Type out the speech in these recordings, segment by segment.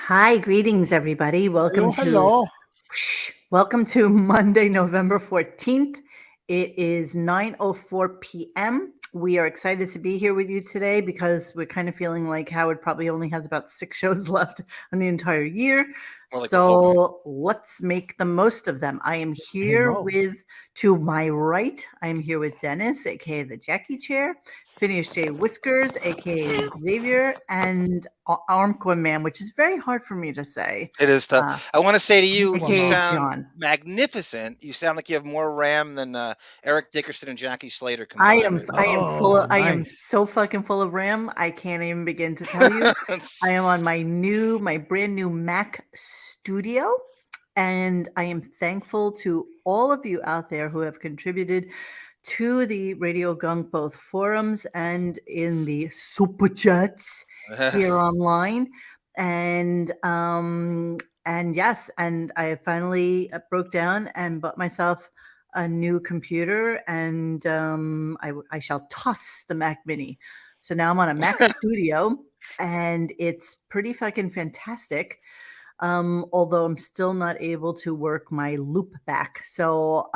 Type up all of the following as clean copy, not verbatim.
Hi, greetings, everybody. Hello, hello. Welcome to Monday, November 14th. It is 9:04 p.m. We are excited to be here with you today because we're kind of feeling like Howard probably only has about 6 shows left on the entire year. More like we're hoping. So let's make the most of them. I am here Mo. to my right, I am here with Dennis, aka the Jackie Chair, Phineas J. Whiskers, aka Xavier, and Armcorn Man, which is very hard for me to say. It is tough. I want to say to you, you AKA sound John. magnificent. You sound like you have more RAM than Eric Dickerson and Jackie Slater I combined. am so fucking full of RAM. I can't even begin to tell you. I am on my brand new Mac Studio, and I am thankful to all of you out there who have contributed to the RadioGunk both forums and in the super chats here online. And yes, and I finally broke down and bought myself a new computer, and I shall toss the Mac Mini. So now I'm on a Mac Studio, and it's pretty fucking fantastic. Although I'm still not able to work my loop back. So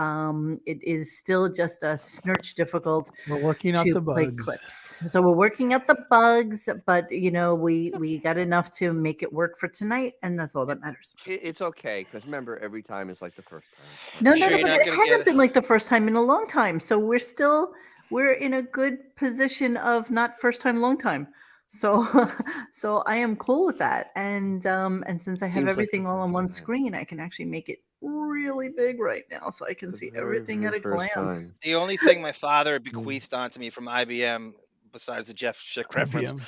it is still just a snurch difficult We're working out to the play bugs. clips. So we're working out the bugs, but we got enough to make it work for tonight, and that's all that matters. It's okay, because remember, every time is like the first time. No, Sure you're but not it gonna hasn't get- been like the first time in a long time. So we're in a good position of not first time, long time. So so I am cool with that. And since I have Seems like everything the all on first one time. screen, I can actually make it really big right now, so I can The see very, everything at a very first glance. time. The only thing my father bequeathed onto me from IBM, besides the Jeff Schick reference, IBM.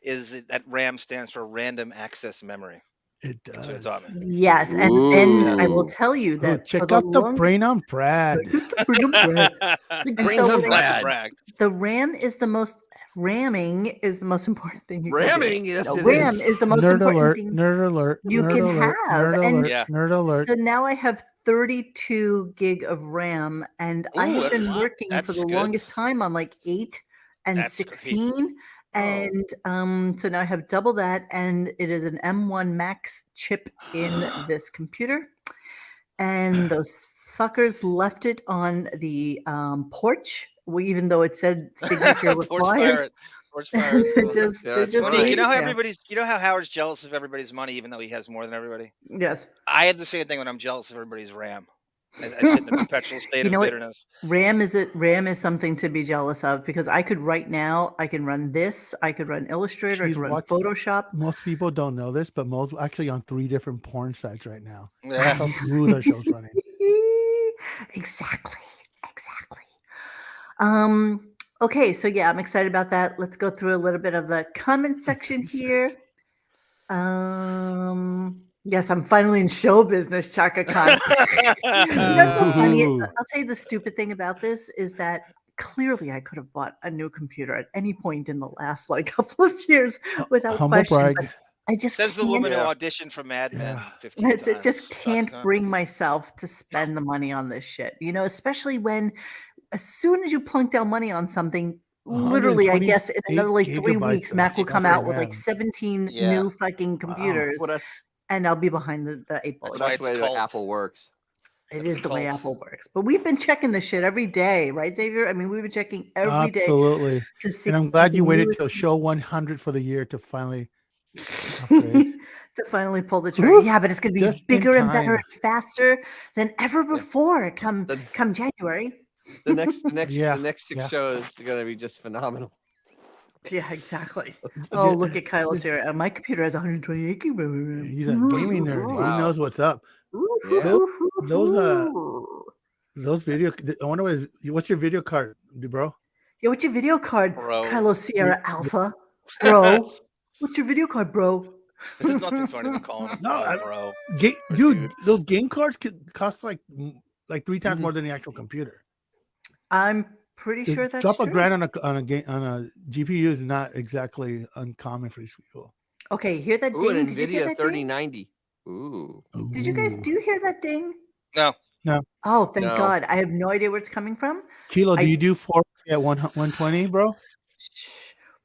is that RAM stands for Random Access Memory. It That's what it does. taught me. Yes, and I will Ooh. tell you Oh, that for check the out the longest brain on Brad. And Brains so on what Not to Brad. brag. the ramming is the most important thing you can do. Ramming, yes, No, it RAM is. is the most Nerd important alert, thing nerd alert, you nerd can alert, have. nerd And alert, Yeah. nerd alert. so now I have 32 gig of RAM, and I Ooh, have that's a been lot. working for That's the good. longest time on like 8 and That's great. 16. And so now I have double that, and it is an M1 Max chip in this computer. And those fuckers left it on the porch, even though it said signature Porch required. pirate. Porch pirate. They just that's Monique, right. you know how leave it there. you know how Howard's jealous of everybody's money, even though he has more than everybody. Yes. I have the same thing when I'm jealous of everybody's RAM. I sit in a perpetual state You know of what? bitterness. RAM is something to be jealous of, because I could right now, I can run this, I could run Illustrator, I She's could run watching. Photoshop. Most people don't know this, but most actually on 3 different porn sites right now. Yeah. That's how smooth our show's running. Exactly. Okay, so yeah, I'm excited about that. Let's go through a little bit of the comment section here. Yes, I'm finally in show business, Chaka Khan. That's so funny. Ooh. I'll tell you the stupid thing about this is that clearly I could have bought a new computer at any point in the last couple of years without Humble question. brag. But I just Says the can't. woman who Yeah. auditioned for Mad Men Yeah. 15 I times. just can't Chaka Khan. bring myself to spend the money on this shit. Especially when as soon as you plunk down money on something, literally, I guess in another 128 3 weeks, gigabytes Mac will of come out with RAM. 17 Yeah. new fucking computers, Well, and I'll be behind the 8 ball. That's Well, why that's it's the a way cult. that Apple works. It That's is the the way cult. Apple works. But we've been checking this shit every day, right, Xavier? I mean, we've been checking every day Absolutely. to see And I'm what glad the you waited newest till show 100 for the year to finally upgrade. to finally pull the trigger. Woof, Yeah, but it's going to be just in bigger and better time. and faster than ever before come January. The next Yeah, the next 6 yeah. shows are gonna be just phenomenal. Yeah, exactly. Oh, look at Kyle's here. My computer has 128 gigabytes. He's a gaming nerd. He Wow. knows what's up. Yeah. Those video. I wonder what's your video card, bro? Yeah, what's your video card, Bro. Kylo Sierra Alpha, bro? What's your video card, bro? There's nothing funny than calling him No, bro. Dude, those game cards could cost like 3 times more than the actual computer. I'm pretty sure that's drop true. $1,000 on a GPU is not exactly uncommon for these people. Okay, hear that Ooh, ding? an Did you hear NVIDIA that ding? 3090. Ooh. Did you guys hear that ding? No. Oh, thank No. God! I have no idea where it's coming from. Kilo, do you do 4K at 120, bro?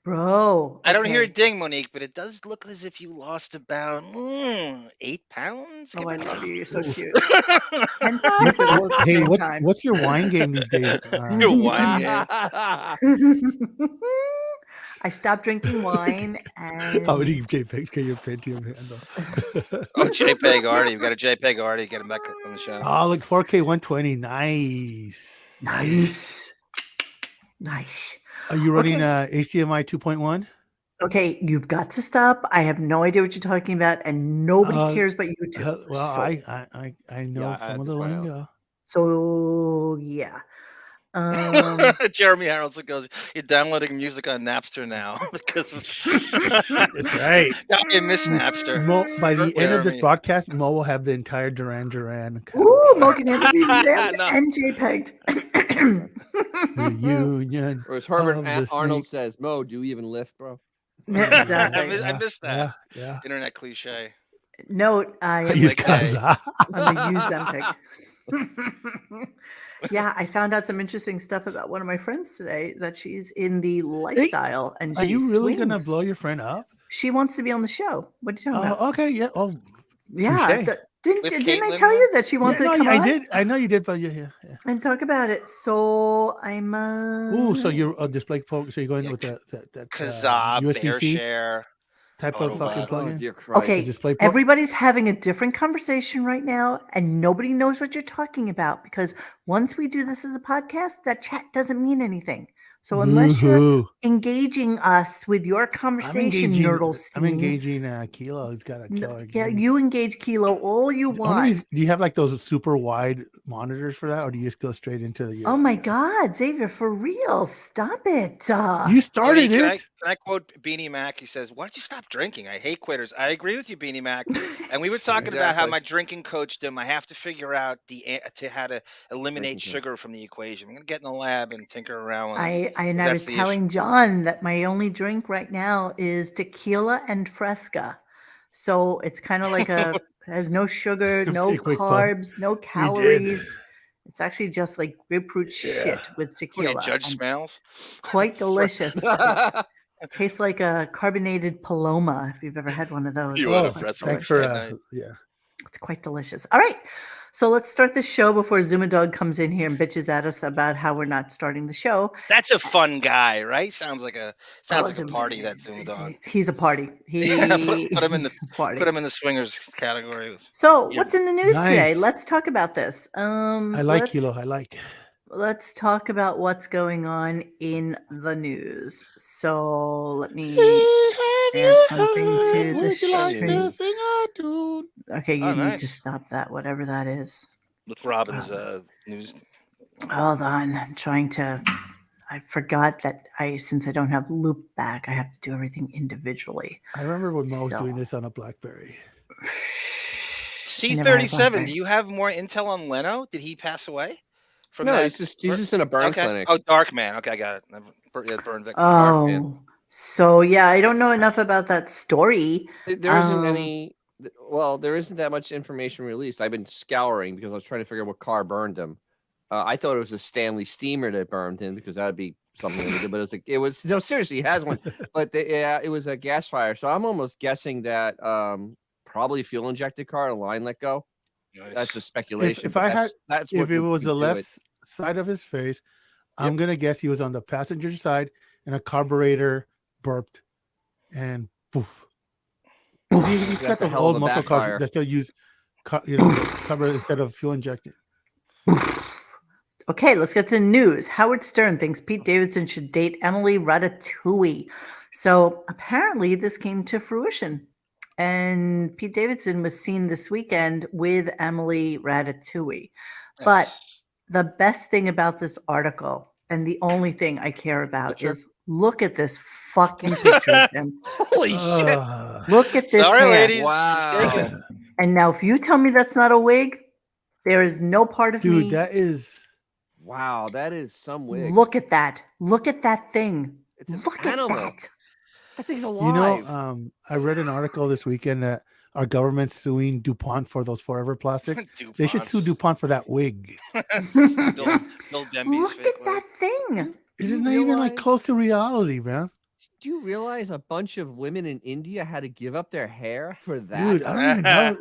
Bro, I don't hear a okay. ding, Monique, but it does look as if you lost about 8 pounds. Oh, give I or love you. You're so Ooh. cute. take. And stupid all at the Hey, same time. what's your wine game these days? Your wine game. I stopped drinking wine How many and JPEGs can you print to your handle? Oh, JPEG Artie. We've got a JPEG Artie. Get him back on the show. Oh, look, 4K 120. Nice. nice. Nice. Are you running Okay. HDMI 2.1? Okay, you've got to stop. I have no idea what you're talking about, and nobody cares about YouTube. Well, So, I know Yeah, some of to the point out. lingo. so yeah. Jeremy Harrelson goes, "You're downloading music on Napster now because of." That's right. I miss Napster. Mo, by the end of this Jeremy. broadcast, Mo will have the entire Duran Duran Ooh, catalog. Mo can have to be rammed No. and JPEG'd. The Union Or as Herbert of the Arnold Snake. says, Mo, do you even lift, bro? Exactly. I missed that. Yeah. Internet cliche. Note, I I am use like gay. Kaza. I'm a use Zempic. Yeah, I found out some interesting stuff about one of my friends today that she's in the lifestyle and Are she you really gonna swings. blow your friend up? She wants to be on the show. What are you talking about? Oh, okay, yeah. Oh, Yeah, touche. didn't With I Caitlin tell there? you that she wanted Yeah, to no, come I on did. I know you did, but yeah. and talk about it? So I'm Ooh, so you're a display plug. So you're going Yeah, with that Kazaa, USB-C BearShare, type of fucking Autobot. Oh, plug-in. dear Christ. okay. Display port. Everybody's having a different conversation right now, and nobody knows what you're talking about because once we do this as a podcast, that chat doesn't mean anything. So unless you're Boo-hoo. engaging us with your I'm conversation, engaging Nerdlestein. Kilo. He's got a No, killer yeah, game. you engage Kilo all you The only reason- want. do you have like those super wide monitors for that, or do you just go straight into the? Oh my God, Xavier, for real, stop it. You started Can it. I quote Beanie Mac? He says, "Why don't you stop drinking? I hate quitters." I agree with you, Beanie Mac. And we were talking about how Exactly. my drinking coached him. I have to figure out how to eliminate Drinking coach. sugar from the equation. I'm gonna get in the lab and tinker around with it. I 'cause was that's the issue. telling John that my only drink right now is tequila and Fresca. So it's kind of like has no sugar, no Big quick pump. carbs, no did. calories. It's actually just like grapefruit Yeah. shit with What do tequila. you judge and smells? quite delicious. It tastes like a carbonated Paloma if you've ever had one of those. You had a It's quite pretzel Thanks delicious. for that night. yeah. It's quite delicious. All right. So let's start the show before Zuma Dog comes in here and bitches at us about how we're not starting the show. That's a fun guy, right? Sounds like a Zuma- party. That Zoom dog. He's a party. Yeah, put him in the He's a party. put him in the swingers category. So Yeah. what's in the news today? Nice. Let's talk about this. I like Kilo. I like. Let's talk about what's going on in the news. So let me add something to the stream. Okay, you Oh, need to nice. stop that, whatever that is. With Robin's news. Hold on. I'm trying to. I forgot that since I don't have loop back, I have to do everything individually. I remember when Mo was So- doing this on a BlackBerry. I never had a C37. BlackBerry. Do you have more intel on Leno? Did he pass away? From No, that? he's just in a burn Okay. clinic. Oh, Dark Man. Okay, I got it. Burn victim. Oh, so yeah, I don't know enough about that story. There isn't any. Well, there isn't that much information released. I've been scouring because I was trying to figure out what car burned him. I thought it was a Stanley steamer that burned him because that'd be something. But it was no, seriously, he has one. But it was a gas fire. So I'm almost guessing that probably fuel injected car, a line let go. Nice. That's just speculation. If but I had, that's if what it would was the do left it. side of his face, I'm gonna guess he was on the passenger side and a carburetor burped, and poof. He's got That's a those hell of old a muscle cars backfire. that still use, carburetor instead of fuel injected. Okay, let's get to the news. Howard Stern thinks Pete Davidson should date Emily Ratatouille. So apparently this came to fruition. And Pete Davidson was seen this weekend with Emily Ratatouille. But the best thing about this article, and the only thing I care about, Picture? is look at this fucking picture of him. Holy shit! Look at this Sorry, hair. ladies. Wow. And now if you tell me that's not a wig, there is no part of me. Dude, that is. Wow, that is some wig. Look at that. Look at that thing. It's an Look animal. at that. That thing's alive. You know, I read an article this weekend that our government's suing DuPont for those forever plastics. They should sue DuPont for that wig. Bill Demby's Look fake at that thing. It is not even like close to reality, man. Do you realize a bunch of women in India had to give up their hair for that? Dude, I don't even know.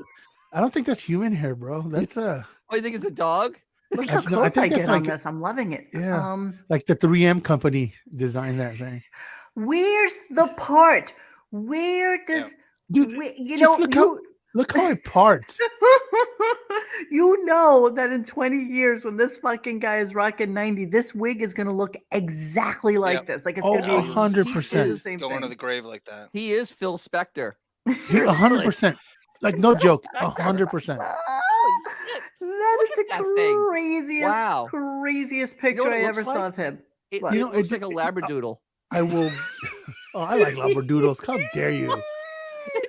I don't think that's human hair, bro. That's Oh, you think it's a dog? Look how no, I close think I that's get on like- this. I'm loving it. yeah. Like the 3M company designed that thing. Where's the part? Where does Dude, you just know look how it parts. you know that in 20 years when this fucking guy is rocking 90, this wig is going to look exactly like this. Like it's going to be 100%. the same Going thing. to the grave like that. He is Phil Spector. 100%. Like no joke. 100%. That is the craziest, craziest picture what it I looks ever saw like? of him. It What? looks like a labradoodle. I will. Oh, I like labradoodles. How dare you?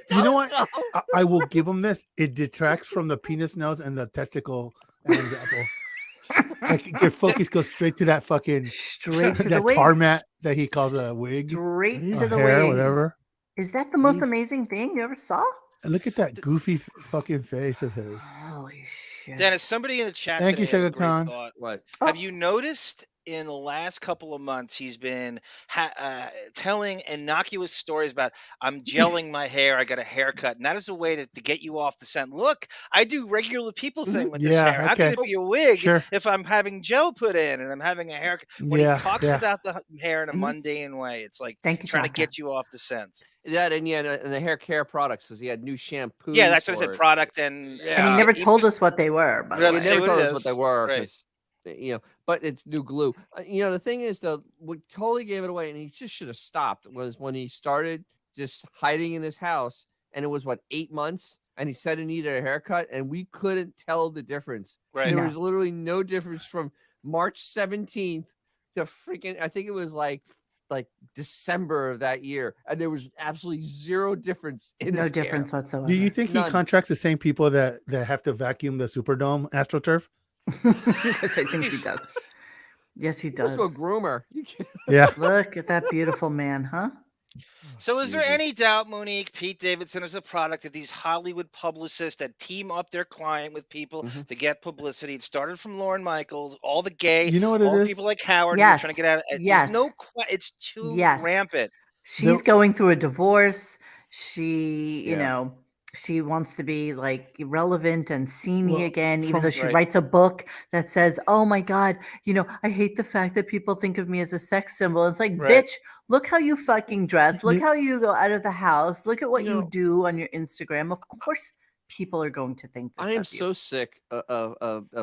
You know what? I will give him this. It detracts from the penis nose and the testicle Adam's apple. Like your focus goes straight to that fucking straight to that the wig. tar mat that he calls a wig. Straight a to the hair, wig. whatever. Is that the most amazing thing you ever saw? And look at that goofy fucking face of his. Holy shit. Dennis, somebody in the chat Thank you, today had a Sugar great Khan. thought. What? Have you noticed in the last couple of months he's been telling innocuous stories about I'm gelling my hair, I got a haircut, and that is a way to get you off the scent. Look, I do regular people thing with this Yeah, hair. How okay. can it be a wig Sure. if I'm having gel put in and I'm having a haircut? When Yeah, he talks yeah. about the hair in a mundane way, it's like Thank you, trying to Chaka. get you off the scent. That and the hair care products because he had new shampoos. Yeah, that's what I for said. it. Product and And he never told us what they were. By the Really way. say They never what it told us what they is. were, Right. 'cause, but it's new glue. The thing is, though, what totally gave it away, and he just should have stopped, was when he started just hiding in his house, and it was, 8 months, and he said he needed a haircut, and we couldn't tell the difference. Right. There No. was literally no difference from March 17th to freaking, I think it was like December of that year, and there was absolutely zero difference in No his difference hair. whatsoever. Do you think he None. contracts the same people that have to vacuum the Superdome AstroTurf? Yes, I think he does. Yes, he He goes does. to a groomer. You can't- Yeah. Look at that beautiful man, huh? So is there Jesus. any doubt, Monique, Pete Davidson is a product of these Hollywood publicists that team up their client with people to get publicity? It started from Lorne Michaels, all the gay, You know what it all the is? people like Howard who are Yes. trying to get out. Yes. There's no, it's too Yes. rampant. She's going through a divorce. She, you Yeah. know, she wants to be like relevant and seen Well, again, even from- though she Right. writes a book that says, "Oh my God, I hate the fact that people think of me as a sex symbol." It's like, Right. bitch, look how you fucking dress. Look You- how you go out of the house. Look at what You you know- do on your Instagram. Of course, people are going to think this I am of you. so sick of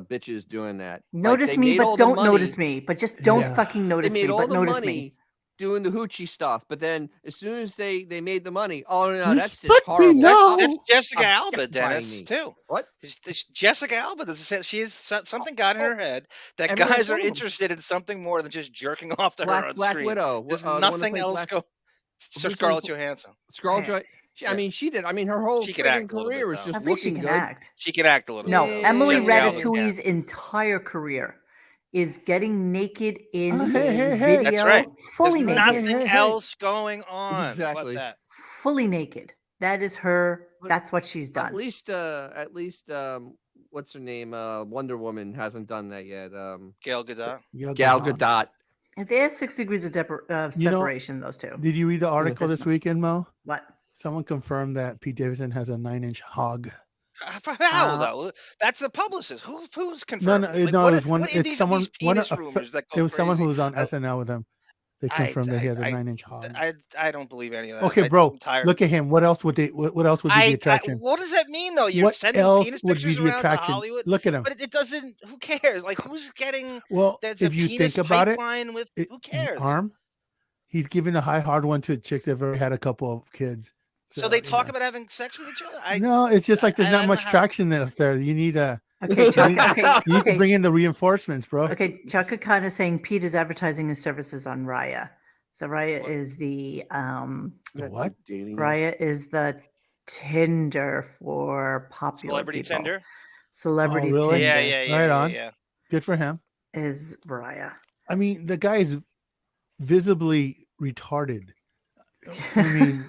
bitches doing that. Like, Notice they me, made but all the don't notice money- me. But just don't Yeah. fucking They notice me, made all but the notice money me. doing the hoochie stuff, but then as soon as they made the money, oh no, You that's just fuck me, horrible. no. That's Jessica I'm Alba, objectifying Dennis, me. too. What? This Jessica Alba, something got in her head that every guys one are of 'em. interested in something more than just jerking off to her on Black screen. Widow. There's the one that nothing played else Black- who's Scarlett on- Johansson. Scarlett Hey. Johansson. I mean, she did. I mean, her whole She could friggin' act a little career bit, was though. just At least she looking can good. act. She could act a little No, bit. Emily Jessica Alba Ratatouille's entire career is getting naked in hey, a hey, hey. video, That's right. fully There's naked, nothing else going on. Exactly. But that. fully naked. That is her. But That's what she's At done. least, what's her name? Wonder Woman hasn't done that yet. Gail Gadot. Gal Gadot. There's 6 degrees of You know- separation. Those two. Did you read the article piss this me. weekend, Mo? What? Someone confirmed that Pete Davidson has a 9-inch hog. How though? That's the publicist. Who's No, confirmed? no, Like, no. what It was one. what It's these someone. One. penis rumors that go It was someone who crazy? was on I- SNL with him. They I- confirmed that he has a I- 9-inch hog. I don't believe any of that. Okay, I'm bro. tired. Look at him. What else would they? What else would be the attraction? what does that mean though? You're What sending else penis would be pictures the around to attraction? Hollywood, Look at him. but it doesn't. Who cares? Like who's getting? Well, There's if a you penis think about it, pipeline with who cares? arm. He's giving a high hard one to chicks that've already had a couple of kids. So they you talk know. about having sex with each other. No, it's just like there's I not don't much know how- traction there. You need a. Okay, Chuck. You need to bring in the reinforcements, bro. Okay, Chaka Khan is saying Pete is advertising his services on Raya. So Raya is the The what? Dating Raya is the Tinder for popular Celebrity people. Tinder. Celebrity Oh, really? Tinder Right on. Yeah. Good for him. is Raya. I mean, the guy is visibly retarded. I mean,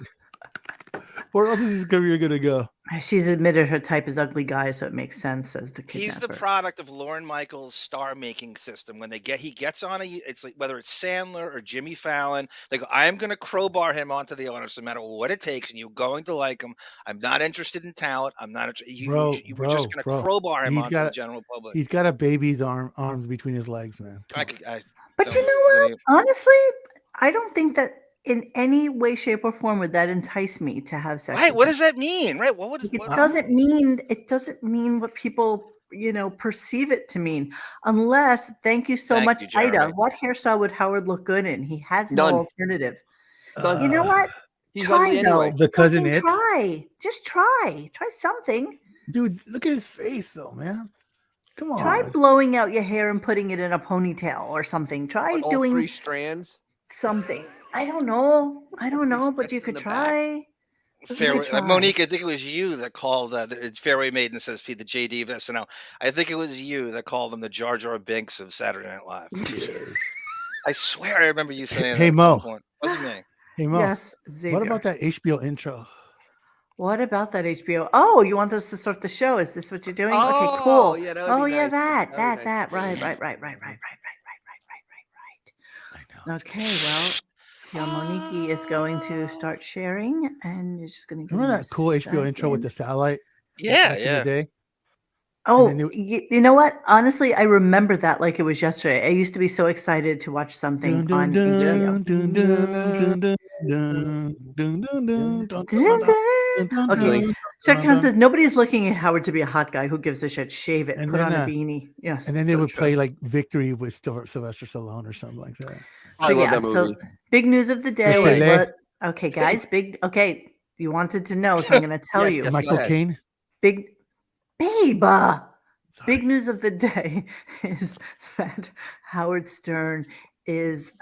where else is his career gonna go? She's admitted her type is ugly guy, so it makes sense as the He's the kidnapper. product of Lorne Michaels' star making system. When he gets on it's like whether it's Sandler or Jimmy Fallon, they go, I am going to crowbar him onto the honors no matter what it takes, and you're going to like him. I'm not interested in talent. I'm not we're just going to crowbar him onto the general public. He's got a baby's arms between his legs, man. But you know what? Honestly, I don't think that in any way, shape, or form would that entice me to have sex. Right? What does that mean? Right? It doesn't mean what people perceive it to mean. Unless, thank you so much, Ida. What hairstyle would Howard look good in? He has no alternative. You know what? Try though. Anyway. The cousin it. Just try something. Dude, look at his face though, man. Come on. Try blowing out your hair and putting it in a ponytail or something. Try doing 3 strands. Something. I don't know, but you could try. Monique, I think it was you that called Fairway Maiden says feed the JD of SNL. I think it was you that called them the Jar Jar Binks of Saturday Night Live. Yes. I swear I remember you saying that at some point. Wasn't me. Hey Mo. Yes, Xavier. What about that HBO intro? What about that HBO? Oh, you want us to start the show? Is this what you're doing? Oh, okay, cool. Yeah, that. Nice. Right. I know. Okay, well, Monique is going to start sharing, and you're just going to remember that cool HBO intro with the satellite? Yeah. In the day? Oh, you know what? Honestly, I remember that like it was yesterday. I used to be so excited to watch something on HBO. Okay. Shotgun says nobody's looking at Howard to be a hot guy. Who gives a shit? Shave it. Put on a beanie. Yes. And then they would play like Victory with Sylvester Stallone or something like that. I love that movie. So big news of the day. Okay, guys. Okay, you wanted to know, so I'm going to tell you. Michael Caine. Big news of the day is that Howard Stern is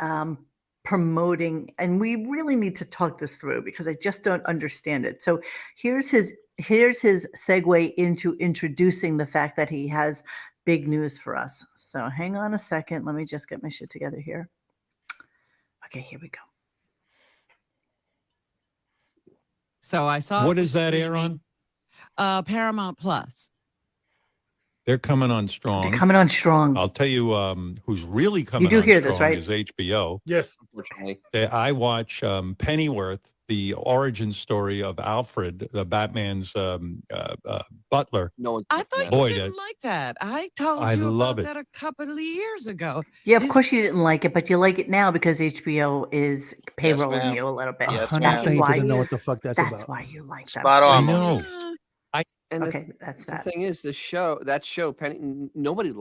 promoting, and we really need to talk this through because I just don't understand it. So here's his segue into introducing the fact that he has big news for us. So hang on a second. Let me just get my shit together here. Okay, here we go. So I saw. What is that air on? Paramount Plus. They're coming on strong. I'll tell you who's really coming on strong. You do hear this, right? Is HBO. Yes. Unfortunately. I watch Pennyworth, the origin story of Alfred, the Batman's butler. I thought you didn't like that. I told you about that a couple of years ago. Yeah, of course you didn't like it, but you like it now because HBO is payrolling you a little bit. Yes, that's why doesn't know what the fuck that's about. That's why you like that. Spot on. I know. And that's that. The thing is, that show, Penny, nobody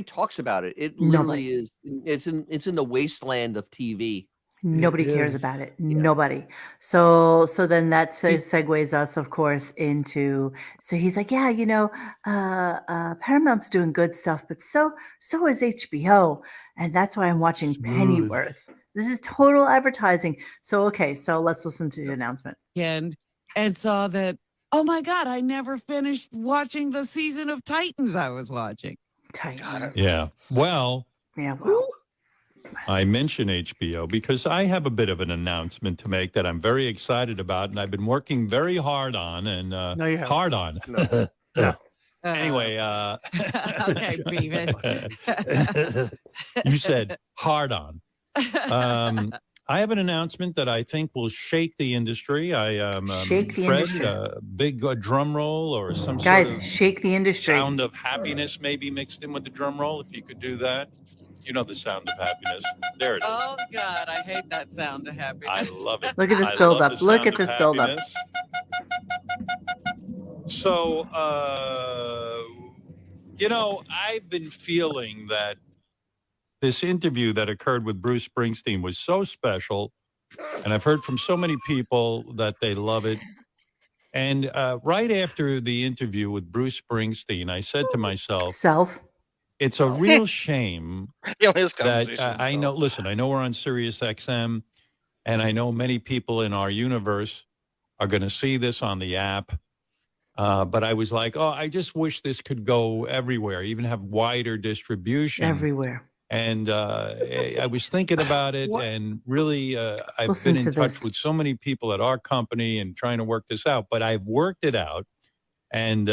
talks about it. It literally is. It's in the wasteland of TV. Nobody cares about it. Yeah. Nobody. So then that segues us, of course, into. So he's like, yeah, Paramount's doing good stuff, but so is HBO, and that's why I'm watching Pennyworth. This is total advertising. So let's listen to the announcement. And saw that. Oh my God, I never finished watching the season of Titans I was watching. Titans. Yeah. Well. Yeah. Well. I mention HBO because I have a bit of an announcement to make that I'm very excited about, and I've been working very hard on. And no, you hard on. No. Anyway. Okay, Beavis. You said hard on. I have an announcement that I think will shake the industry. Big drum roll or some sort of shake the industry. Sound of happiness maybe mixed in with the drum roll. If you could do that, you know the sound of happiness. There it is. Oh God, I hate that sound of happiness. I love it. Look at this build up. Look at this build up. So, I've been feeling that this interview that occurred with Bruce Springsteen was so special, and I've heard from so many people that they love it. And right after the interview with Bruce Springsteen, I said to myself, it's a real shame that I know, listen, I know we're on Sirius XM, and I know many people in our universe are going to see this on the app. But I was like, I just wish this could go everywhere, even have wider distribution. Everywhere. And I was thinking about it, and really, I've been in touch with so many people at our company and trying to work this out. But I've worked it out and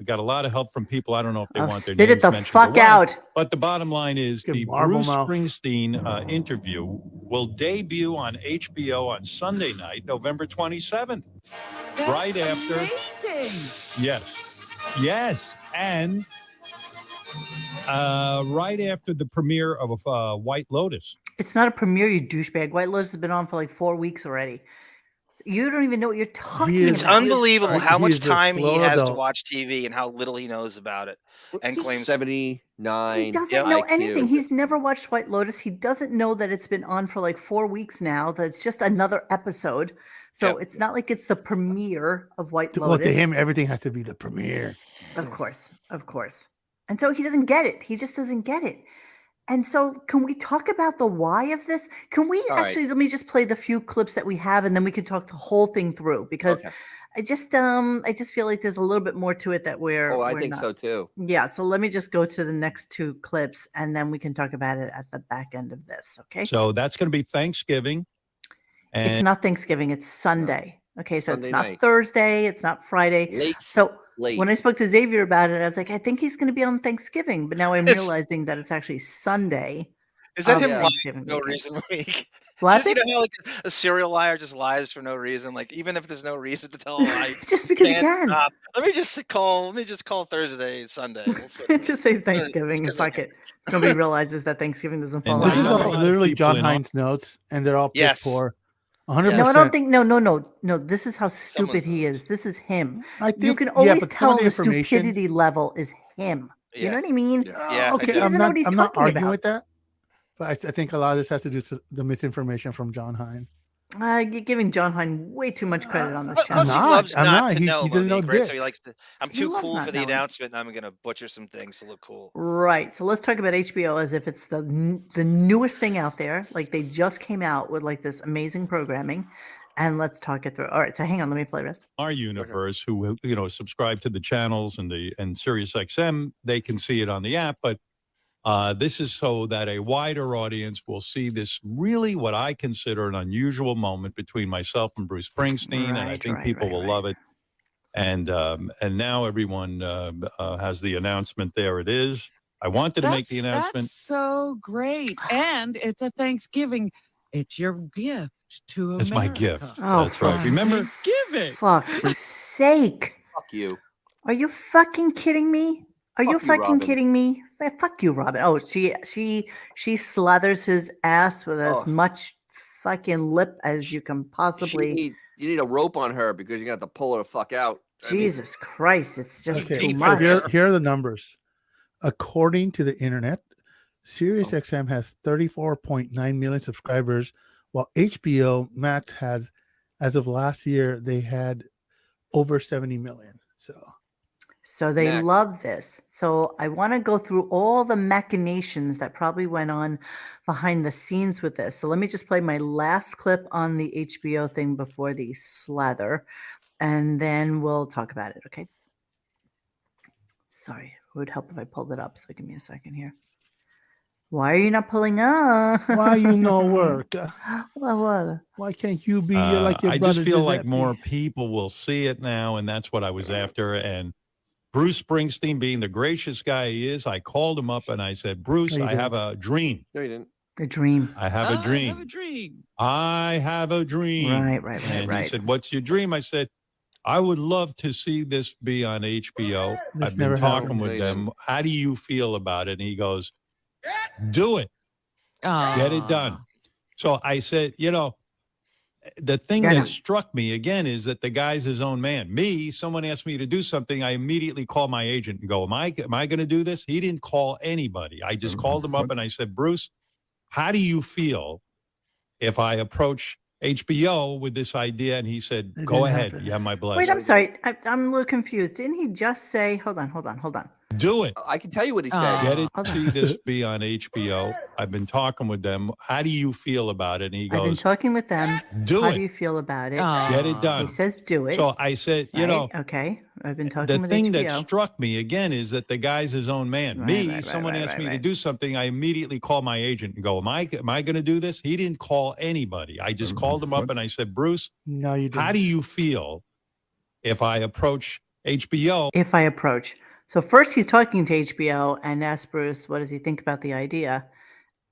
got a lot of help from people. I don't know if they want their spit it names the mentioned fuck or what, out. but the bottom line is Good the marble Bruce mouth. Springsteen interview will debut on HBO on Sunday night, November 27th. That's Right after. amazing. Yes, and right after the premiere of White Lotus. It's not a premiere, you douchebag. White Lotus has been on for like 4 weeks already. You don't even know what you're talking It's about. unbelievable how he much is a time he slow has to adult. watch TV and how little he knows about it. And He's claims 79. He doesn't know IQ. anything. He's never watched White Lotus. He doesn't know that it's been on for like 4 weeks now. That's just another episode. So it's not like it's the premiere of White Lotus. Well, to him, everything has to be the premiere. Of course. And so he doesn't get it. He just doesn't get it. And so can we talk about the why of this? Can we All right. let me just play the few clips that we have and then we can talk the whole thing through, because Okay. I just feel like there's a little bit more to it that we're I we're think not. so too. Yeah, so let me just go to the next 2 clips and then we can talk about it at the back end of this, okay? So that's going to be Thanksgiving. It's And not Thanksgiving, it's Sunday. Okay, so Sunday it's not night. Thursday, it's not Friday. Late. So Late. when I spoke to Xavier about it, I was like, I think he's going to be on Thanksgiving, but now I'm realizing that it's actually Sunday. Is that of him lying Thanksgiving for no weekend. reason? Like, What just, you happened? know how like a serial liar just lies for no reason. Like, even if there's no reason to tell a lie, Just because he can't can. stop. Let me just call Thursday Sunday. We'll switch it. Just say Thanksgiving and Just 'cause I fuck it. Nobody realizes that Thanksgiving doesn't fall And on This is I know a Sunday. lot of literally people John in Hines' notes, and they're all piss Yes. poor. No, 100%. I don't think. No. This is how stupid Someone's he notes. is. This is him. I You think, can yeah, always but some tell of the the information. stupidity level is him. You Yeah. know what I mean? Yeah. Okay, He I doesn't do. know what he's I'm not talking arguing about. with that, but I think a lot of this has to do with the misinformation from John Hines. You're giving John Hine way too much credit on this Plus, channel. he not. loves I'm not not. to He know, doesn't know Monique, right? So dick. he likes to. I'm He too loves cool not for the knowing. announcement, and I'm gonna butcher some things to look cool. Right. So let's talk about HBO as if it's the newest thing out there. Like they just came out with like this amazing programming, and let's talk it through. All right. So hang on. Let me play the rest. our universe who subscribe to the channels and Sirius XM, they can see it on the app, but this is so that a wider audience will see this really what I consider an unusual moment between myself and Bruce Springsteen, and I think people will love it. And now everyone has the announcement. There it is. I wanted to make the announcement. That's so great. And it's a Thanksgiving. It's your gift to America. It's my gift. Oh, That's right. on Remember, Thanksgiving. Fuck's sake. Fuck you. Are you fucking kidding me? Are you Fuck you, fucking Robin. kidding me? Fuck you, Robin. Oh, she slathers his ass with as Oh. much fucking lip as you can possibly. You need a rope on her because you got to pull her the fuck out. I mean, Jesus Christ, it's just Okay, too so much. here are the numbers. According to the internet, Sirius XM has 34.9 million subscribers, while HBO Max has, as of last year, they had over 70 million. So they Max. love this. So I want to go through all the machinations that probably went on behind the scenes with this. So let me just play my last clip on the HBO thing before the slather, and then we'll talk about it, okay? Sorry, it would help if I pulled it up. So give me a second here. Why are you not pulling up? Why you no work? What? Why can't you be like your I brother just feel like Giuseppe? more people will see it now, and that's what I was after. And Bruce Springsteen, being the gracious guy he is, I called him up and I said, Bruce, No, you I have didn't. a dream. no, you didn't. A dream. I have a I dream. have a dream. I have a dream. Right. And he said, what's your dream? I said, I would love to see this be on HBO. This I've been never talking happened. with them. How do you feel about it? And he goes, do it. Get it done. So I said, the thing Yeah, I know. that struck me again is that the guy's his own man. Me, someone asked me to do something, I immediately call my agent and go, am I going to do this? He didn't call anybody. I just called him up and I said, Bruce, how do you feel if I approach HBO with this idea? And he said, It go didn't ahead. happen. You have my blessing. Wait, I'm sorry. I'm a little confused. Didn't he just say, hold on. Do it. I can tell you what he said. Get it. Hold on. See this be on HBO. I've been talking with them. How do you feel about it? And he I've been goes, talking with them. do How it. do you feel about it? Get it done. He says do it. So I said, right? Okay. I've been talking the with thing HBO. that struck me again is that the guy's his own man. Right, Someone right, asked right, me to right. do something, I immediately call my agent and go, am I going to do this? He didn't call anybody. I just called him up and I said, Bruce, No, you didn't. how do you feel if I approach HBO. If I approach. So first he's talking to HBO and asks Bruce, what does he think about the idea?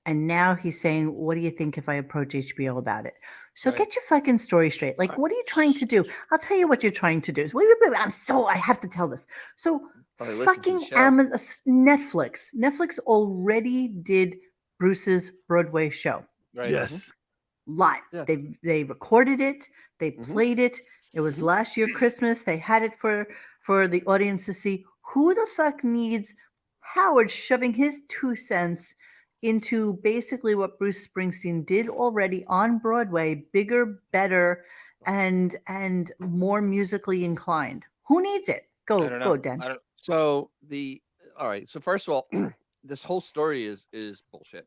And now he's saying, what do you think if I approach HBO about it? So Right. get your fucking story straight. Like, what are you trying to do? I'll tell you what you're trying to do. Wait, wait, wait, I have to tell this. So Probably listen to the fucking show. Amazon, Netflix already did Bruce's Broadway show Right. Yes. live. Yeah. They recorded it. They Mhm. played it. It was last year Christmas. They had it for the audience to see. Who the fuck needs Howard shoving his 2 cents into basically what Bruce Springsteen did already on Broadway, bigger, better, and more musically inclined? Who needs it? I Go, don't go, know. Dan. I don't. So all right. So first of all, this whole story is bullshit,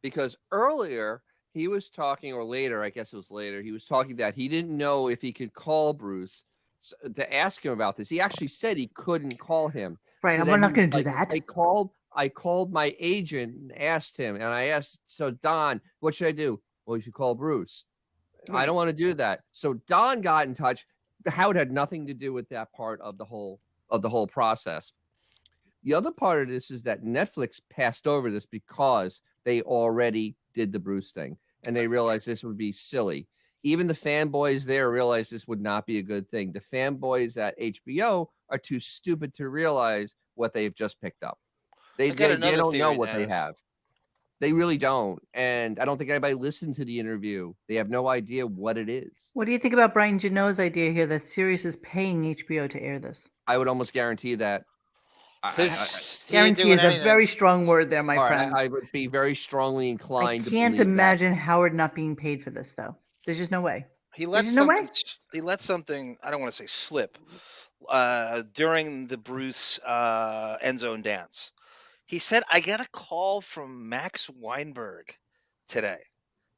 because earlier he was talking, or later, I guess it was later, he was talking that he didn't know if he could call Bruce to ask him about this. He actually said he couldn't call him. Right, So I'm then not he going was to do like, that. I called my agent and asked him, and I asked, so Don, what should I do? Well, you should call Bruce. I don't want to do that. So Don got in touch. Howard had nothing to do with that part of the whole process. The other part of this is that Netflix passed over this because they already did the Bruce thing, and they realized this would be silly. Even the fanboys there realized this would not be a good thing. The fanboys at HBO are too stupid to realize what they've just picked up. They I got another don't know theory, what they Dennis. have. They really don't. And I don't think anybody listened to the interview. They have no idea what it is. What do you think about Brian Geno's idea here that Sirius is paying HBO to air this? I would almost guarantee that. He ain't Guarantee doing is a anything. very strong word there, my All right, friends. I would be very strongly I inclined to can't believe imagine Howard not being paid for this, though. There's just no way. He let There's no way. something. He let something. I don't want to say slip. During the Bruce end zone dance, he said, "I got a call from Max Weinberg today,"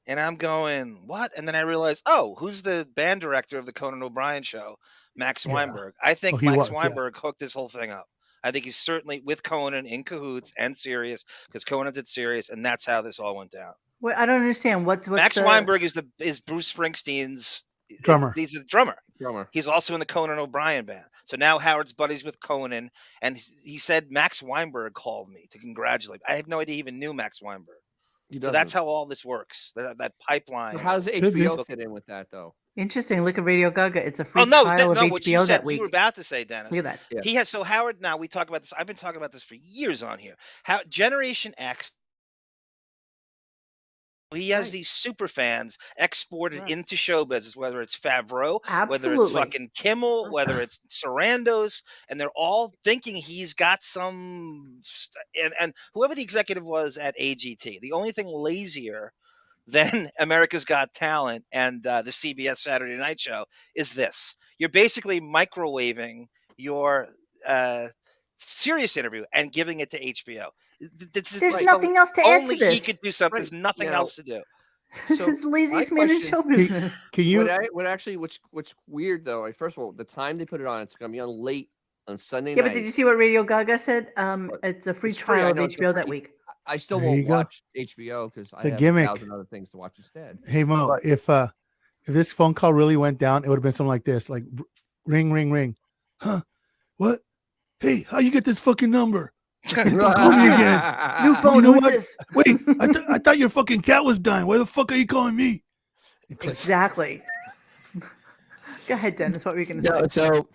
and I'm going, "What?" And then I realized, oh, who's the band director of the Conan O'Brien show? Max Yeah. Weinberg. I think he Max was, yeah. Weinberg hooked this whole thing up. I think he's certainly with Conan in cahoots and Sirius, because Conan did Sirius, and that's how this all went down. Wait, I don't understand. What's Max the... Weinberg is Bruce Springsteen's Drummer. He's a drummer. Drummer. He's also in the Conan O'Brien band. So now Howard's buddies with Conan, and he said Max Weinberg called me to congratulate. I had no idea he even knew Max Weinberg. So that's how all this works. That pipeline. So how does HBO fit in with that, though? Interesting. Look at Radio Gaga. It's a free no, trial of what you HBO said, that week. you were about to say, Dennis. Look at that. Yeah. He has Howard. Now we talk about this. I've been talking about this for years on here. How Generation X. He has these super fans exported into show business, whether it's Favreau, whether it's fucking Kimmel, whether it's Sarandos, and they're all thinking he's got some. And whoever the executive was at AGT, the only thing lazier than America's Got Talent and the CBS Saturday Night Show is this: you're basically microwaving your serious interview and giving it to HBO. There's nothing else to add to this. Only he could do something. There's nothing else to do. So it's the laziest man in show business. Can you? What's weird though? First of all, the time they put it on, it's gonna be on late on Sunday Yeah, night. but did you see what Radio Gaga said? It's a free trial of HBO that week. I still There won't you go. watch HBO because I a have gimmick. 1,000 other things to watch instead. Hey Mo, if this phone call really went down, it would have been something like this: like ring, ring, ring. Huh? What? Hey, how you get this fucking number? Don't call me again. New phone. You know Who's what? this? Wait, I thought your fucking cat was dying. Why the fuck are you calling me? Exactly. Go ahead, Dennis. What were you going to say? So,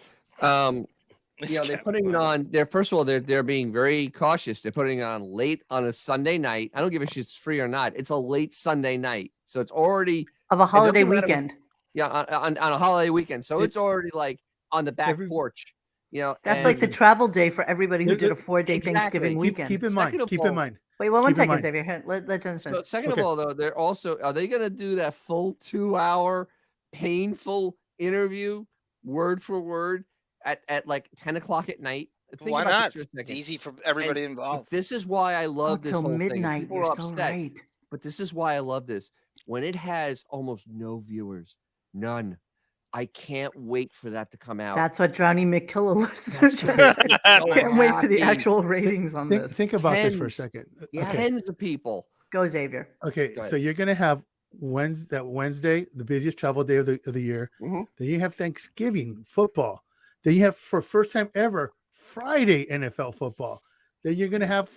they're putting it on. First of all, they're being very cautious. They're putting it on late on a Sunday night. I don't give a shit if it's free or not. It's a late Sunday night, so it's already of a holiday weekend. On a holiday weekend, so it's already like on the back porch. That's like the travel day for everybody who did a 4-day Thanksgiving weekend. Keep in mind. Wait, one second, Xavier. Let Dennis finish. So second of all, though, are they going to do that full 2-hour painful interview word for word at like 10 o'clock at night? Why not? It's easy for everybody involved. This is why I love this whole midnight. thing. You're so right. But this is why I love this. When it has almost no viewers, none. I can't wait for that to come out. That's what Drowning McKilla listeners just said. Can't wait for the actual ratings on this. Think about this for a second. Tens of people. Go, Xavier. Okay, so you're gonna have Wednesday, the busiest travel day of the year. Mm-hmm. Then you have Thanksgiving football. Then you have, for first time ever, Friday NFL football. Then you're gonna have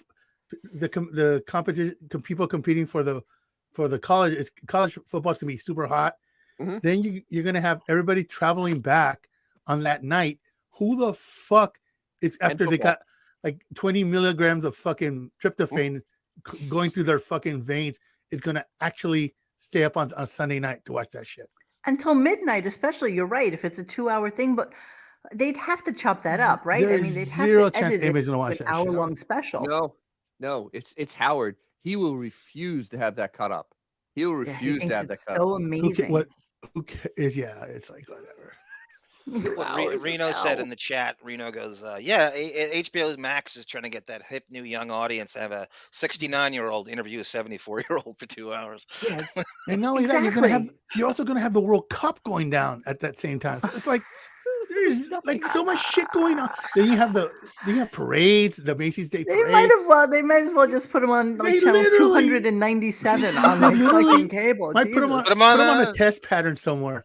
the competition, people competing for the college. College football's gonna be super hot. Mhm. Then you're gonna have everybody traveling back on that night. Who the fuck is, after they got like 20 milligrams of fucking tryptophan going through their fucking veins, is gonna actually stay up on Sunday night to watch that shit until midnight? Especially, you're right. If it's a 2-hour thing, but they'd have to chop that up, right? There's they'd zero have to chance edit anybody's it gonna to watch an that shit. hour-long special. No, it's Howard. He will refuse to have that cut up. He will Yeah, he refuse to thinks have that it's cut so up. amazing. Who cares? Yeah, it's like whatever. What Reno said in the chat. Reno goes, yeah, HBO Max is trying to get that hip new young audience to have a 69-year-old interview a 74-year-old for 2 hours. Yeah, and not only that, you're also gonna have the World Cup going down at that same time. So it's like there's like so much shit going on. Then you have parades, the Macy's Day Parade. They might as well just put them on like channel 297 on like fucking cable. Might put them on a test pattern somewhere.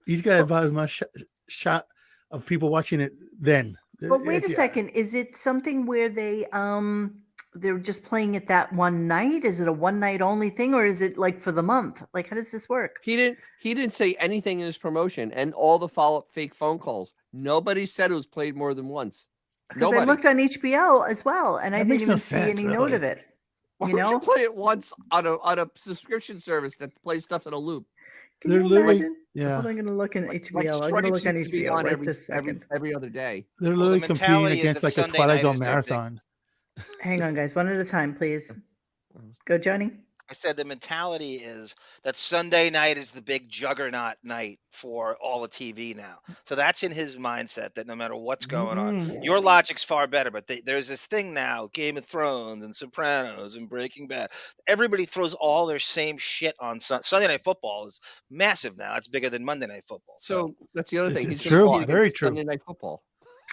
He's got about as much shot of people watching it then. But wait a second, is it something where they're just playing it that one night? Is it a one night only thing, or is it like for the month? Like, how does this work? He didn't say anything in his promotion, and all the follow-up fake phone calls. Nobody said it was played more than once. Because I looked on HBO as well, and I didn't even see any note of it. Why would you play it once on a subscription service that plays stuff in a loop? Can you imagine? Yeah. I'm going to look in HBO. Like I'm going to look on HBO right this second. Every other day. They're literally competing against like a Twilight Zone marathon. Hang on, guys. One at a time, please. Go, Johnny. I said the mentality is that Sunday night is the big juggernaut night for all the TV now. So that's in his mindset that no matter what's going on, your logic's far better. But there's this thing now, Game of Thrones and Sopranos and Breaking Bad. Everybody throws all their same shit on Sunday Night Football is massive now. It's bigger than Monday Night Football. So that's the other thing. It's true. Very true. Sunday Night Football.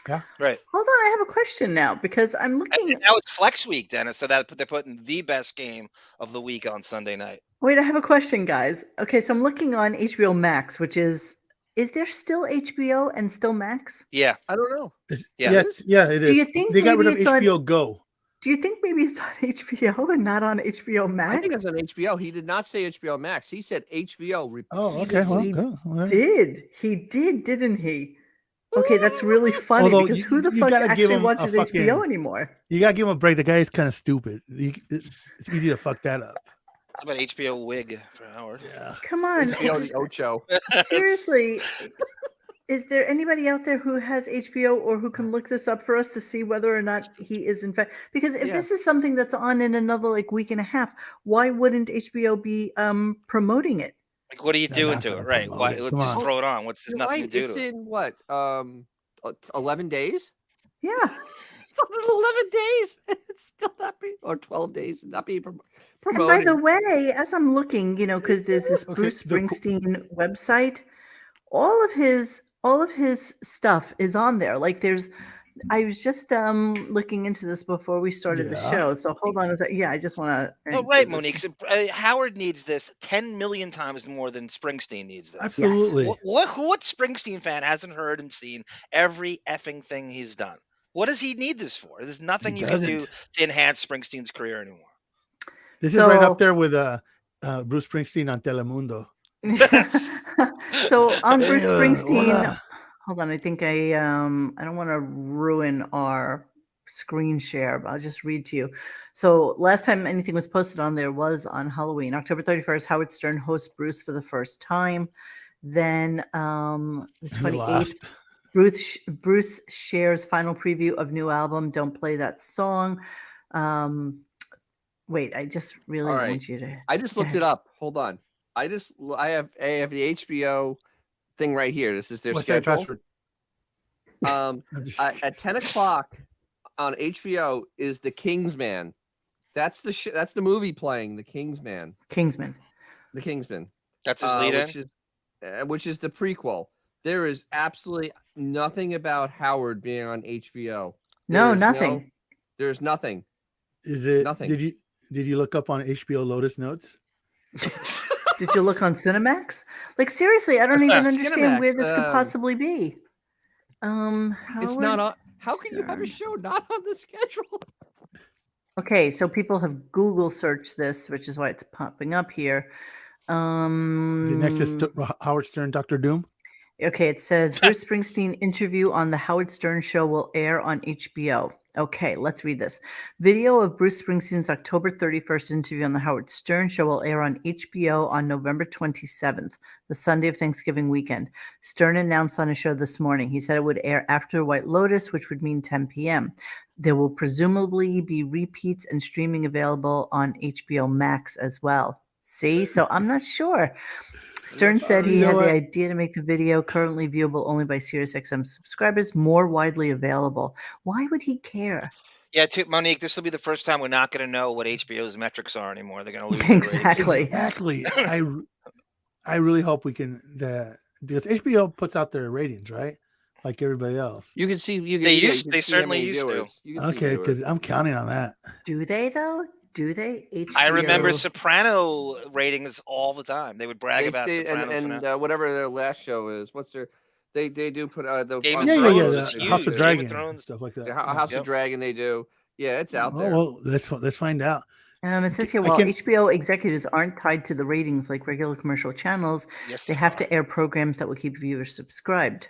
Yeah. Right. Hold on, I have a question now because I'm looking. And now it's Flex Week, Dennis. So that they're putting the best game of the week on Sunday night. Wait, I have a question, guys. Okay, so I'm looking on HBO Max, which is there still HBO and still Max? Yeah. I don't know. Yes, yeah, it is. Do you think they got rid of maybe it's HBO Go? Do you think maybe it's on HBO and not on HBO Max? I think it's on HBO. He did not say HBO Max. He said HBO. Oh, okay. Well, He did, didn't he? Okay, that's really funny because who the fuck actually watches HBO anymore? You gotta give him a break. The guy is kind of stupid. It's easy to fuck that up. How about HBO Wig for Howard? Yeah. Come on. HBO the Ocho. Seriously, is there anybody out there who has HBO or who can look this up for us to see whether or not he is in fact? Because if this is something that's on in another like week and a half, why wouldn't HBO be promoting it? Like, what are you doing to it? Right. Why? Let's just throw it on. There's nothing to do it's to it. in what? 11 days? Yeah. It's on 11 days. It's still not being, or 12 days, not being promoted. And by the way, as I'm looking, because there's this Bruce Springsteen website, all of his stuff is on there. Like I was just looking into this before we started the show. So hold on a second. Yeah, I just want to. Oh, right, Monique. So, Howard needs this 10 million times more than Springsteen needs this. Absolutely. Yes. What Springsteen fan hasn't heard and seen every effing thing he's done? What does he need this for? There's nothing you can do to enhance Springsteen's career anymore. This is right up there with Bruce Springsteen on Telemundo. So on Bruce Springsteen. Hold on, I think I don't want to ruin our screen share, but I'll just read to you. So last time anything was posted on there was on Halloween, October 31st. Howard Stern hosts Bruce for the first time. Then the 28th, Bruce shares final preview of new album. Don't play that song. Wait, I just really want you to. I just looked it up. Hold on. I have the HBO thing right here. This is their schedule. At 10 o'clock on HBO is The Kingsman. That's the movie playing. The Kingsman. The Kingsman. That's his lead-in? Which is the prequel. There is absolutely nothing about Howard being on HBO. No, nothing. There's nothing. Is it nothing? Did you look up on HBO Lotus Notes? Did you look on Cinemax? Like seriously, I don't even understand where this could possibly be. It's not Howard on. How can you have a Stern. show not on the schedule? Okay, so people have Google searched this, which is why it's popping up here. Is it next to Howard Stern, Dr. Doom? Okay, it says Bruce Springsteen interview on the Howard Stern Show will air on HBO. Okay, let's read this. Video of Bruce Springsteen's October 31st interview on the Howard Stern Show will air on HBO on November 27th, the Sunday of Thanksgiving weekend. Stern announced on his show this morning. He said it would air after White Lotus, which would mean 10 p.m. There will presumably be repeats and streaming available on HBO Max as well. See, so I'm not sure. Stern said he had the idea to make the video, currently viewable only by SiriusXM subscribers, more widely available. Why would he care? Yeah, Monique, this will be the first time we're not going to know what HBO's metrics are anymore. They're going to lose their ratings. Exactly. I really hope we can because HBO puts out their ratings, right? Like everybody else. You can see. They certainly used to. Okay, because I'm counting on that. Do they though? Do they? HBO? I remember Soprano ratings all the time. They would brag about Soprano and whatever their last show is. What's their? They do put the Game of Thrones the House of Dragon and stuff like that. The House of Dragon. They do. Yeah, it's out there. Well, let's find out. It says here, while HBO executives aren't tied to the ratings like regular commercial channels, they have to air programs that will keep viewers subscribed.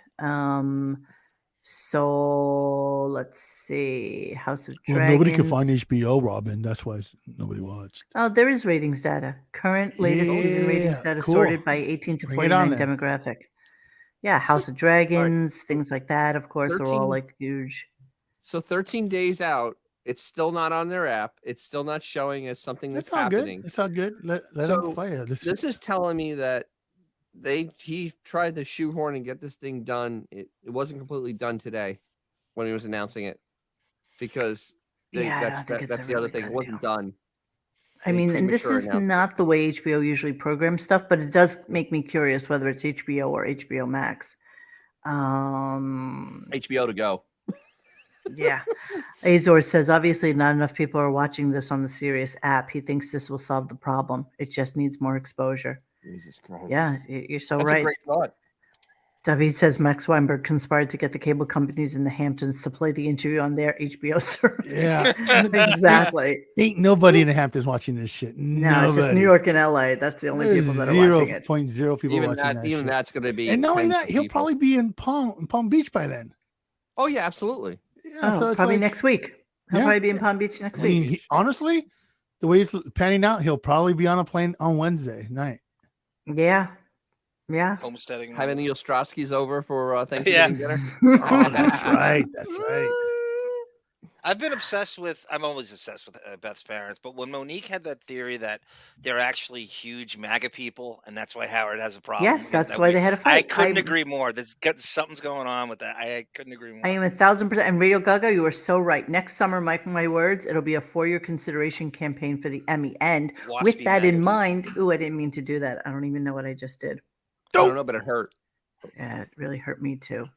So let's see. House of Dragons. Well, nobody can find HBO, Robin. That's why nobody watched. Oh, there is ratings data. Current latest season ratings data sorted by 18 to 49 demographic. Yeah, House of Dragons, things like that. Of course, are all like huge. So 13 days out, it's still not on their app. It's still not showing as something that's happening. It's all good. Let them play it. This is telling me that he tried to shoehorn and get this thing done. It wasn't completely done today when he was announcing it because that's the other thing. It wasn't done. I mean, and this is not the way HBO usually programs stuff, but it does make me curious whether it's HBO or HBO Max. HBO to go. Yeah. Azor says, obviously not enough people are watching this on the Sirius app. He thinks this will solve the problem. It just needs more exposure. Jesus Christ. Yeah, you're so That's right. a great thought. David says Max Weinberg conspired to get the cable companies in the Hamptons to play the interview on their HBO service. Yeah, exactly. Ain't nobody in the Hamptons watching this shit. No, it's just New York and LA. That's the only people that are watching it. 0.0 people even watching that. Even that's going to be. And not only that, he'll probably be in Palm Beach by then. Oh yeah, absolutely. Yeah, so probably next week. He'll probably be in Palm Beach next week. Honestly, the way he's panning out, he'll probably be on a plane on Wednesday night. Yeah. Yeah. Homesteading. Having the Ostrowskis over for Thanksgiving dinner. Oh, that's right. That's right. I'm always obsessed with Beth's parents, but when Monique had that theory that they're actually huge MAGA people, and that's why Howard has a problem. Yes, that's why they had a fight. I couldn't agree more. Something's going on with that. I couldn't agree more. I am 1,000%. And Radio Gaga, you are so right. Next summer, mark my words, it'll be a 4-year consideration campaign for the Emmy. And with that in mind, I didn't mean to do that. I don't even know what I just did. I don't know, but it hurt. Yeah, it really hurt me too.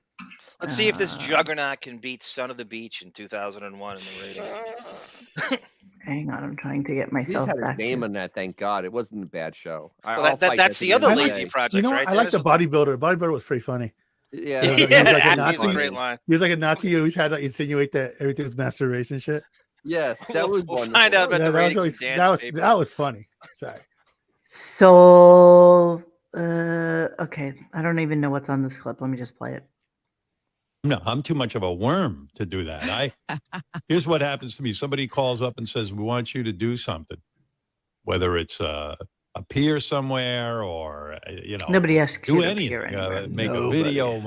Let's see if this juggernaut can beat Son of the Beach in 2001 in the ratings. Hang on, I'm trying to get myself back. His name on that, thank God. It wasn't a bad show. Well, that's the other lazy project, you know, right? I like the bodybuilder. Bodybuilder was pretty funny. Yeah, he was like a Nazi. That's a great line. He was like a Nazi who always had to insinuate that everything was masturbation shit. Yes, that was we'll find out about the ratings. That was funny. Sorry. So, okay, I don't even know what's on this clip. Let me just play it. No, I'm too much of a worm to do that. Here's what happens to me. Somebody calls up and says, we want you to do something, whether it's appear somewhere or, nobody asks do you anything, make a video,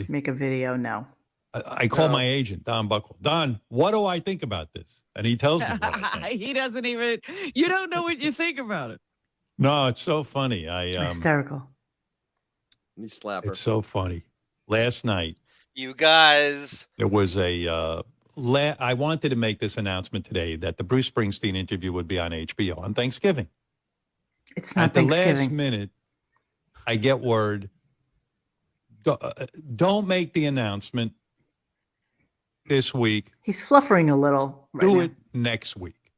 make a video. No. I call my agent, Don Buckle. Don, what do I think about this? And he tells me what I think. He doesn't even, you don't know what you think about it. No, it's so funny. Hysterical. You slap her. It's so funny. Last night, you guys, there was I wanted to make this announcement today that the Bruce Springsteen interview would be on HBO on Thanksgiving. It's not at the last minute. I get word. Don't make the announcement this week. He's fluffering a little. Do it next week.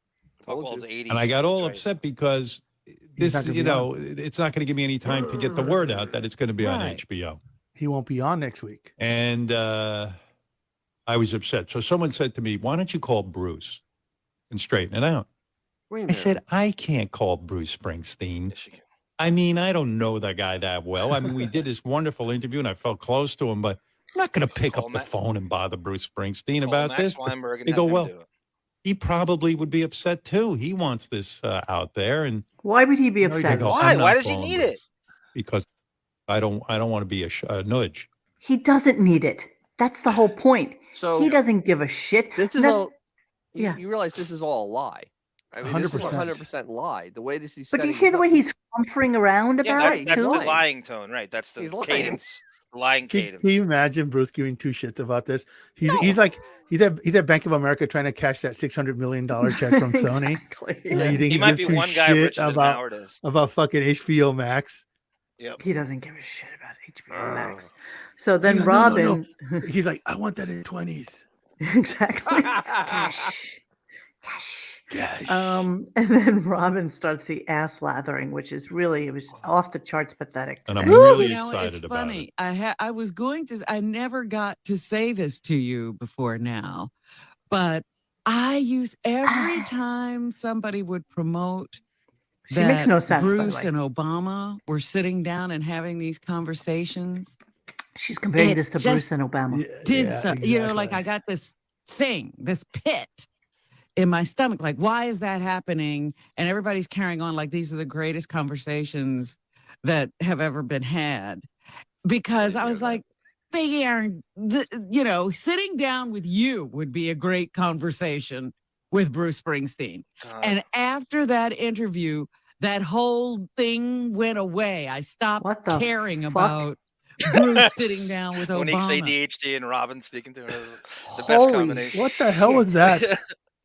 And I got all upset because this, it's not going to give me any time to get the word out that it's going to be on HBO. he won't be on next week. And I was upset. So someone said to me, why don't you call Bruce and straighten it out? I said, I can't call Bruce Springsteen. Yes, you can. I mean, I don't know the guy that well. I mean, we did this wonderful interview and I felt close to him, but I'm not going to pick up the phone and bother Bruce Springsteen about Max this. Weinberg and They have go, him well, do it. he probably would be upset too. He wants this out there. And Why would he be No, he upset? doesn't. Why? I'm not Why does he calling need Bruce it? Because I don't want to be a nudge. He doesn't need it. That's the whole point. So He doesn't give a shit. this And is that's- all. yeah. You realize this is all a lie. I mean, this is 100%. 100% lie. The way this he's. But do you setting hear it the up- way he's comfering around Yeah, about that's it the too? lying. lying tone, right? That's the He's lying. cadence, the lying Can cadence. you imagine Bruce giving two shits about this? He's like he's at Bank of America trying to cash that $600 million check from Sony. Exactly. And you think He might gives be two one guy shit richer than about Howard is. fucking HBO Max? Yep. He doesn't give a shit about HBO Max. So then Yeah, no, Robin, He's like, I want that in 20s. exactly. Cash. Gosh. And then Robin starts the ass lathering, which is really, it was off the charts pathetic. And I'm today. really You know, excited it's about funny. it. I was going to. I never got to say this to you before now, but I use every time somebody would promote. She makes no sense, by the Bruce way. and Obama were sitting down and having these conversations. She's comparing It this to just Bruce and Obama. You know, like I got this thing, this pit in my stomach. Like, why is that happening? And everybody's carrying on like these are the greatest conversations that have ever been had. Because I was like, they aren't, you know, sitting down with you would be a great conversation with Bruce Springsteen. And after that interview, that whole thing went away. I stopped What the caring fuck? about Bruce sitting down with Monique's Obama. ADHD and Robin speaking to her is the best Holy combination. What the hell was that?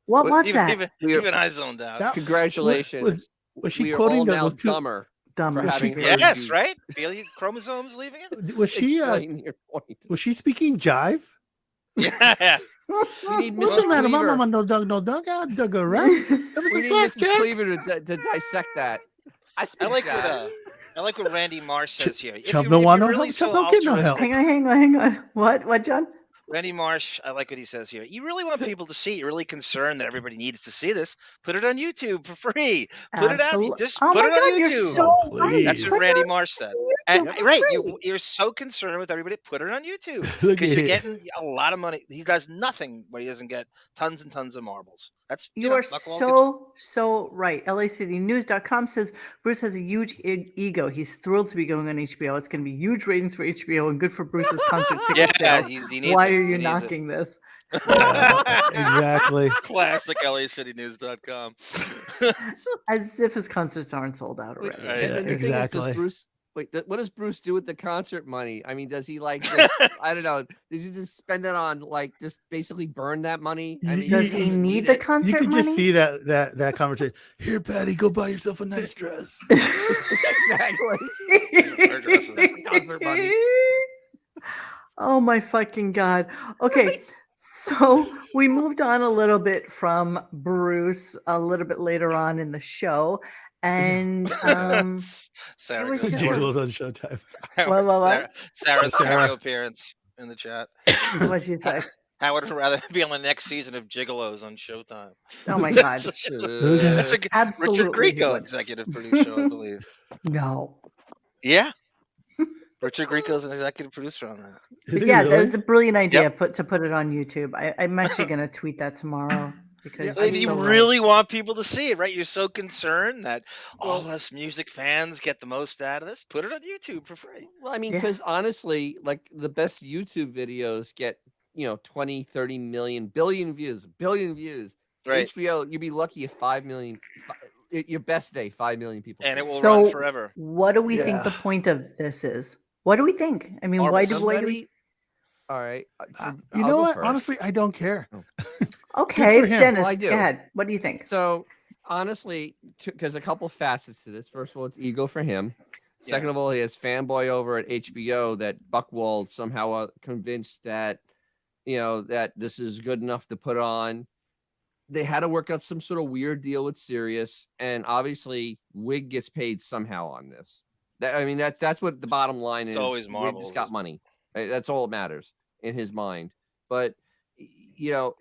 What was even, that? Even I zoned out. That- Congratulations. Was she We are quoting all now those two? dumber Dumb. for Was having she- heard Yes, you right? Feel your chromosomes leaving it? Was she? explain your point. Was she speaking jive? Yeah. We need What's Mrs. the matter? Cleaver. Mama, no dug, no dug, I dug her right. That was We a need slash Mrs. jack. Cleaver to dissect that. I like what Randy Marsh says here. If Chump you're- don't if want you're no really help. so Chump don't get no help. altruistic- Hang on. What, John? Randy Marsh, I like what he says here. You really want people to see it. You're really concerned that everybody needs to see this. Put it on YouTube for free. Put it out. Just Oh put my it on God, YouTube. you're so Oh, right. please. That's Put what Randy it on Marsh said. YouTube And, for right, free. you're so concerned with everybody. Put it on YouTube Look because at you're it. getting a lot of money. He does nothing where he doesn't get tons and tons of marbles. That's You are Buckwalk so right. LACityNews.com says Bruce has a huge ego. He's thrilled to be going on HBO. It's going to be huge ratings for HBO and good for Bruce's concert ticket Yeah, sales. he needs Why it. are He you needs knocking this? Exactly. Classic LACityNews.com. As if his concerts aren't sold out already. Right. And the thing is, Exactly. does Bruce, what does Bruce do with the concert money? I mean, does he like, just, I don't know, does he just spend it on like just basically burn that money? I mean, Does he need the it? concert You could money? just see that conversation. Here, Patty, go buy yourself a nice dress. Exactly. Concert money. Oh my fucking God. Okay. So we moved on a little bit from Bruce a little bit later on in the show. And Sarah it was goes just- for it. Jiggles on Showtime. What? Sarah's Sarah. cameo appearance in the chat. what she said. Howard would rather be on the next season of Gigolos on Showtime. Oh my God. That's a Absolutely. Richard he Grieco would. executive producer show, I believe. No. Yeah. Richard Grieco's an executive producer on that. Is it Yeah, really? that's a brilliant idea to put it on YouTube. I'm actually going to tweet that tomorrow because If you're you so right. really want people to see it, right? You're so concerned that all us music fans get the most out of this. Put it on YouTube for free. Well, I mean, Yeah. because honestly, like the best YouTube videos get, 20, 30 million, billion views. Right. HBO, you'd be lucky if 5 million, your best day, 5 million people. And it will So run forever. what do we think Yeah. the point of this is? What do we think? I mean, Or why do somebody- we? All right. You know what? Honestly, I don't care. Okay, for him. Dennis, Well, I do. go ahead. What do you think? So honestly, because a couple facets to this. First of all, it's ego for him. Second of all, he has fanboy over at HBO that Buckwald somehow convinced that, that this is good enough to put on. They had to work out some sort of weird deal with Sirius, and obviously Wig gets paid somehow on this. I mean, that's what the bottom line It's is. always We Marvel. just got money. That's all that matters in his mind. But you know,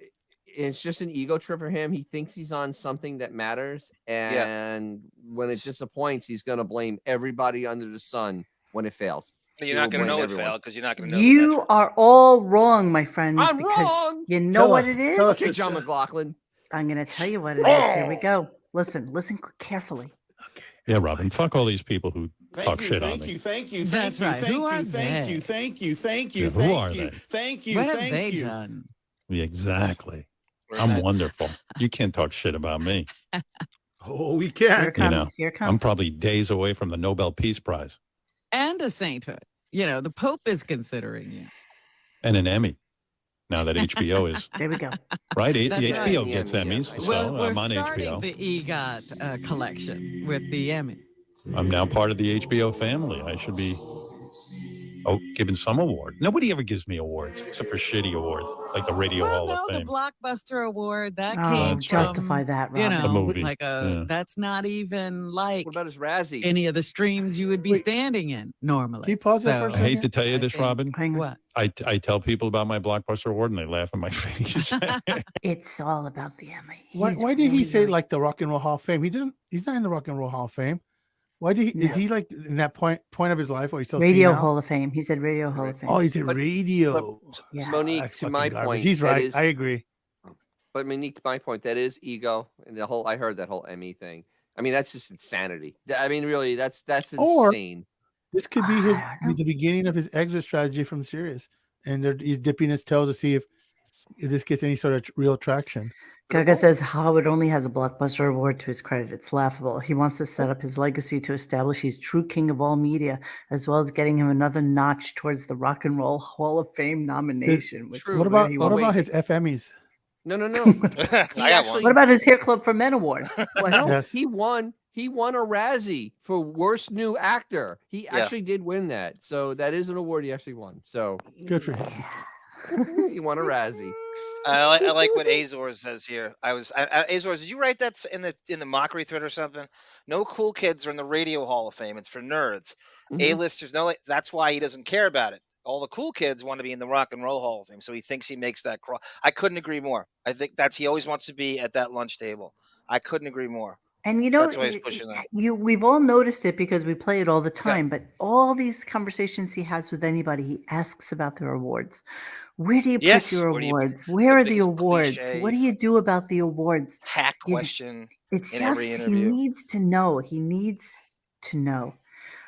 it's just an ego trip for him. He thinks he's on something that matters, and when it disappoints, he's going to blame everybody under the sun when it fails. You're not going to know it failed because you're not going to know. You are all wrong, my friends. I'm because wrong. You know what it is? Okay, John McLaughlin. I'm going to tell you what it is. Here we go. Listen carefully. Yeah, Robin, fuck all these people who talk shit on me. Thank you. That's right. Who are Thank they? you. Thank you. Yeah, who are they? Thank you. What have Thank they you. done? Yeah, exactly. I'm wonderful. You can't talk shit about me. Oh, we can. Here comes. Here comes. I'm probably days away from the Nobel Peace Prize And a sainthood. You know, the Pope is considering you. and an Emmy. Now that HBO is There we go. right, That's HBO right. gets Emmys, so We're I'm on starting HBO. the EGOT collection with the Emmy. I'm now part of the HBO family. I should be given some award. Nobody ever gives me awards except for shitty awards, like the Radio Hall of the Fame. Blockbuster Award that Oh, came justify from, that, you Robin. know, The movie, like that's not even like What about his Razzie? any of the streams you would be standing in normally. Can you pause that for a I second? hate to tell you this, Robin. What? I tell people about my Blockbuster Award and they laugh in my face. It's all about the Emmy. Why did he say like the Rock and Roll Hall of Fame? He's not in the Rock and Roll Hall of Fame. Why did he? Is he like in that point of his life where he's still Radio senile? Hall of Fame? He said Radio Hall of Fame. Oh, he's in radio. Yeah. Monique, That's to my fucking garbage. point, He's that right. is- I agree. But Monique, to my point, that is ego, and I heard that whole Emmy thing. I mean, that's just insanity. I mean, really, that's Or- insane. This could be the beginning of his exit strategy from Sirius, and he's dipping his toe to see if this gets any sort of real traction. Gaga says Howard only has a Blockbuster Award to his credit. It's laughable. He wants to set up his legacy to establish he's true king of all media, as well as getting him another notch towards the Rock and Roll Hall of Fame nomination. Which True. is What where about he what wants- about his FMEs? No. I got one. What about his Hair Club for Men award? Well, hell, Yes. he won a Razzie for worst new actor. He Yeah. actually did win that, so that is an award he actually won. So Good for him. he won a Razzie. I like what Azor says here. Azor, did you write that in the mockery thread or something? No cool kids are in the Radio Hall of Fame. It's for nerds. Mhm. A-listers, no. That's why he doesn't care about it. All the cool kids want to be in the Rock and Roll Hall of Fame, so he thinks he makes that cross. I couldn't agree more. I think he always wants to be at that lunch table. I couldn't agree more. And you know, That's why he's pushing that. we've all noticed it because we play it all the time. But all these conversations he has with anybody, he asks about their awards. Where do you Yes, put your where do you awards? put Where are the the biggest awards? cliche What do you do about the awards? Hack You- question It's in just every he interview. needs to know. He needs to know.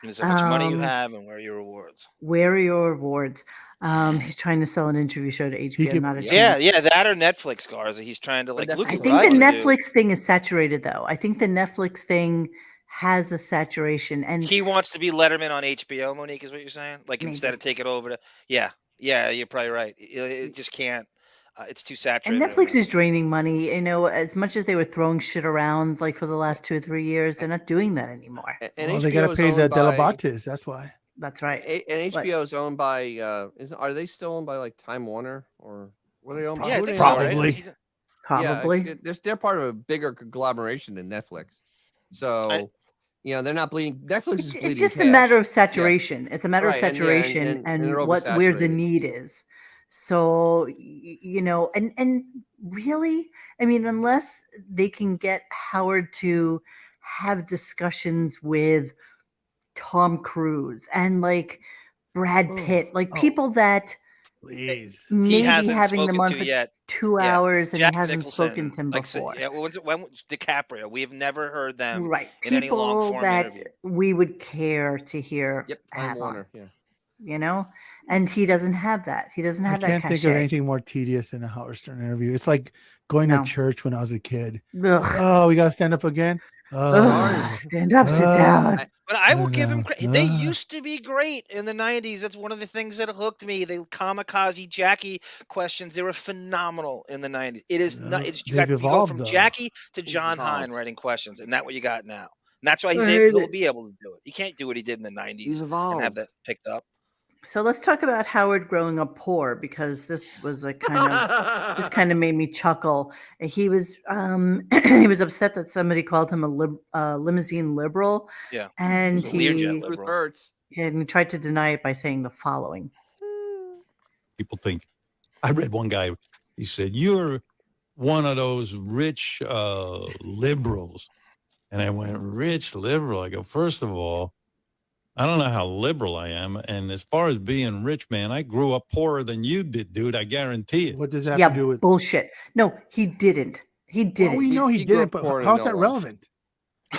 Is how much money you Um, have and where are your awards? Where are your awards? He's trying to sell an interview show to HBO, could- not a Yeah, chance. yeah, that or Netflix, Garza. He's trying to But look Netflix I at is what think I the can do. Netflix thing is saturated, though. I think the Netflix thing has a saturation, and He wants to be Letterman on HBO, Monique, is what you're saying? Like instead Maybe. of take it over to yeah, you're probably right. It just can't. It's too and saturated. right Netflix now. is draining money. You know, as much as they were throwing shit around like for the last 2 or 3 years, they're not doing that anymore. And Well, HBO they got to is pay the owned by- Delabates. That's why. That's right. And But- HBO is owned by are they still owned by like Time Warner or what are they owned by? Yeah, I Who are think they so, owned by? right? Probably. He's- Probably. Yeah, they're part of a bigger conglomeration than Netflix. So, they're not bleeding. Netflix is bleeding It's just a cash. matter of saturation. It's a matter Right, of and saturation and and, they're where the oversaturated. need is. So and really, I mean, unless they can get Howard to have discussions with Tom Cruise and like Brad Pitt, like people that Please. He maybe hasn't having them spoken on to for yet. 2 Yeah. hours and Jack he hasn't Nicholson, spoken to him before. when was DiCaprio? We have never heard them Right. in any long People form that interview. we would care to hear Yep, Time have on, Warner. Yeah. you know? And he doesn't have that. He doesn't I have that can't think of cachet. anything more tedious than a Howard Stern interview. It's like going No. to church when I was a kid. Ugh. Oh, we got to stand up again. Ugh. Stand up, sit down. But I will give him No, credit. They no. used to be great in the 90s. That's one of the things that hooked me. The kamikaze Jackie questions, they were phenomenal in the 90s. It is No, not, you go evolved, from though. Jackie to John evolved. Hine writing questions, and that's what you got now. And that's why Right. he'll be able to do it. He can't do what he did in the 90s He's and evolved. have that picked up. So let's talk about Howard growing up poor, because this was a this kind of made me chuckle. He was he was upset that somebody called him a limousine liberal, Yeah, and he's a Learjet Truth liberal. hurts. he tried to deny it by saying the following. People think. I read one guy. He said, "You're one of those rich liberals," and I went, "Rich liberal?" I go, "First of all, I don't know how liberal I am. And as far as being rich, man, I grew up poorer than you did, dude. I guarantee it." What does that have to do with? Bullshit. No, he didn't. He didn't. Well, we know he He grew didn't, up but poor in how's no that life. relevant?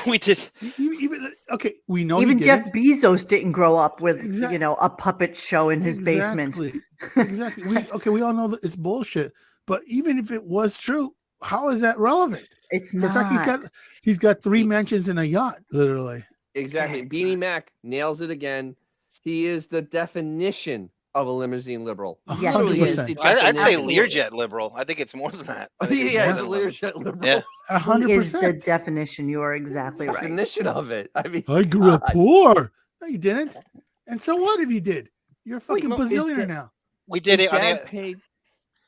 We did. Even okay, we know Even he Jeff didn't. Bezos didn't grow up with Exactly. a puppet show in his basement. Exactly. We all know that it's bullshit. But even if it was true, how is that relevant? It's The not. fact he's got 3 mansions and a yacht, literally. Exactly. It's Beanie not. Mac nails it again. He is the definition of a limousine liberal. Yes, Literally he is is. the I'd say definition. Learjet liberal. I think it's more than that. I think it's Yeah, more he's a than liberal. Learjet liberal. Yeah. He is the 100%. definition. You are exactly right. Definition of it. I mean, I grew up God. poor. No, you didn't. And so what if you did? You're a fucking no, bazillionaire now. We did His it on dad the paid.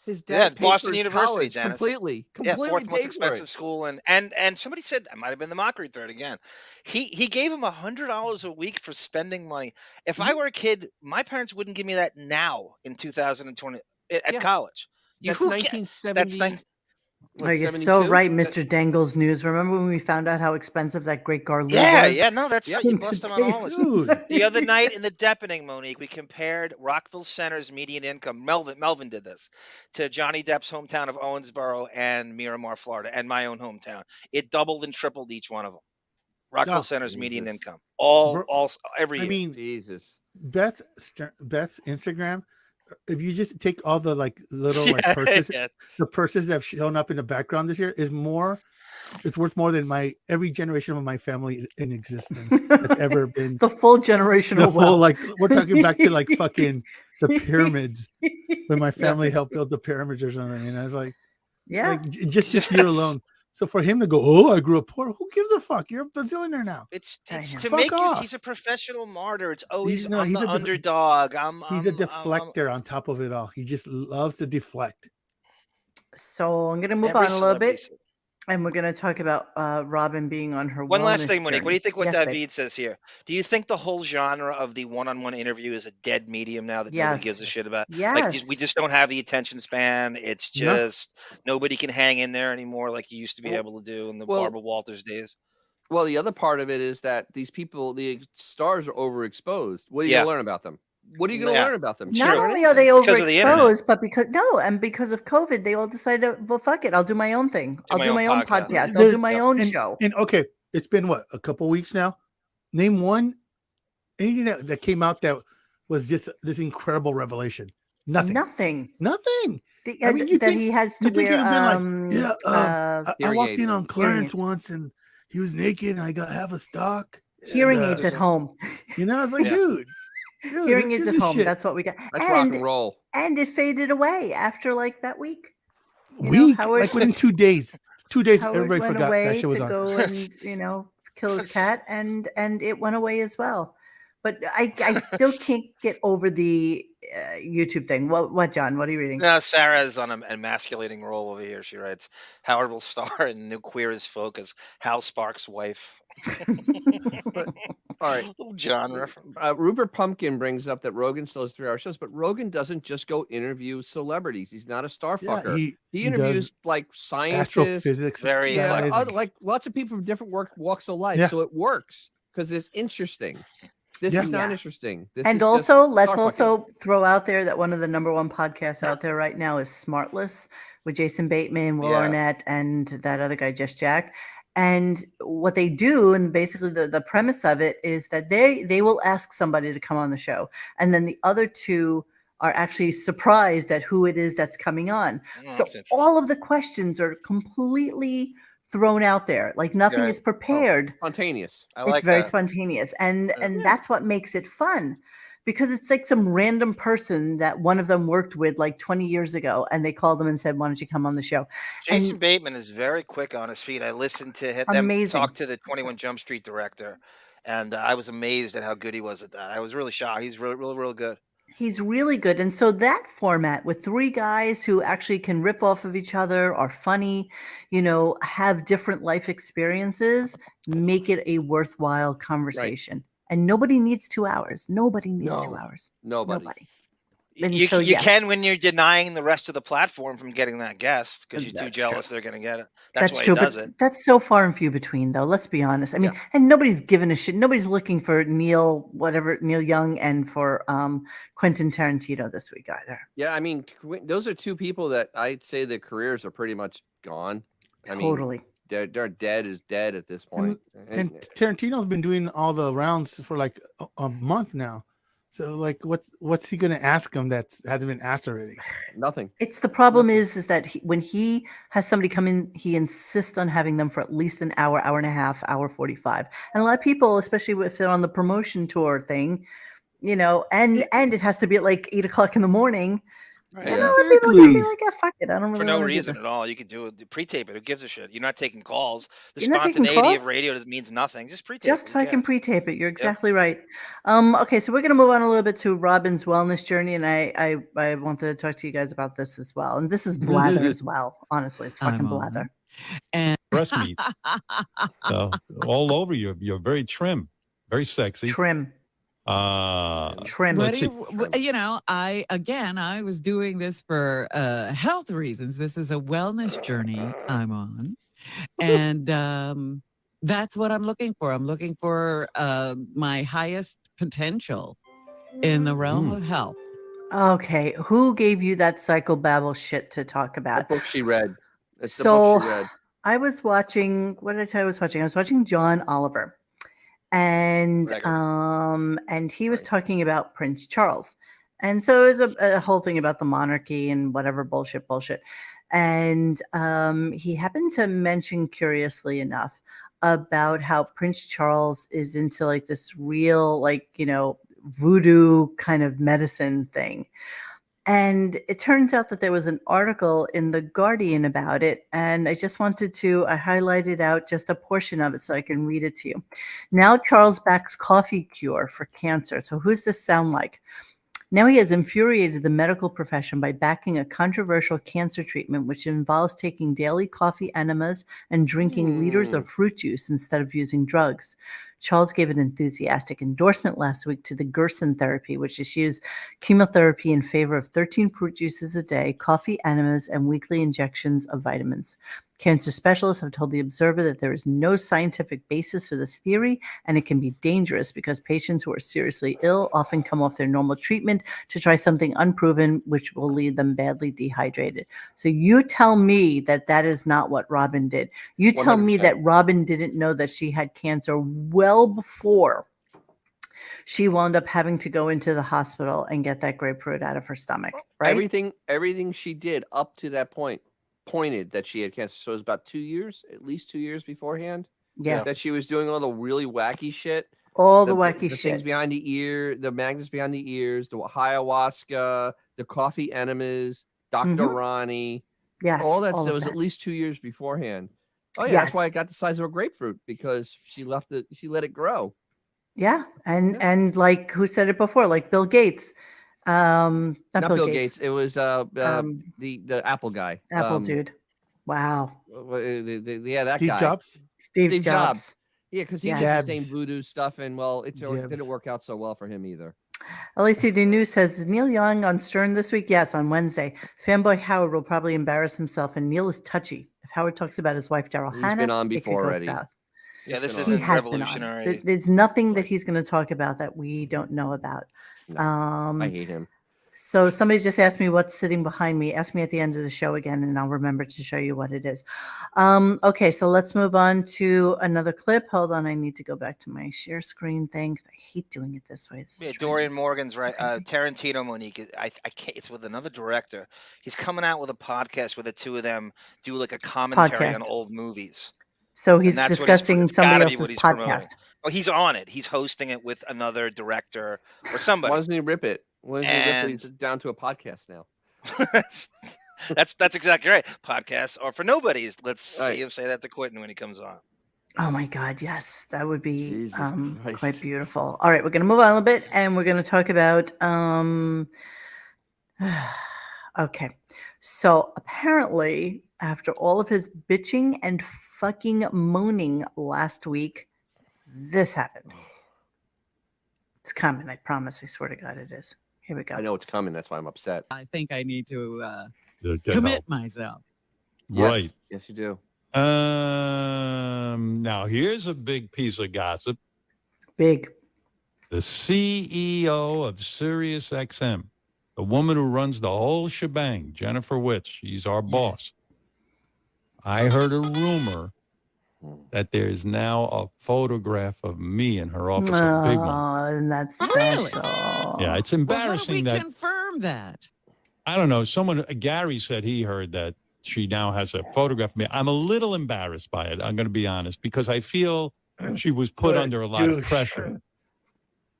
His yeah, dad paid Boston for his University, college Dennis. completely. Yeah, Completely fourth most paid for expensive it. school, and somebody said that might have been the mockery thread again. He gave him $100 a week for spending money. If I were a kid, my parents wouldn't give me that now in 2020 at Yeah. college. That's Who 1970. That's Oh, you're 72? so right, Mr. Dangle's News. Remember when we found out how expensive that great Garloo Yeah, was? yeah, no, that's right. You In bust them on all today's- this. Dude. The other night in the Deppening, Monique, we compared Rockville Center's median income. Melvin did this to Johnny Depp's hometown of Owensboro and Miramar, Florida, and my own hometown. It doubled and tripled each one of them. Rockville Oh, Center's median Jesus. income, Bro, every I year. mean, Jesus. Beth's Instagram, if you just take all the like little like purses, Yeah. the purses that have shown up in the background this year it's worth more than every generation of my family in existence that's ever been. the full generational wealth. Like we're talking back to like fucking the pyramids when my family helped build the pyramids or something. And I was like, Yeah. like just this year alone. So for him to go, oh, I grew up poor. Who gives a fuck? You're a bazillionaire now. It's I know. to Fuck make you. off. He's a professional martyr. It's always He's I'm the a underdog. He's a deflector on top of it all. He just loves to deflect. So I'm going to move every on a little bit, celebrity. and we're going to talk about Robin being on her One last wellness thing, Monique. What do journey. you think what Yes, babe. David says here? Do you think the whole genre of the one-on-one interview is a dead medium now that nobody Yes. gives a shit about? Yes. Like we just don't have the attention span. It's No. just nobody can hang in there anymore like you used to be able to do in the Barbara Walters days. Well, the other part of it is that these people, the stars, are overexposed. What are you Yeah. going to learn about them? What are you going to learn about them? Not Sure. only are they Because of the internet. overexposed, but because of COVID, they all decided, well, fuck it, I'll do my own thing. I'll do my own podcast. I'll do my own show. And okay, it's been what, a couple weeks now? Name anything that came out that was just this incredible revelation. Nothing. I mean, He has to wear. I walked in on Clarence aids. once and he was naked and I got half a stock. Hearing aids at home. You know, I was like, dude, hearing aids at home. Shit. That's what we got. That's rock and roll. And it faded away after like that week. Howard, like within 2 days. 2 days, Howard everybody went forgot away that shit was to on. go and kill his cat, and it went away as well. But I still can't get over the YouTube thing. What, John? What are you reading? No, Sara is on an emasculating role over here. She writes, Howard will star in New Queer as Folk as Hal Sparks' wife. All right. Little John reference. Rupert Pumpkin brings up that Rogan still has 3-hour shows, but Rogan doesn't just go interview celebrities. He's not a star fucker. He interviews like scientists, astrophysics, like lots of people from different walks of life. So it works because it's interesting. This is not interesting. And also, let's also throw out there that one of the #1 podcasts out there right now is Smartless with Jason Bateman, Will Arnett, and that other guy, Just Jack. And what they do, and basically the premise of it is that they will ask somebody to come on the show, and then the other two are actually surprised at who it is that's coming on. So all of the questions are completely thrown out there, like nothing is prepared. Spontaneous. It's very spontaneous, and that's what makes it fun, because it's like some random person that one of them worked with like 20 years ago, and they called them and said, "Why don't you come on the show?" Jason Bateman is very quick on his feet. I listened to them talk to the 21 Jump Street director, and I was amazed at how good he was at that. I was really shocked. He's real good. He's really good. And so that format with three guys who actually can rip off of each other, are funny, have different life experiences, make it a worthwhile Right. conversation. And nobody needs 2 hours. Nobody needs 2 No, hours. nobody. Nobody. And You so, you yes, can when you're denying the rest of the platform from getting that guest because you're too That's true. jealous they're going to get it. That's that's why he true. does But it. that's so far and few between, though. Let's be honest. I mean, Yeah. and nobody's giving a shit. Nobody's looking for Neil Young and for Quentin Tarantino this week either. Yeah, I mean, those are two people that I'd say their careers are pretty much gone. I mean, Totally. they're dead as dead at this point. And Tarantino's been doing all the rounds for like a month now. So like, what's he gonna ask him that hasn't been asked already? Nothing. It's the problem Nothing. is that when he has somebody come in, he insists on having them for at least an hour, hour and a half, hour 45. And a lot of people, especially if they're on the promotion tour thing, and it has to be at like 8:00 in the morning. Right. A lot of people are gonna be like, "Yeah, fuck it, I don't For really no want to do reason this." at all. You could do it, pre-tape it. Who gives a shit? You're not taking calls. The You're not taking spontaneity of calls? radio means nothing. Just pre-tape Just it. Who fucking cares? pre-tape it. You're exactly right. Okay, so we're gonna move on a little bit to Robin's wellness journey, and I wanted to talk to you guys about this as well. And this is blather as well. Honestly, it's fucking I'm blather. on. And Breast meat. So all over you. You're very trim, very sexy. Trim. what Let's do see. you, I was doing this for health reasons. This is a wellness journey I'm on. And that's what I'm looking for. I'm looking for my highest potential in the realm of health. Okay, who gave you that psychobabble shit to talk The about? book she read. It's the book she read. I was watching. What did I tell you I was watching? I was watching John Oliver, and he was talking about Prince Charles, and so it was a whole thing about the monarchy and whatever bullshit, and he happened to mention, curiously enough, about how Prince Charles is into like this real, voodoo kind of medicine thing. And it turns out that there was an article in The Guardian about it, and I highlighted out just a portion of it so I can read it to you. Now Charles backs coffee cure for cancer. So who's this sound like? Now he has infuriated the medical profession by backing a controversial cancer treatment which involves taking daily coffee enemas and drinking liters of fruit juice instead of using drugs. Charles gave an enthusiastic endorsement last week to the Gerson therapy, which eschews chemotherapy in favor of 13 fruit juices a day, coffee enemas, and weekly injections of vitamins. Cancer specialists have told The Observer that there is no scientific basis for this theory, and it can be dangerous because patients who are seriously ill often come off their normal treatment to try something unproven, which will leave them badly dehydrated. So you tell me that is not what Robin did. You tell me 100%. that Robin didn't know that she had cancer well before she wound up having to go into the hospital and get that grapefruit out of her stomach, right? Everything she did up to that point pointed that she had cancer. So it was about 2 years, at least 2 years beforehand. Yeah. That she was doing all the really wacky shit. All the wacky the shit. things behind the ear, the magnets behind the ears, the ayahuasca, the coffee enemas, Dr. Ronnie. Yes. All that all stuff of was that. at least 2 years beforehand. Oh yeah, Yes. that's why it got the size of a grapefruit, because she let it grow. Yeah. And like who said it before? Like Bill Gates. Not Bill Gates. It was the Apple guy. Apple dude. Wow. That Steve guy. Jobs. Steve Jobs. Yeah, because he Yes. did the same voodoo stuff, and it Jabs. didn't work out so well for him either. LACD News says, is Neil Young on Stern this week? Yes, on Wednesday. Fanboy Howard will probably embarrass himself, and Neil is touchy. If Howard talks about his wife, Daryl He's Hannah, been on it could before go already. south. Yeah, this He isn't has been on. revolutionary. There's nothing that he's going to talk about that we don't know about. No, I hate him. So somebody just asked me what's sitting behind me. Ask me at the end of the show again, and I'll remember to show you what it is. Okay, so let's move on to another clip. Hold on, I need to go back to my share screen thing because I hate doing it this way. Yeah, Dorian Morgan's right. Tarantino, Monique. I can't. It's with another director. He's coming out with a podcast where the two of them do like a commentary on old movies. So he's discussing somebody else's podcast. Oh, he's on it. He's hosting it with another director or somebody. Why doesn't he rip it? Why doesn't he rip it down to a podcast now? That's exactly right. Podcasts are for nobodies. Let's see him say that to Quentin when he comes on. Oh my God, yes, that would be Jesus quite Christ. beautiful. All right, we're going to move on a little bit, and we're going to talk about. Okay, so apparently, after all of his bitching and fucking moaning last week, this happened. It's coming. I promise. I swear to God, it is. Here we go. I know it's coming. That's why I'm upset. I think I need to To commit help. myself. Right. Yes, you do. Now here's a big piece of gossip. Big. The CEO of Sirius XM, the woman who runs the whole shebang, Jennifer Witz, she's our boss. I heard a rumor that there's now a photograph of me in her office, a big one. Oh, and that's Really? special. Yeah, it's Well, embarrassing how do we that confirm that? I don't know. Gary said he heard that she now has a photograph of me. I'm a little embarrassed by it. I'm going to be honest, because I feel she was put under a lot of pressure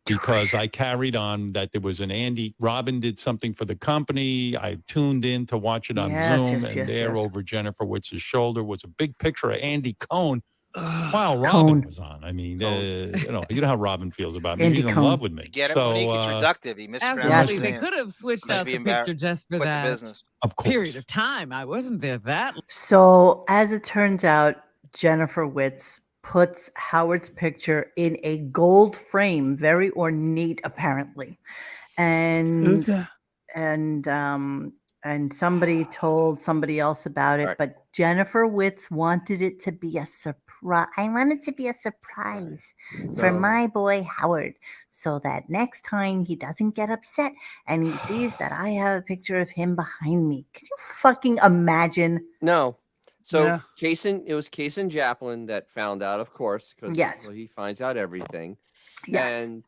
because I carried on that there was an Robin did something for the company. I tuned in to watch it on Zoom, and over Jennifer Witz's shoulder was a big picture of Andy Cohen. Wow, Robin was on. I mean, you know how Robin feels about me. Andy She's in Cohen. love with me. Get him So, Monique, it's reductive. He mispronounced Absolutely. his They name. could have switched Must out be the picture just for Quit the that business. of course. period of time. I wasn't there that long. So, as it turns out, Jennifer Witz puts Howard's picture in a gold frame, very ornate, apparently, and somebody told somebody else about it, but Jennifer Witz wanted it to be a surprise. I want it to be a surprise for my boy Howard, so that next time he doesn't get upset and he sees that I have a picture of him behind me. Could you fucking imagine? No. So it was Kason Joplin that found out, of course, because he finds out everything. Yes. And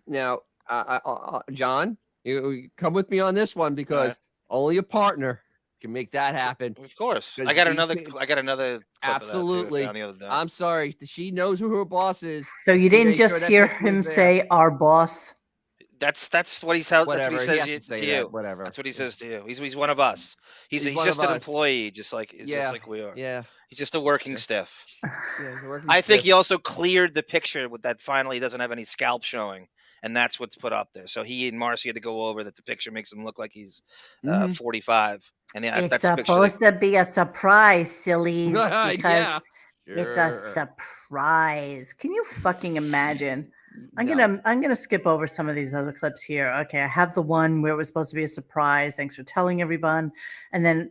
now, John, you come with me on this one because only a partner can make that happen. Of course, I got another clip absolutely. Of that too, the other day. I'm sorry, she knows who her boss is. So you didn't just hear him say our boss. That's what he says. Whatever. That's what he says to you. Whatever. That's what he says to you. He's one of us. He's just an employee, just like we are. Yeah. He's just a working stiff. Yeah, I think he also cleared the picture with that. Finally, he doesn't have any scalp showing, and that's what's put up there. So he and Marcy had to go over that. The picture makes him look like he's 45, and it's supposed to be a surprise, sillies. Because it's a surprise. Can you fucking imagine? I'm gonna skip over some of these other clips here. Okay, I have the one where it was supposed to be a surprise. Thanks for telling everyone. And then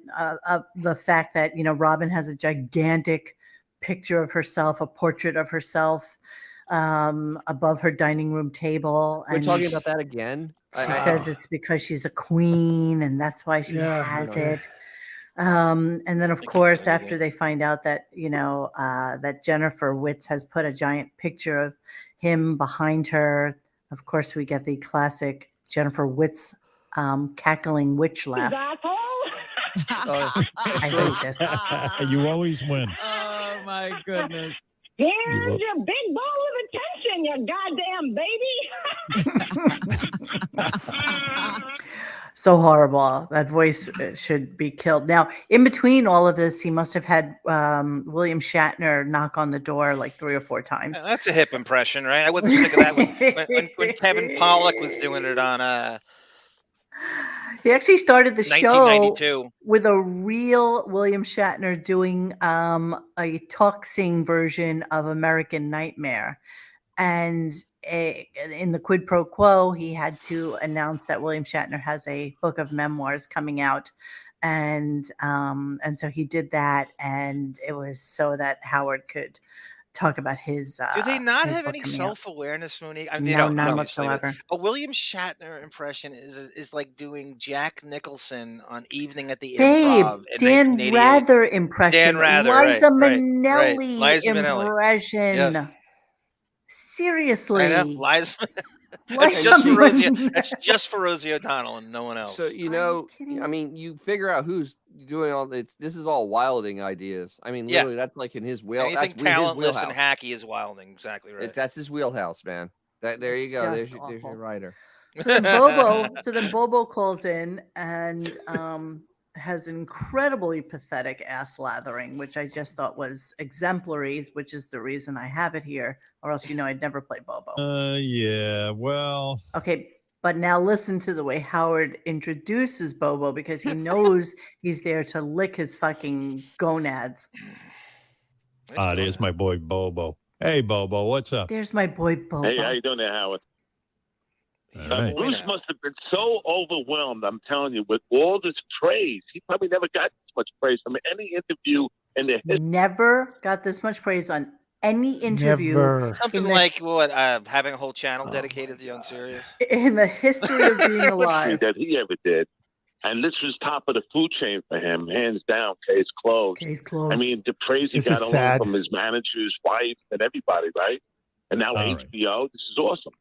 the fact that Robin has a gigantic picture of herself, a portrait of herself, above her dining room table. We're talking about that again. She says it's because she's a queen, and that's why she has it. And then, of course, after they find out that that Jennifer Witz has put a giant picture of him behind her, of course, we get the classic Jennifer Witz cackling witch laugh. I hate this. You always win. Oh my goodness! Here's your big bowl of attention, you goddamn baby. So horrible. That voice should be killed. Now, in between all of this, he must have had William Shatner knock on the door like 3 or 4 times. That's a hip impression, right? I wasn't sick of that when Kevin Pollak was doing it on. He actually started the show 1992 with a real William Shatner doing a talk-sing version of American Nightmare. And in the quid pro quo, he had to announce that William Shatner has a book of memoirs coming out. And so he did that. And it was so that Howard could talk about his. Do they not have any self-awareness, Monique? I mean, no, none whatsoever. A William Shatner impression is like doing Jack Nicholson on Evening at the Improv. Dan Rather impression. Dan Rather, Liza Minnelli Liza impression. Yes. Seriously. I know. Liza. That's just for Rosie O'Donnell and no one else. So I mean, you figure out who's doing all this. This is all Wilding ideas. I mean, literally, that's like in his wheelhouse. Anything talentless and hacky is Wilding. Exactly right. That's his wheelhouse, man. There you go. There's your writer. So then Bobo calls in and has incredibly pathetic ass lathering, which I just thought was exemplary, which is the reason I have it here, or else I'd never play Bobo. Yeah, well. Okay, but now listen to the way Howard introduces Bobo, because he knows he's there to lick his fucking gonads. There's my boy Bobo. Hey, Bobo, what's up? There's my boy Bobo. Hey, how you doing there, Howard? Right. Bruce must have been so overwhelmed, I'm telling you, with all this praise. He probably never got this much praise from any interview in the history. Never got this much praise on any interview. Never. Something like what? Having a whole channel dedicated to the unserious? In the history of being alive. That he ever did. And this was top of the food chain for him, hands down. Case closed. Case closed. I mean, the praise he This got is along sad. from his manager, his wife, and everybody, right? And now All right. HBO. This is awesome.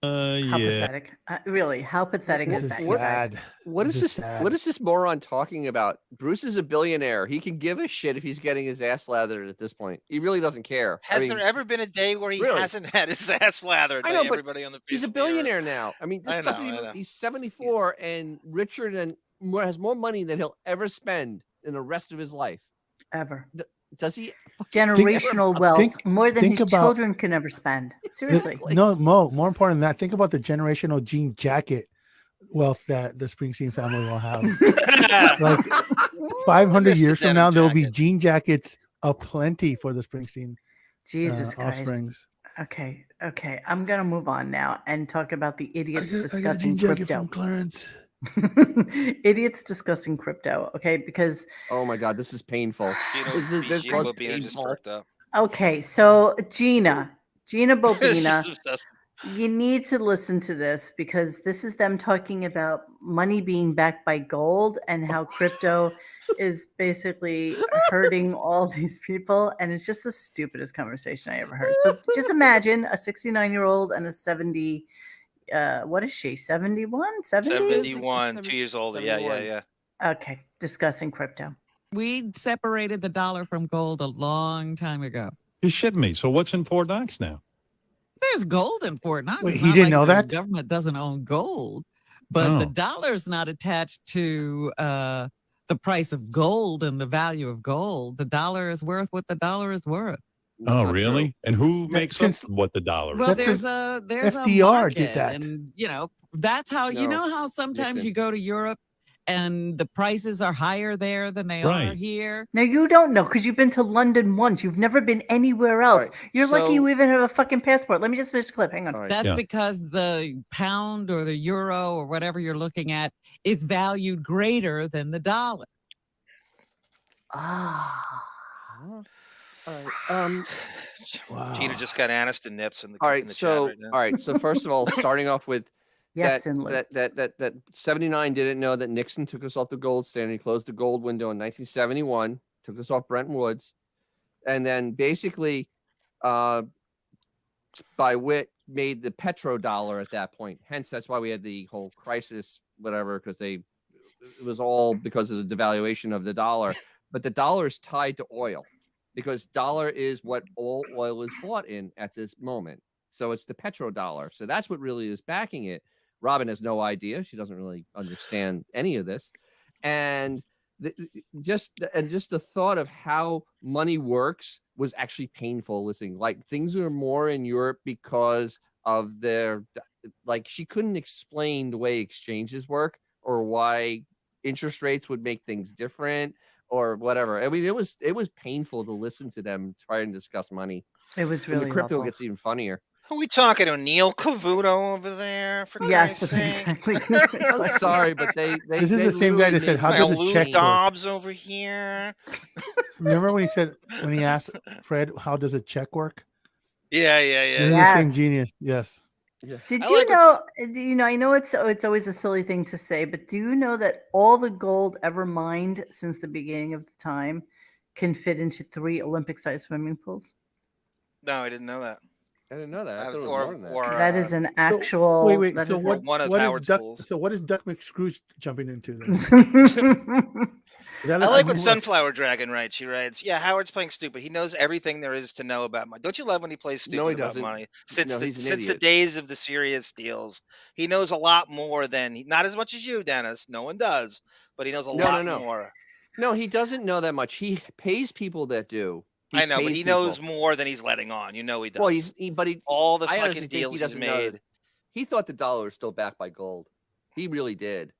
How pathetic. Really, how pathetic This is is that? you guys? sad. What is This this? is sad. What is this moron talking about? Bruce is a billionaire. He can give a shit if he's getting his ass lathered at this point. He really doesn't care. Has there ever been a day where he really? hasn't had his ass lathered I by know, but everybody on the face He's a of the earth? billionaire now. I mean, this I doesn't know, even. I know. He's 74 and richer than has more money than he'll ever spend in the rest of his life. Ever. Does he? Generational wealth, more than think his about- children can ever spend. Seriously. No, more important than that. Think about the generational jean jacket wealth that the Springsteen family will have. Like 500 Missed the years from denim now, there will be jacket. jean jackets aplenty for the Springsteen Jesus Christ. offsprings. Okay. I'm going to move on now and talk about the idiots I got a discussing jean jacket crypto. from Clarence. Idiots discussing crypto. Okay. Because, Oh my God, this is painful. This Gina was Bobina just painful. perked up. okay. So Gina She's Bobina, just obsessed. you need to listen to this, because this is them talking about money being backed by gold and how crypto is basically hurting all these people. And it's just the stupidest conversation I ever heard. So just imagine a 69-year-old and a 70, what is she? 71? 70? 71, 2 years older. Yeah. Okay. Discussing crypto. We separated the dollar from gold a long time ago. You're shitting me. So what's in Fort Knox now? There's gold in Fort Knox. Wait, It's he not didn't know the that? government doesn't own gold, but the Oh. dollar's not attached to the price of gold and the value of gold. The dollar is worth what the dollar is worth. That's Oh, not really? And who makes since- up what the dollar Well, is? That's there's a FDR did market, that. and that's how you No, know how sometimes Nixon. you go to Europe and the prices are higher there than they are Right. here. Now, you don't know, because you've been to London once. You've never been anywhere else. Right, You're lucky you so- even have a fucking passport. Let me just finish the clip. Hang on. All right. That's Yeah. because the pound or the euro or whatever you're looking at is valued greater than the dollar. Ah. All right. Wow. Gina just got Aniston nips in the, All in right. the So, chat right now. all right. So first of all, starting off with Yes, that, Sinley. that 79 didn't know that Nixon took us off the gold standard. He closed the gold window in 1971, took us off Bretton Woods. And then basically, by wit, made the petrodollar at that point. Hence, that's why we had the whole crisis, whatever, because it was all because of the devaluation of the dollar. But the dollar is tied to oil, because dollar is what all oil is bought in at this moment. So it's the petrodollar. So that's what really is backing it. Robin has no idea. She doesn't really understand any of this. And just the thought of how money works was actually painful listening. Like, things are more in Europe because of their, like, she couldn't explain the way exchanges work or why interest rates would make things different or whatever. I mean, it was painful to listen to them try and discuss money. It was And really the crypto awful. gets even funnier. Are we talking to Neil Cavuto over there? For Yes, Christ's that's sake? exactly what we're I'm talking sorry, but they This is the same guy that said, "How My does a Lou check work?" Dobbs over here. Remember when he asked Fred, "How does a check work?" Yeah. This is the Yes. same genius. Yes. Did I you like know? I know it's always a silly thing to say, but do you know that all the gold ever mined since the beginning of the time can fit into 3 Olympic-sized swimming pools? No, I didn't know that. I didn't know that. I thought it was or more than that. or That is an So, actual. wait. That So is what? one of What is Howard's Duck? fools. So what is Duck McScrooge jumping into then? That I looks like what more- Sunflower Dragon writes. She writes, "Yeah, Howard's playing stupid. He knows everything there is to know about money. Don't you love when he plays stupid No, he about doesn't. money? No, he's an Since the idiot. days of the serious deals, he knows a lot more than not as much as you, Dennis. No one does, but he knows a lot No. more. No, he doesn't know that much. He pays people that do. He I know, but pays he people. knows more than he's letting on. You know he does. Well, all the I honestly fucking think deals he he's doesn't know made. that. He thought the dollar was still backed by gold. He really did.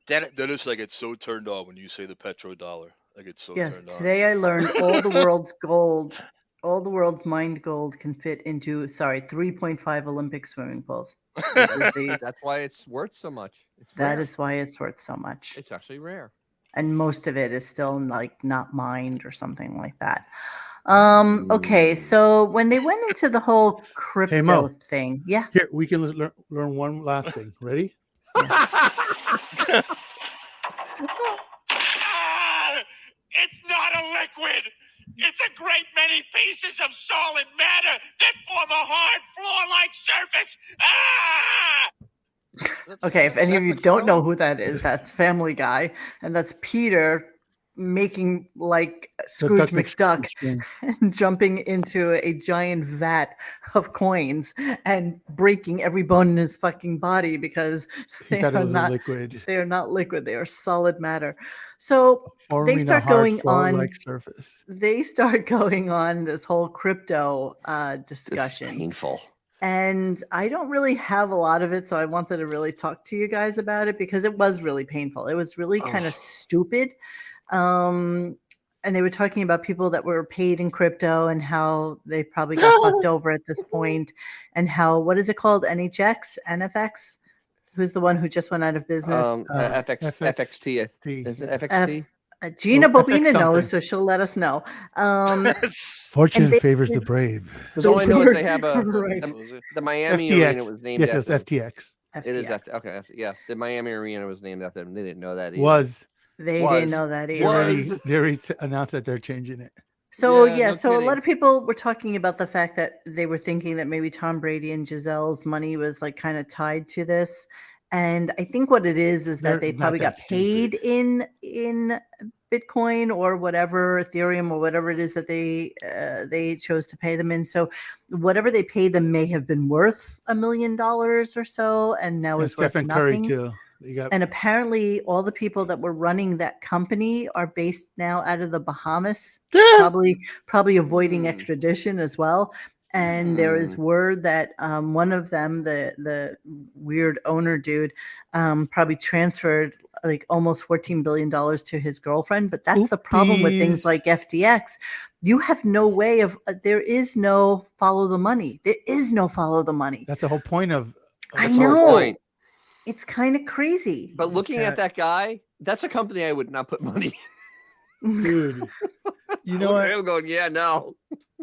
Dennis, I get so turned on when you say the petrodollar. I get so Yes, turned on. today I learned all the world's gold, all the world's mined gold can fit into 3.5 Olympic swimming pools. This is the, That's why it's worth so much. It's that rare. is why it's worth so much. It's actually rare. And most of it is still like not mined or something like that. Okay, so when they went into the whole crypto Mo. thing, yeah. Here, we can learn one last thing. Ready? It's not a liquid. It's a great many pieces of solid matter that form a hard floor-like surface. Okay, if any of you don't know who that is, that's Family Guy, and that's Peter making like Scrooge McDuck and jumping into a giant vat of coins and breaking every bone in his fucking body because they are not liquid. They are not liquid. They are solid matter. So Forming they start a hard going on floor-like surface. They start going on this whole crypto discussion. This is painful. And I don't really have a lot of it, so I wanted to really talk to you guys about it because it was really painful. It was really kind of stupid. And they were talking about people that were paid in crypto and how they probably got fucked over at this point, and how, what is it called? NFX? Who's the one who just went out of business? FXT. Is it FXT? Gina FX Bobina knows, something. so she'll let us know. Fortune favors the brave. Because all I know is they have Right. the Miami FTX. arena was named Yes, after yes, FTX. It is okay. Yeah, the Miami arena was named after them. They didn't know that either. They didn't know that either. They already announced that they're changing it. So no so a kidding. lot of people were talking about the fact that they were thinking that maybe Tom Brady and Gisele's money was like kind of tied to this. And I think what it is that They're they not probably that got paid in Bitcoin or whatever, Ethereum or whatever it is that they chose to pay them in. So whatever they paid them may have been worth $1 million or so, and now And it's worth Stephen nothing. Curry too. You got And apparently, all the people that were running that company are based now out of the Bahamas, probably avoiding extradition as well. And there is word that one of them, the weird owner dude, probably transferred like almost $14 billion to his girlfriend. But that's the problem with things Oopies. like FTX. You have no way of. There is no follow the money. There is no follow the money. That's the whole point of. I That's the whole know. point. It's kind of crazy. But looking at that guy, that's a company I would not put money in. Dude. You know Look what? at him going, yeah, no.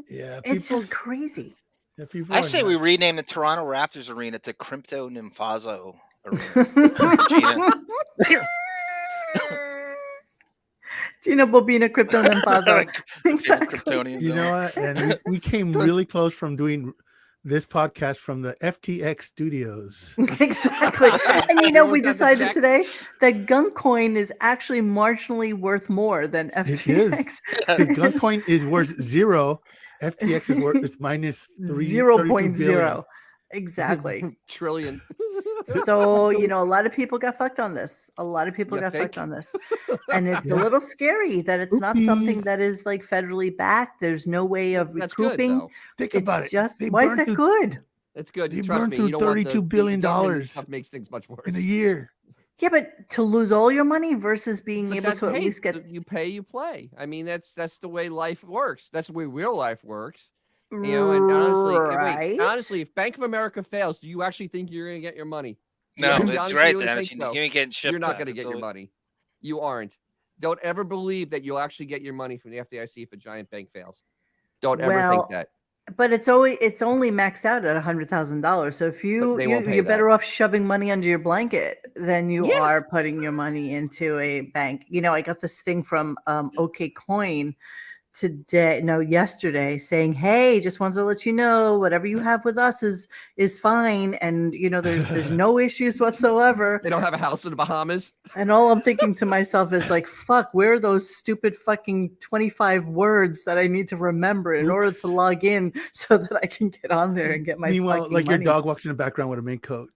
Yeah, It's just crazy. I say we rename the Toronto Raptors arena to Crypto Nymphazo Arena. Gina Bobina, Crypto Nymphazo. Exactly. Kryptonian You zone. know what? And we came really close from doing this podcast from the FTX studios. Exactly. And you know, we Everyone got the decided check. today that Gunk coin is actually marginally worth more than FTX. It is. Because Guncoin is worth 0. FTX is worth it's minus 0.0. Exactly. Trillion. So, you know, a lot of people got fucked on this. A lot of people You got think? fucked on this. And it's a Yeah. little scary that it's not something Oopies. that is like federally backed. There's no way of That's good, recouping. though. Think It's about it. just, They why is burned that through- good? It's good. They Trust burned me. through You don't want $32 billion Stuff makes things much worse. in a year. Yeah, but to lose all your money versus being But able that- to at hey, least get you pay, you play. I mean, that's the way life works. That's the way real life works. You know, and right. honestly, if Bank of America fails, do you actually think you're going to get your money? No, You that's honestly right, really Dennis. think You so? ain't getting shipped. You're not back. going to get That's your all- money. You aren't. Don't ever believe that you'll actually get your money from the FDIC if a giant bank fails. Don't ever think Well, that. But it's only maxed out at $100,000. So if they won't pay you're that. better off shoving money under your blanket than you Yeah. are putting your money into a bank. You know, I got this thing from OK Coin yesterday saying, "Hey, just wanted to let you know whatever you have with us is fine, and there's no issues whatsoever." They don't have a house in the Bahamas. And all I'm thinking to myself is like, "Fuck, where are those stupid fucking 25 words that I need to remember in order to log in so that I can get on there and get my Meanwhile, fucking like money?" your dog walks in the background with a mink coat.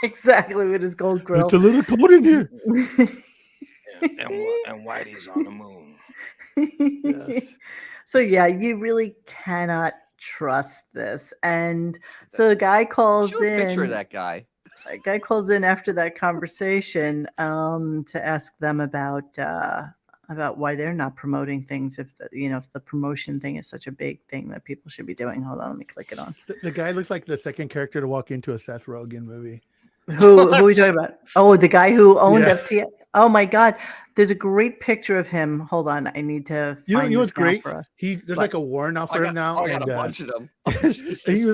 Exactly, with his gold grill. It's a little cold in here. And Whitey's on the moon. Yes. So yeah, you really cannot trust this. And so the guy calls Show a picture of in. that guy. A guy calls in after that conversation to ask them about why they're not promoting things if the promotion thing is such a big thing that people should be doing. Hold on, let me click it on. The guy looks like the second character to walk into a Seth Rogen movie. Who are we talking about? Oh, the guy who owned FTX. Oh my God, there's a great picture of him. Hold on, I need to. You know what's this now great? for us. There's like a warrant out for him now, I got and a bunch of them.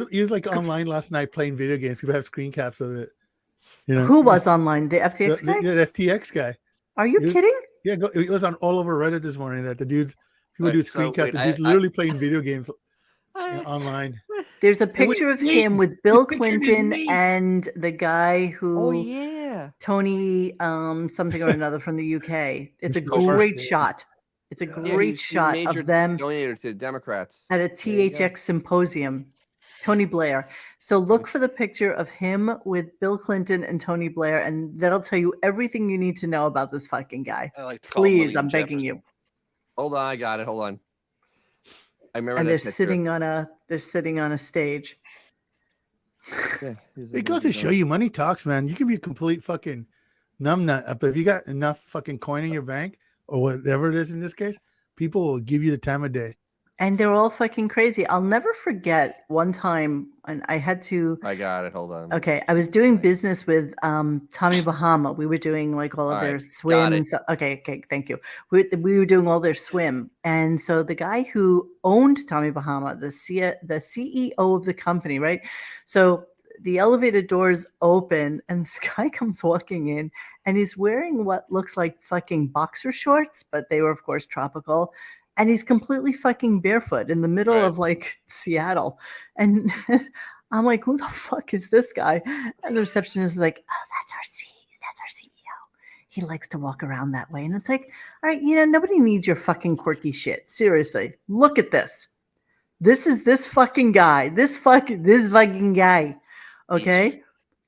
he was like online last night playing video games. People have screen caps of it. Who was online? The FTX guy? The FTX guy. Are you kidding? Yeah, it was on all over Reddit this morning that people do screen caps. The dude's literally playing video games online. There's a picture of him with Bill Clinton and the guy who. Oh yeah, Tony something or another from the UK. It's a great shot. It's a great shot of them donated to the Democrats at a THX symposium. Tony Blair. So look for the picture of him with Bill Clinton and Tony Blair, and that'll tell you everything you need to know about this fucking guy. I like to call Please, him I'm begging you. Hold on, I got it. Hold on. I remember. And they're sitting on a stage. Yeah, it goes to show you money talks, man. You can be a complete fucking numbnut, but if you got enough fucking coin in your bank or whatever it is in this case, people will give you the time of day. And they're all fucking crazy. I'll never forget one time, and I had to. I got it. Hold on. Okay, I was doing business with Tommy Bahama. We were doing like all of their swim and stuff. Okay, thank you. We were doing all their swim, and so the guy who owned Tommy Bahama, the CEO of the company, right? So the elevator doors open, and this guy comes walking in, and he's wearing what looks like fucking boxer shorts, but they were of course tropical. And he's completely fucking barefoot in the middle of like Seattle. And I'm like, who the fuck is this guy? And the receptionist is like, oh, that's our CEO. He likes to walk around that way. And it's like, all right, nobody needs your fucking quirky shit. Seriously, look at this. This is this fucking guy. This fucking guy. Okay?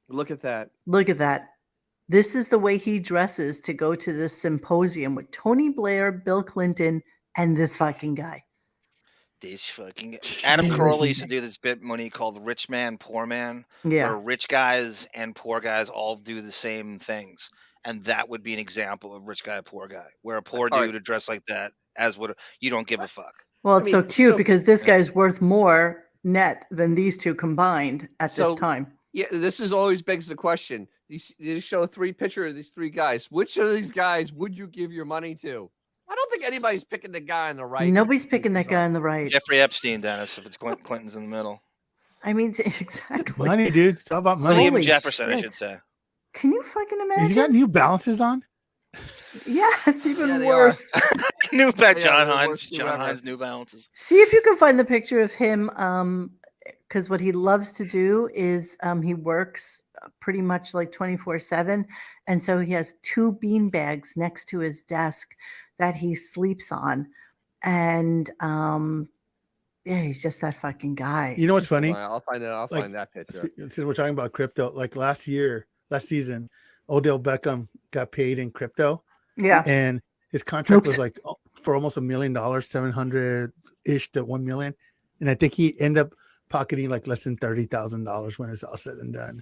Look at that. Look at that. This is the way he dresses to go to this symposium with Tony Blair, Bill Clinton, and this fucking guy. This fucking Adam Carolla used to do this bit when he called Rich Man, Poor Man. Yeah. Where rich guys and poor guys all do the same things. And that would be an example of rich guy, poor guy. Where a poor dude would dress like that, you don't give a fuck. Well, it's so cute because this guy's worth more net than these two combined at this time. Yeah, this is always begs the question. You show 3 pictures of these 3 guys. Which of these guys would you give your money to? I don't think anybody's picking the guy on the right. Nobody's picking that guy on the right. Jeffrey Epstein, Dennis, if it's Clinton's in the middle. I mean, exactly. Money, dude. It's all about money. William Jefferson, I should say. Can you fucking imagine? He's got New Balances on? Yes, even worse. New about John Hines, New Balances. See if you can find the picture of him, because what he loves to do is he works pretty much like 24/7, and so he has 2 bean bags next to his desk that he sleeps on, and yeah, he's just that fucking guy. You know what's funny? I'll find it. I'll find that picture. Since we're talking about crypto, like last season, Odell Beckham got paid in crypto. Yeah, and his contract was like for almost $1 million, 700-ish to 1 million, and I think he ended up pocketing like less than $30,000 when it's all said and done.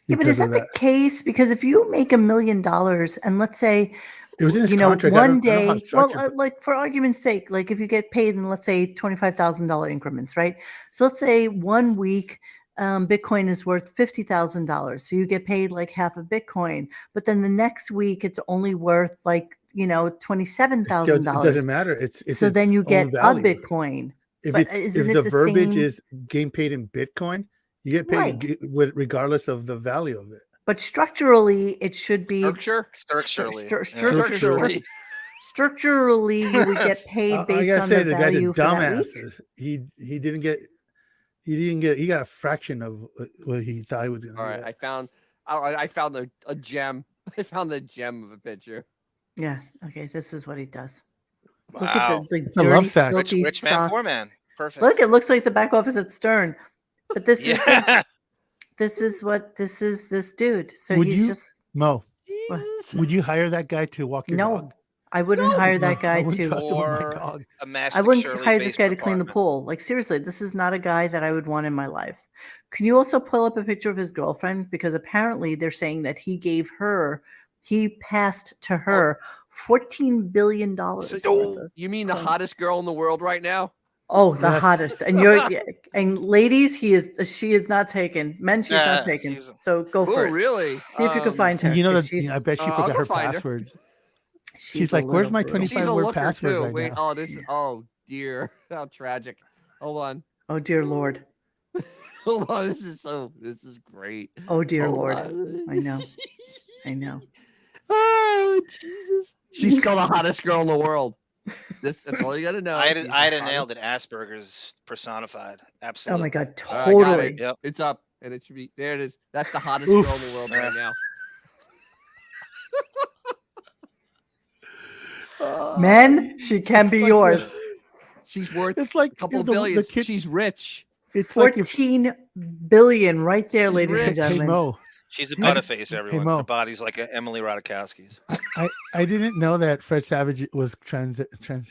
Yeah, but is that the case? Because if you make $1 million, and let's say it was in his contract, one day, like for argument's sake, like if you get paid in, let's say, $25,000 increments, right? So let's say 1 week, Bitcoin is worth $50,000. So you get paid like half a Bitcoin, but then the next week it's only worth like, $27,000. It doesn't matter. It's so then you get a Bitcoin. If the verbiage is getting paid in Bitcoin, you get paid regardless of the value of it. But structurally, it should be structurally. Structurally, you would get paid I based gotta on say the the guy's a value for that dumbass. week. He got a fraction of what he thought he was gonna All right, get. I found a gem. I found the gem of a picture. Yeah. Okay. This is what he does. Wow. Look at the a love dirty, sack. filthy Rich man, sock. poor man. Perfect. Look, it looks like the back office at Stern. But this is Yeah. this is this dude. So Would he's you, just Mo? Jesus. Would you hire that guy to walk your no. dog? I wouldn't hire that No, I guy wouldn't to. trust him with my Or dog. a I Mastic wouldn't Shirley hire this guy to basement clean the apartment. pool. Like seriously, this is not a guy that I would want in my life. Can you also pull up a picture of his girlfriend? Because apparently they're saying that he passed to her $14 billion. So, you mean the hottest girl in the world right now? Oh, the Yes. hottest. And and ladies, she is not taken. Men, she's not taken. he's- So go for Oh, it. really? See if you can find her. You know 'cause that? I bet she I'll forgot go her find her. password. she's a like, "Where's little my brutal. 25 She's a word looker password too. right Wait, now?" oh dear, how tragic. Hold on, Oh dear Lord. hold on. This is great. Oh dear Hold Lord. on. I know. I know. Oh Jesus, she's still the hottest girl in the world. That's all you got to know. I'd She's the have hottest- nailed it. Asperger's personified. Oh Absolutely. my God. All right, I got Totally. it. Yep. It's up, and it should be there. It is. That's the hottest Oof. girl in the world right now. Men, she can It's be like yours. She's worth It's like a couple if of the billions. kid- She's rich. It's like if 14 billion right there, She's ladies rich. and hey gentlemen. Mo, She's a butterface, everyone. Mo. Her body's like a Emily Ratajkowski's. I didn't know that Fred Savage was transitioning.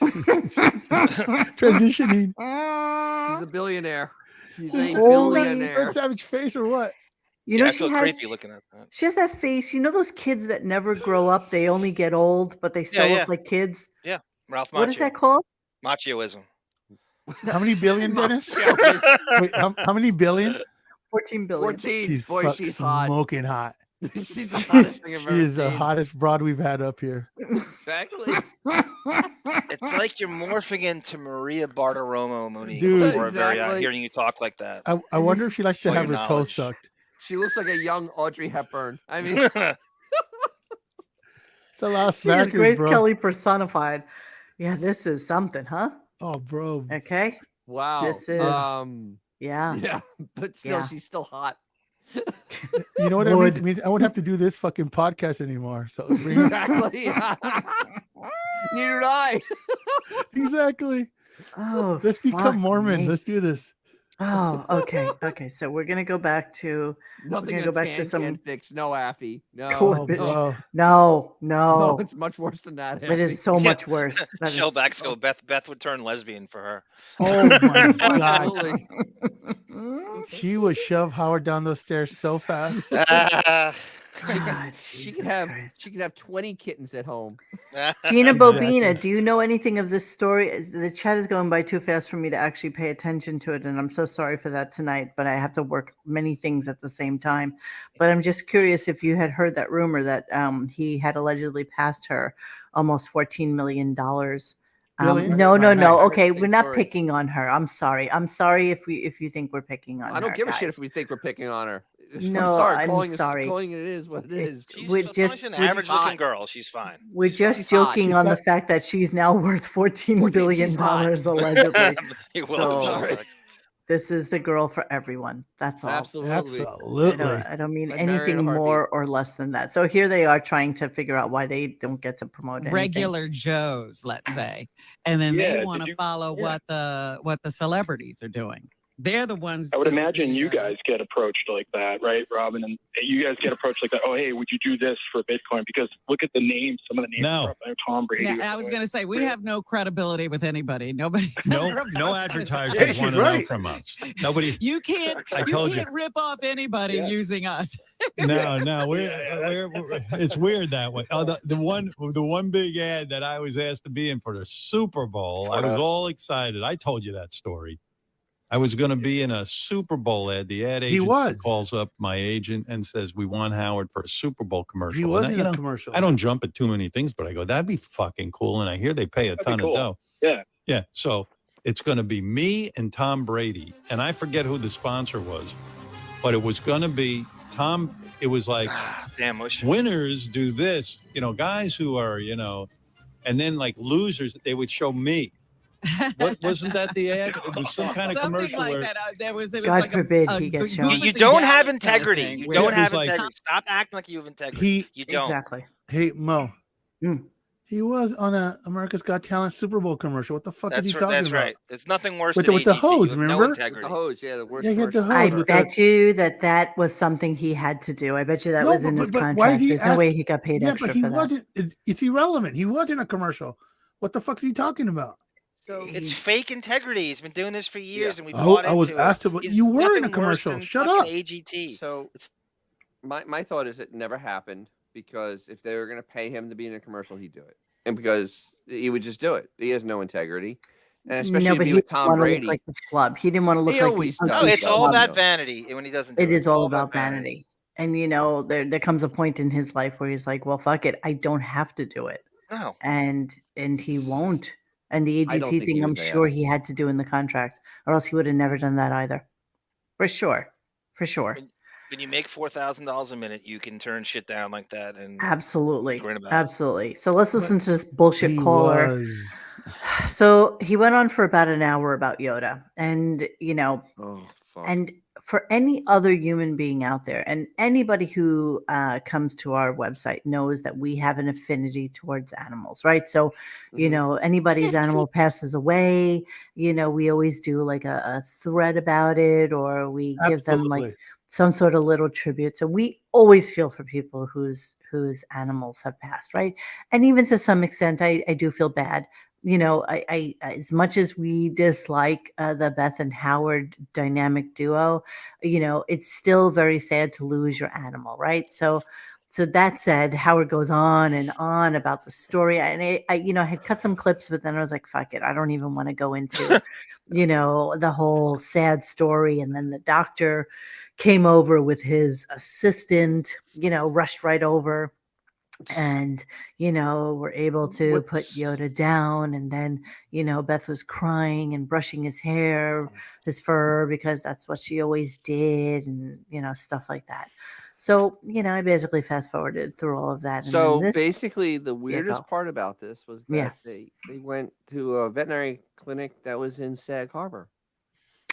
She's a billionaire. She's a Holy billionaire. Fred Savage face or what? You Yeah, know, I feel she has creepy looking at that. she has that face. You know those kids that never grow up, they only get old, but they still Yeah. look like kids? Yeah. Ralph Macchio. What is that called? Machoism. How many billion, Dennis? Wait, how many billion? 14 billion. 14. Boy, she's hot. smoking hot. She's the hottest thing I've She ever is the seen. hottest broad we've had up here. Exactly. It's like you're morphing into Maria Bartiromo, Monique, Dude. before Exactly. hearing you talk like that. I wonder if she likes to All have your her toes knowledge. sucked. She looks like a young Audrey Hepburn. I mean, It's a lot of She is smackers, Grace bro. Kelly personified. Yeah, this is something, huh? Oh, bro. Okay. wow. This is- Yeah. yeah, but still, Yeah. she's still hot. You know what that means? Would. It means I won't have to do this fucking podcast anymore. So it brings- Exactly. Neither did I. exactly. Oh, Let's become fuck Mormon. me. Let's do this. Oh, okay. Okay. So we're gonna go back to Nothing gonna a go back tan to some- can fix. No, Affy. No. Cool, Oh, bitch. bro. no. No, it's much worse than that. It is Affy. so much worse. That is- Shellbacks go. Beth would turn lesbian for her. Oh my god. Absolutely. She would shove Howard down those stairs so fast. Ah, She Jesus could have Christ. 20 kittens at home. Gina Bobina, Exactly. do you know anything of this story? The chat is going by too fast for me to actually pay attention to it, and I'm so sorry for that tonight, but I have to work many things at the same time. But I'm just curious if you had heard that rumor that he had allegedly passed her almost $14 million. Really? No. I heard the Okay, same we're not story. picking on her. I'm sorry. I'm sorry if you think we're picking on her. I don't give a shit guys. if we think we're picking on her. No, I'm sorry. I'm calling sorry. Calling it is what it is. We're She's just- an we're just average looking hot. girl. She's fine. We're She's just She's hot. joking She's on the got- fact that she's now worth $14 14, billion she's hot. allegedly. fine. You will So- Shellbacks. This is the girl for everyone. That's all. Absolutely. Absolutely. I don't mean I'd marry in a anything heartbeat. more or less than that. So here they are trying to figure out why they don't get to promote anything. Regular Joes, let's say, and then Yeah, they did want to you- follow yeah. what the celebrities are doing. They're the ones. I would that- imagine you guys get approached like that, right, Robin? And you guys get approached like that. Oh, hey, would you do this for Bitcoin? Because look at the names. Some of the names. No. are up there, Tom Brady. Yeah, I was going to say we have no credibility with anybody. Nobody. No Yeah, advertisers she's want to know right. from us. Nobody. You can't. I You told you. can't rip off anybody Yeah. using us. No, we're it's weird that way. Oh, the one big ad that I was asked to be in for the Super Bowl, I was all excited. I told you that story. I was going to be in a Super Bowl ad. The ad agency was. calls up my agent and says, "We want Howard for a Super Bowl commercial." He And was I- in you a know, commercial. I don't jump at too many things, but I go, "That'd be fucking cool." And I hear they pay a That'd be ton cool. of dough. Yeah. Yeah. So it's going to be me and Tom Brady. And I forget who the sponsor was, but it was going to be Tom. It was like, Damn, wish. winners do this, guys who are, and then like losers, they would show me. What wasn't that the ad? It was some kind of Something commercial like where that. It was God like forbid a he gets Goofus shown. You and don't Gallic have kind of integrity. thing, You where don't it have was like- integrity. Stop acting like you have integrity. You don't. Exactly. Hey, Mo. Mm. He was on a America's Got Talent Super Bowl commercial. What the fuck is he talking That's about? right. It's nothing worse With than the AGT. hose, You have remember? no With The integrity. hose, yeah, the worst Yeah, he had the commercial. I hose with bet you that was something he had to do. I bet you that No, was in his but contract. why is he There's no way asking- he got paid Yeah, extra but he for that. wasn't. It's irrelevant. He wasn't a commercial. What the fuck is he talking about? So It's fake integrity. He's been doing this for years, and we Oh, bought I was into asked it. about He's you were in a nothing worse commercial. than Shut fucking up. AGT. So my thought is it never happened because if they were going to pay him to be in a commercial, he'd do it, and because he would just do it. He has no integrity, and especially No, to but be he with didn't Tom want to Brady. look like the schlub. He didn't want to look He like always the does. No, ugly it's all schlub. about vanity when he doesn't do it. It is It's all about vanity. And there comes a point in his life where he's like, well, fuck it, I don't have to do it. No. And he won't. And the I don't AGT think thing, he I'm was sure asked. he had to do in the contract, or else he would have never done that either. For sure. For sure. When you make $4,000 a minute, you can turn shit down like that and Absolutely. grin about it. Absolutely. So let's listen to this bullshit he caller. was. So he went on for about an hour about Yoda. And, Oh, fuck. and for any other human being out there, and anybody who comes to our website knows that we have an affinity towards animals, right? So, anybody's animal passes away, we always do like a thread about it, or we give them like Absolutely. some sort of little tribute. So we always feel for people whose animals have passed, right? And even to some extent, I do feel bad. I as much as we dislike the Beth and Howard dynamic duo, it's still very sad to lose your animal, right? So that said, Howard goes on and on about the story, and I had cut some clips, but then I was like, fuck it, I don't even want to go into, the whole sad story. And then the doctor came over with his assistant, rushed right over. And we're able to put Yoda down, and then Beth was crying and brushing his hair, his fur, because that's what she always did, and stuff like that. So I basically fast forwarded through all of that. And So then this, basically, the weirdest go. part about this was that Yeah. they went to a veterinary clinic that was in Sag Harbor.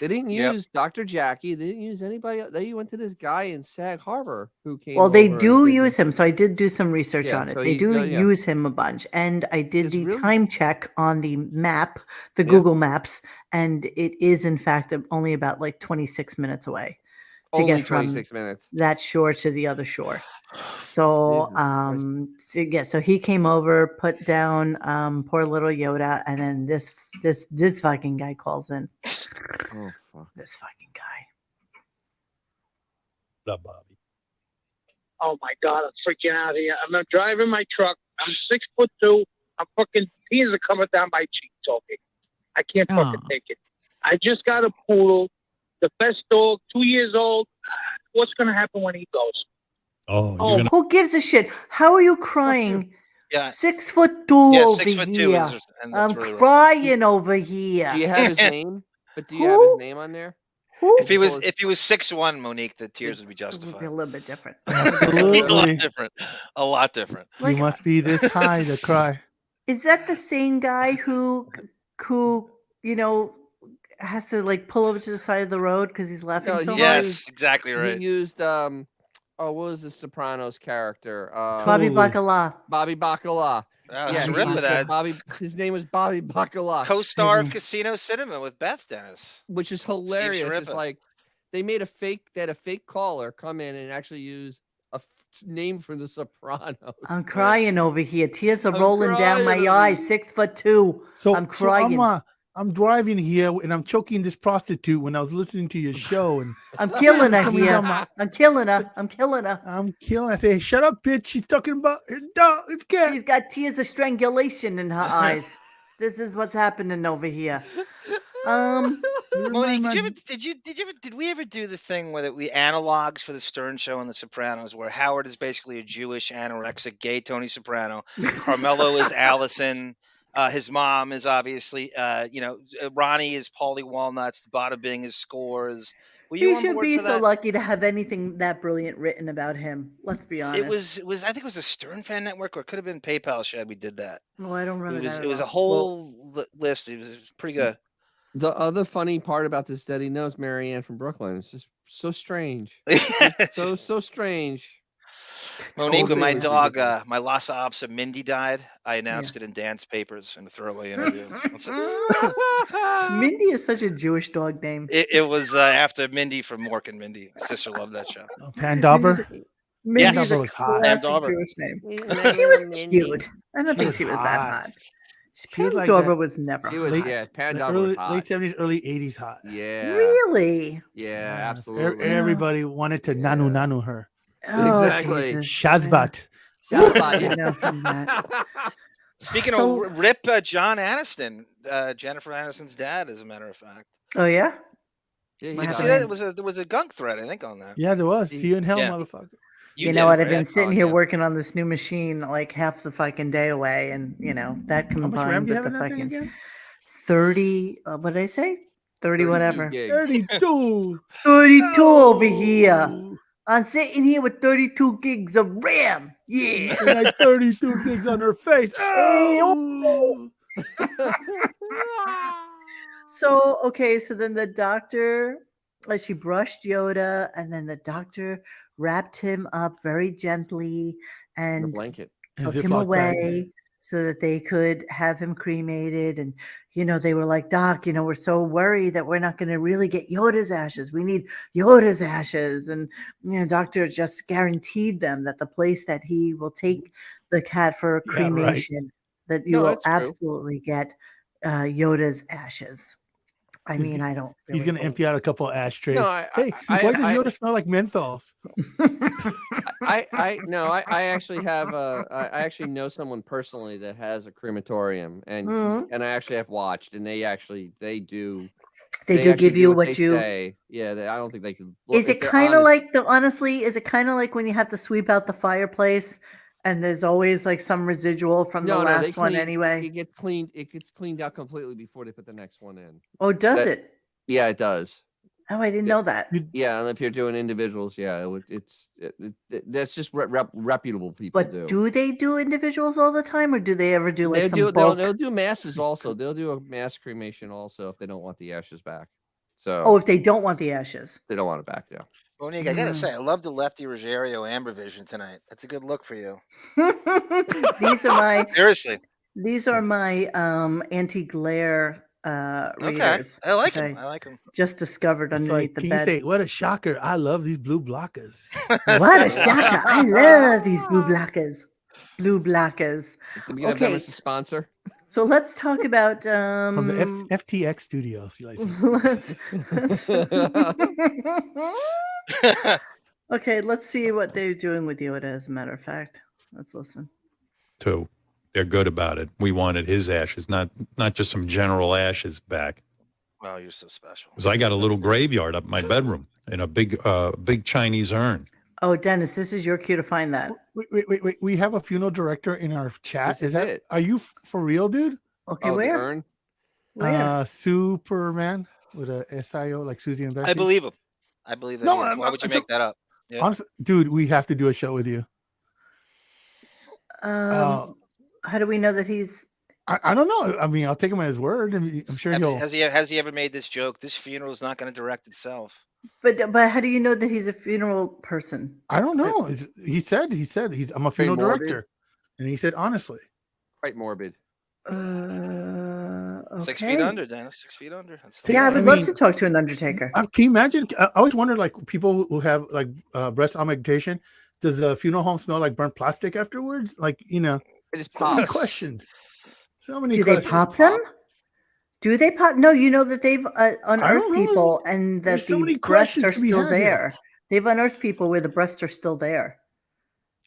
They didn't Yep. use Dr. Jackie. They didn't use anybody. They went to this guy in Sag Harbor who came. well, they over and do did use this. him, so I did do some research Yeah, on it. so They you do go- yeah. use him a bunch, and I did It's the really- time check on the map, the Yeah. Google Maps, and it is in fact only about like 26 minutes away to Only get from 26 minutes. that shore to the other shore. So Jesus Christ. so he came over, put down poor little Yoda, and then this fucking guy calls in. Oh fuck. This fucking guy. What up, Bobby? Oh my God, I'm freaking out here. I'm not driving my truck. I'm 6'2". I'm fucking tears are coming down my cheeks talking. I can't fucking take it. I just got a poodle, the best dog, 2 years old. What's gonna happen when he goes? Oh, Who gives a shit? How are you crying? Yeah. 6'2" Yeah, over 6'2" here. is just- and that's I'm really rough. crying over here. Do you have his name? But do you have his name on there? If he was 6'1", Monique, the tears would be It would justified. be a little bit different. Absolutely. a lot different. A lot different. You must be this high to cry. Is that the same guy who has to like pull over to the side of the road because he's laughing No, so he hard? Yes, exactly right. He used what was the Sopranos character? Bobby Bacala. Bobby Bacala. Oh, Yeah, he's he ripping used that. His name was Bobby Bacala. Co-star of Casino Cinema with Beth Dennis. Which is hilarious. It's Sharippa. like they had a fake caller come in and actually use a name from the Sopranos. I'm crying over here. Tears are I'm rolling down my crying eyes. over 6'2". So I'm crying. I'm driving here and I'm choking this prostitute when I was listening to your show, and I'm killing her coming here. down my- I'm killing her. I'm killing her. I'm killing. I say, hey, shut up, bitch. She's talking about her dog. It's cat. She's got tears of strangulation in her eyes. This is what's happening over here. Monique, did we ever do the thing where we analogs for the Stern Show and the Sopranos, where Howard is basically a Jewish anorexic gay Tony Soprano, Carmelo is Allison, his mom is obviously Ronnie is Paulie Walnuts, the Bada Bing is Scores. Were you He on should board be for so that? lucky to have anything that brilliant written about him. Let's be honest. It was. I think it was a Stern Fan Network, or it could have been PayPal. Shed we did that. Oh, I don't remember that It at was a all. whole list. It was pretty good. The other funny part about this that he knows Marianne from Brooklyn. It's just so strange. so strange. Monique, when my Totally dog, ridiculous. my Lhasa Apso Mindy died, I announced it in dance papers in a throwaway interview. Mindy is such a Jewish dog name. It was after Mindy from Mork and Mindy. My sister loved that show. Pan Dauber. Mindy's Yes. a was hot. Pam classic Dauber. Jewish name. She was cute. I don't think she was that hot. She was Pam like Dauber that. was never She was, hot. yeah, Pan The Dauber was hot. late 70s, early 80s hot. Yeah. Really? Yeah, Yeah. absolutely. Everybody wanted to nanu her. Oh, Exactly. Jesus. Shazbat. Shazbat, You yeah. know from that. Speaking So- of Rip, John Aniston, Jennifer Aniston's dad, as a matter of fact. Oh yeah. Yeah, You he see died. that? There was a Gunk thread, I think, on that. Yeah, there was. See you in hell, Yeah. motherfucker. You did know it, what? I've right? been sitting Oh, here yeah. working on this new machine like half the fucking day away, and that How much RAM combined do you with have the in that thing fucking again? 30. What did I say? 30 whatever. gigs. 32. 32 over here. Oh. I'm sitting here with 32 gigs of RAM. Yeah. And like 32 gigs on her face. Oh. So, okay, so then the doctor, she brushed Yoda, and then the doctor wrapped him up very gently In a and blanket. took him away so that they could have him cremated. And, they were like, Doc, we're so worried that we're not going to really get Yoda's ashes. We need Yoda's ashes. And, doctor just guaranteed them that the place that he will take the cat for Yeah, right. cremation, that you No, will that's true. absolutely get Yoda's ashes. I mean, I don't. He's really going to empty out a couple of ashtrays. No, Hey, why does Yoda smell like menthols? I actually have I actually know someone personally that has a crematorium, and Mhm. I actually have watched, and they do. They do actually give you what what they you. say. Yeah, I don't think they can. Is it kind of like is it kind of like when you have to sweep out the fireplace and there's always like some residual from the they last one clean- anyway? It gets cleaned. It gets cleaned out completely before they put the next one in. Oh, does that- it? Yeah, it does. Oh, I didn't know that. Yeah, and if you're doing individuals, yeah, that's just reputable people But do they do individuals all the time, or do they ever do like some bulk? They'll do masses also. They'll do a mass cremation also if they don't want the ashes back. So Oh, if they don't want the ashes. they don't want it back, yeah. Monique, I gotta say, I love the Lefty Ruggiero Amber Vision tonight. That's a good look for you. These are my Seriously. These are my anti-glare readers. I like that him. I like him. Just discovered It's underneath like, the can bed. you say, what a shocker. I love these blue blockers. What a shocker. I love these blue blockers. Blue blockers. Can we get them Okay, as a sponsor? so let's talk about From the FTX studios. You like Okay, let's see what they're doing with Yoda, as a matter of fact. Let's listen. Too. They're good about it. We wanted his ashes, not just some general ashes back. Wow, you're so special. Because I got a little graveyard up in my bedroom in a big Chinese urn. Oh, Dennis, this is your cue to find that. Wait. We have a funeral director in our chat. This is it. Are you for real, dude? Okay, The where? urn? Where? Superman with a SIO like Susie and Bessie. I believe him. I believe that. No, he is. Why would you make that up? Yeah. Honestly, dude, we have to do a show with you. How do we know that he's? I don't know. I mean, I'll take him at his word. I'm sure he'll. Has he ever made this joke? This funeral is not going to direct itself. But how do you know that he's a funeral person? I don't know. He said I'm a funeral morbid. director, and he said honestly. Quite morbid. Okay. 6 feet under, Dennis. 6 feet under. That's the Yeah, I line. would love to talk to an undertaker. Can you imagine? I always wondered, like, people who have like breast augmentation, does the funeral home smell like burnt plastic afterwards? Like, It just so many pops. questions. So many. Do they questions. pop them? Do they pop? No, you know that they've unearthed know. people and that There's so the many breasts questions are to be still had here. there. They've unearthed people where the breasts are still there.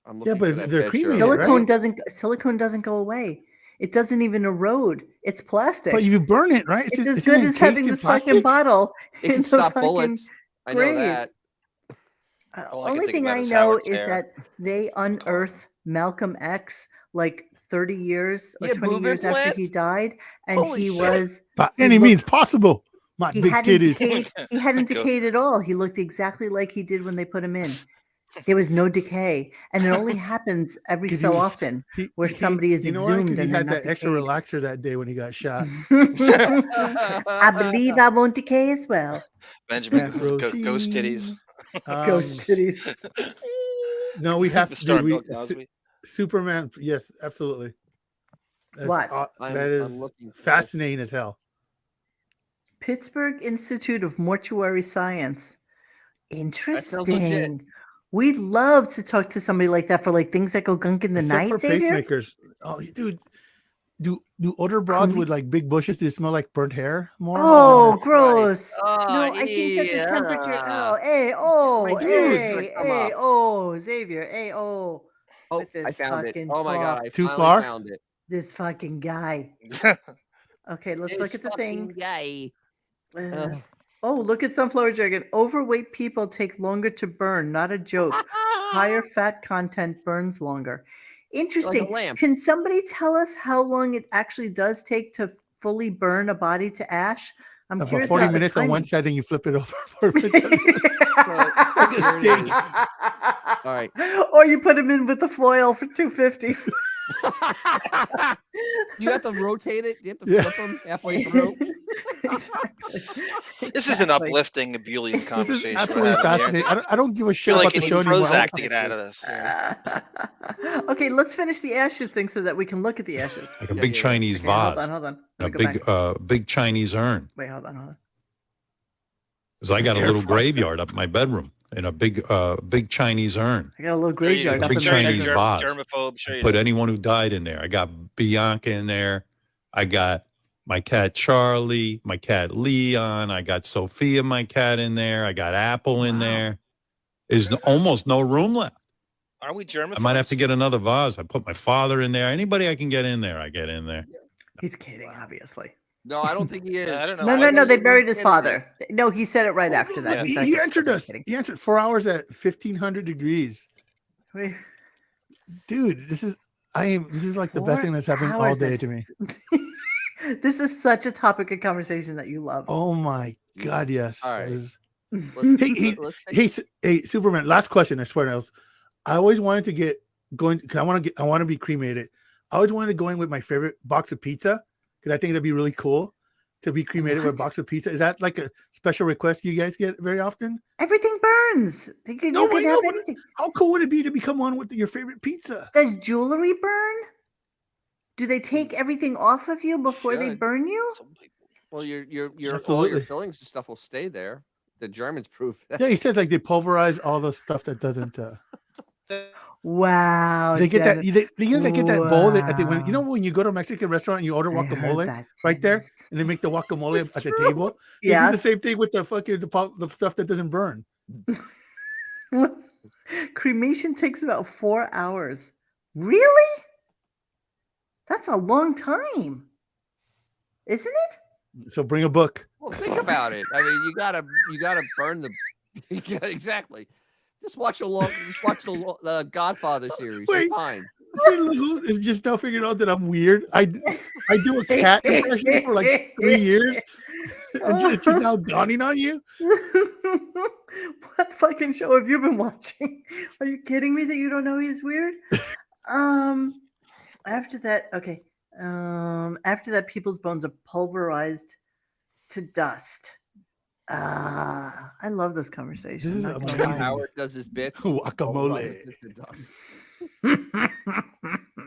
I'm Yeah, looking but for that they're picture. cremated, Silicone doesn't go away. It doesn't even erode. It's plastic. But you burn it, right? It's as isn't good it as encased having in this fucking plastic? bottle It in can the stop fucking bullets. I know grave. that. All I can Only think thing about I is know Howard is Stern. that they unearthed Malcolm X like 30 years or Yeah, 20 boob years after implant? he died, and Holy he shit. was By he any looked- means possible. My He big hadn't titties. decayed. He hadn't decayed at all. He looked exactly like he did when they put him in. There was no decay, and it only happens every 'Cause so he- often where somebody is you know why? exhumed 'Cause he and they're had not that extra decayed. relaxer that day when he got shot. I believe I won't decay as well. Benjamin, Afro ghost titties. Ghost titties. No, we have Starring dude, Bill Cosby. Superman. Yes, absolutely. That's What? that I'm is looking for fascinating as hell. Pittsburgh Institute of Mortuary Science. sounds legit. Interesting. We'd love to talk to somebody like that for like things that go gunk in the Except night, for Xavier. pacemakers. Oh, dude. Do older broads with like big bushes, do they smell like burnt hair more? Oh, Right. gross. Oh, No, I think that the temperature. yeah. Oh, hey, oh, My dude's gonna hey, come hey, up. oh, Xavier, hey, oh. Oh, With I this found it. fucking Oh my god, talk. I Too finally far? found it. This fucking guy. Okay, let's This look at the thing. fucking guy. Oh, look at sunflower dragon. Overweight people take longer to burn. Not a joke. Higher fat content burns longer. Interesting. lamp. Can somebody tell us how long it actually does take to fully burn a body to ash? I'm About curious 40 about the minutes on one timing. side, then you flip it over for a minute. Like a steak. All right. Or you put them in with the foil for $2.50. You have to rotate it. You have to Yeah. flip them halfway through. Exactly. This is an uplifting, ebullient This conversation. is we're absolutely having here. fascinating. I don't give a I shit feel about like the you show need anymore. I Prozac want- to get out of this. Okay, let's finish the ashes thing so that we can look at the ashes. Like a big Chinese Okay, vase. hold on. A Let me go big back. big Chinese urn. Wait, hold on. Because I got a Air little fryer. graveyard up in my bedroom in a big Chinese urn. I got a little Sure you graveyard do. up big in my Chinese bedroom. vase. Germaphobe. Sure you Put do. anyone who died in there. I got Bianca in there. I got my cat Charlie, my cat Leon. I got Sophia, my cat, in there. I got Apple in there. There's almost no room left. Aren't we germaphobes? I might have to get another vase. I put my father in there. Anybody I can get in there, I get in there. He's kidding, obviously. No, I don't think he is. I don't know. No. They buried his father. No, he said it right after that. Yeah. He's not He kidding. answered He's not us. kidding. He answered 4 hours at 1,500 degrees. Wait, Dude, this is like the best 4 thing that's happened all hours day at- to me. This is such a topic of conversation that you love. Oh my god, yes. All right. That is- Let's Hey, Superman. Last question. I swear, else. I always wanted to get going because I want to be cremated. I always wanted to go in with my favorite box of pizza because I think that'd be really cool to be cremated with a box of pizza. Is that like a special request you guys get very often? Everything burns. You can I have know, but anything. how cool would it be to become one with your favorite pizza? Does jewelry burn? Do they take everything off of you before they Should. burn you? Well, your all Absolutely. your fillings and stuff will stay there. The Germans prove that. Yeah, he says like they pulverize all the stuff that doesn't. Wow. They get that. Dennis. They get that bowl that when Wow. when you go to a Mexican restaurant and you order I heard guacamole that, right there, Dennis. and they make the guacamole It's at the true. table. They do Yes. the same thing with the fucking the stuff that doesn't burn. Cremation takes about 4 hours. Really? That's a long time, isn't it? So bring a book. Well, think about it. I mean, you gotta burn the. Yeah, exactly. Just watch the Godfather series. You're Wait. fine. See, Lou is just now figuring out that I'm weird. I do a cat impression for like 3 years. And it's just now dawning on you. What fucking show have you been watching? Are you kidding me that you don't know he's weird? After that, okay. After that, people's bones are pulverized to dust. I love this conversation. This is not gonna amazing. lie. Howard does his bits. Guacamole. Guacamole.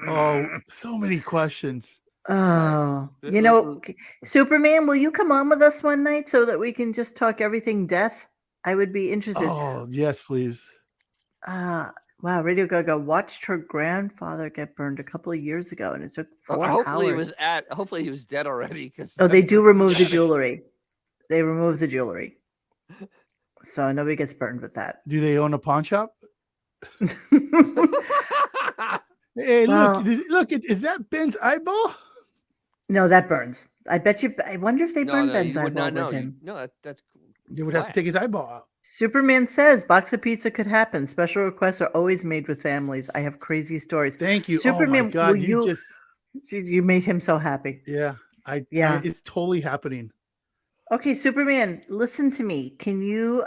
Oh, so many questions. Oh, okay. Superman, will you come on with us one night so that we can just talk everything death? I would be interested. Oh, yes, please. Wow, Radio Gaga watched her grandfather get burned a couple of years ago, and it took 4 hours. Hopefully he was dead already. Oh, they do remove the jewelry. They remove the jewelry, so nobody gets burned with that. Do they own a pawn shop? Hey, Well- look! Is that Ben's eyeball? No, that burns. I bet you. I wonder if they No, burned no, Ben's you would eyeball not know. with him. No, that's. They would have to take his eyeball out. Superman says box of pizza could happen. Special requests are always made with families. I have crazy stories. Thank you. Superman, oh my God, will you just you made him so happy. yeah. Yeah. It's totally happening. Okay, Superman, listen to me. Can you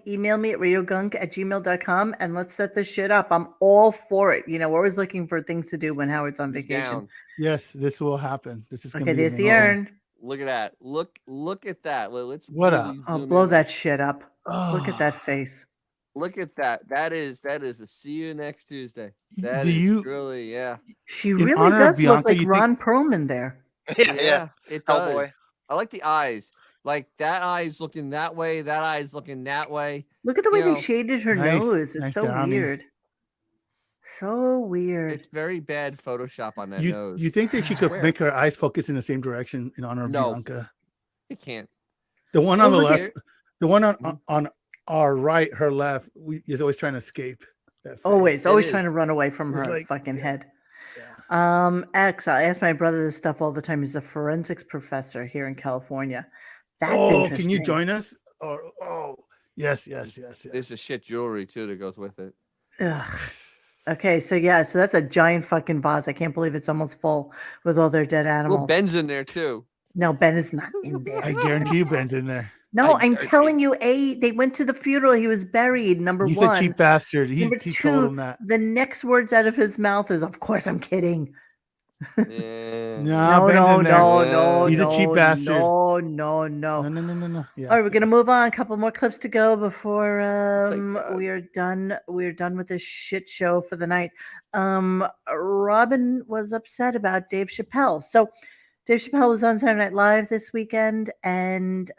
email me at radiogunk@gmail.com and let's set this shit up? I'm all for it. You know, we're always looking for things to do when Howard's on He's vacation. down. Yes, this will happen. This is going Okay, to be there's the amazing. urn. Look at that. Look at that. Let's What really I'll zoom blow in. that shit up. Look at that face. Look at that. That is a see you next Tuesday. That Do is you- really, yeah. She In really honor of does look Bianca, like you think- Ron Perlman there. Yeah. It Hellboy. does. I like the eyes. Like that eye's looking that way, that eye's looking that way. Look at the way You they know, shaded her Nice- nose. It's nice so there, Army. weird. So weird. It's very bad Photoshop on that You nose. think that she I could swear. make her eyes focus in the same direction in honor of No. Bianca? It can't. The one Oh, on the look at- left, the one on our right, her left, is always trying to escape. That face. Always It trying is. to run away from It's her like- fucking yeah, head. yeah. X, I ask my brother this stuff all the time. He's a forensics professor here in California. That's Oh, interesting. can you join us? Yes. This is shit jewelry too that goes with it. Ugh. Okay, so that's a giant fucking vase. I can't believe it's almost full with all their dead animals. Well, Ben's in there too. No, Ben is not in there. I guarantee you Ben's in there. No, I I'm guarantee- telling you, they went to the funeral. He was buried. Number He's one. a cheap bastard. He Number told two, him that. the next words out of his mouth is, "Of course, I'm kidding." Yeah. No, Ben's in there. No. He's a cheap bastard. No. No. Yeah. All right, we're gonna move on. A couple more clips to go before Thank God. we are done. We're done with this shit show for the night. Robin was upset about Dave Chappelle. So Dave Chappelle was on Saturday Night Live this weekend, and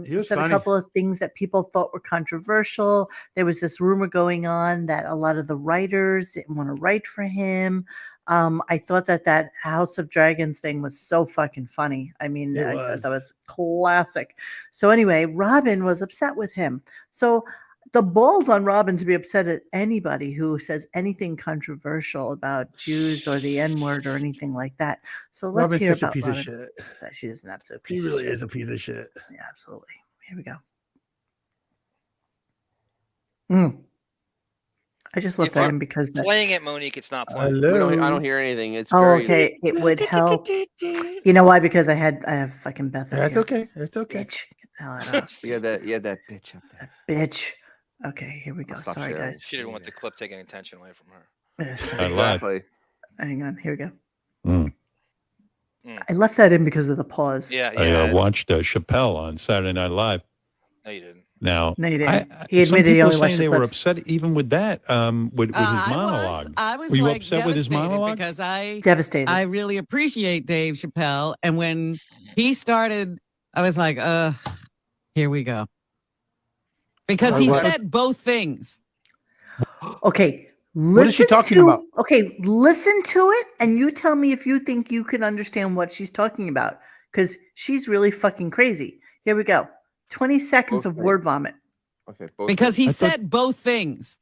He was said funny. a couple of things that people thought were controversial. There was this rumor going on that a lot of the writers didn't want to write for him. I thought that House of Dragons thing was so fucking funny. I mean, It I thought was. that was classic. So anyway, Robin was upset with him. So the balls on Robin to be upset at anybody who says anything controversial about Jews or the N-word or anything like that. So let's Robin's hear such a about piece Robin. of shit. That she is an absolute He piece of really shit. is a piece of shit. Yeah, absolutely. Here we go. I just left If that I'm in because that. Playing it, Monique, it's not playing. Hello. I don't hear anything. It's Oh, very okay. It would help. You know why? Because I have fucking Beth. up That's here. okay. That's okay. Bitch. Get the hell out of You had that bitch up there. Bitch. Okay, here we go. I'll stop Sorry, sharing. guys. She didn't want the clip taking attention away from her. I lied. Exactly. Hang on. Here we go. Mm. I left that in because of the pause. Yeah. I watched Chappelle on Saturday Night Live. No, you didn't. Now, No, you didn't. He some admitted he people only watched saying the they were clips. upset even with that, with his monologue. I was Were you like upset with his devastated monologue? because I Devastated. really appreciate Dave Chappelle, and when he started, I was like, here we go, because he said both things. Okay. What is she talking about? Okay, listen to it and you tell me if you think you can understand what she's talking about. Because she's really fucking crazy. Here we go. 20 seconds Both of things. word vomit. Okay. Because he said both things.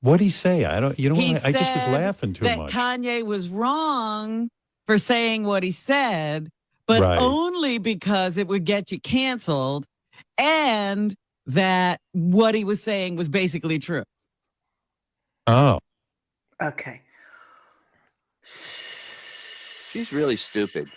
What'd he say? I don't. You know He what? I just was said laughing too that much. Kanye was wrong for saying what he said, but Right. only because it would get you canceled, and that what he was saying was basically true. Oh, Okay. She's really stupid.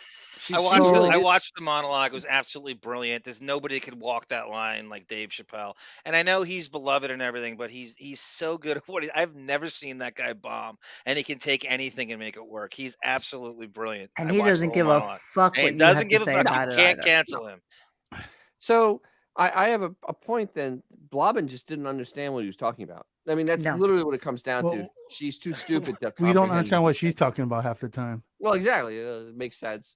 She's I watched really I is. watched the monologue. It was absolutely brilliant. There's nobody could walk that line like Dave Chappelle. And I know he's beloved and everything, but he's so good at what I've never seen that guy bomb. And he can take anything and make it work. He's absolutely brilliant. And I he watched the doesn't whole give a monologue. fuck And what he you have doesn't to give a say fuck. about You it can't either. cancel him. So I have a point then. Blobbin just didn't understand what he was talking about. I mean, that's No. literally what it comes down to. Well, She's too stupid to We don't comprehend understand what he's she's talking about half the time. Well, exactly. It makes sense.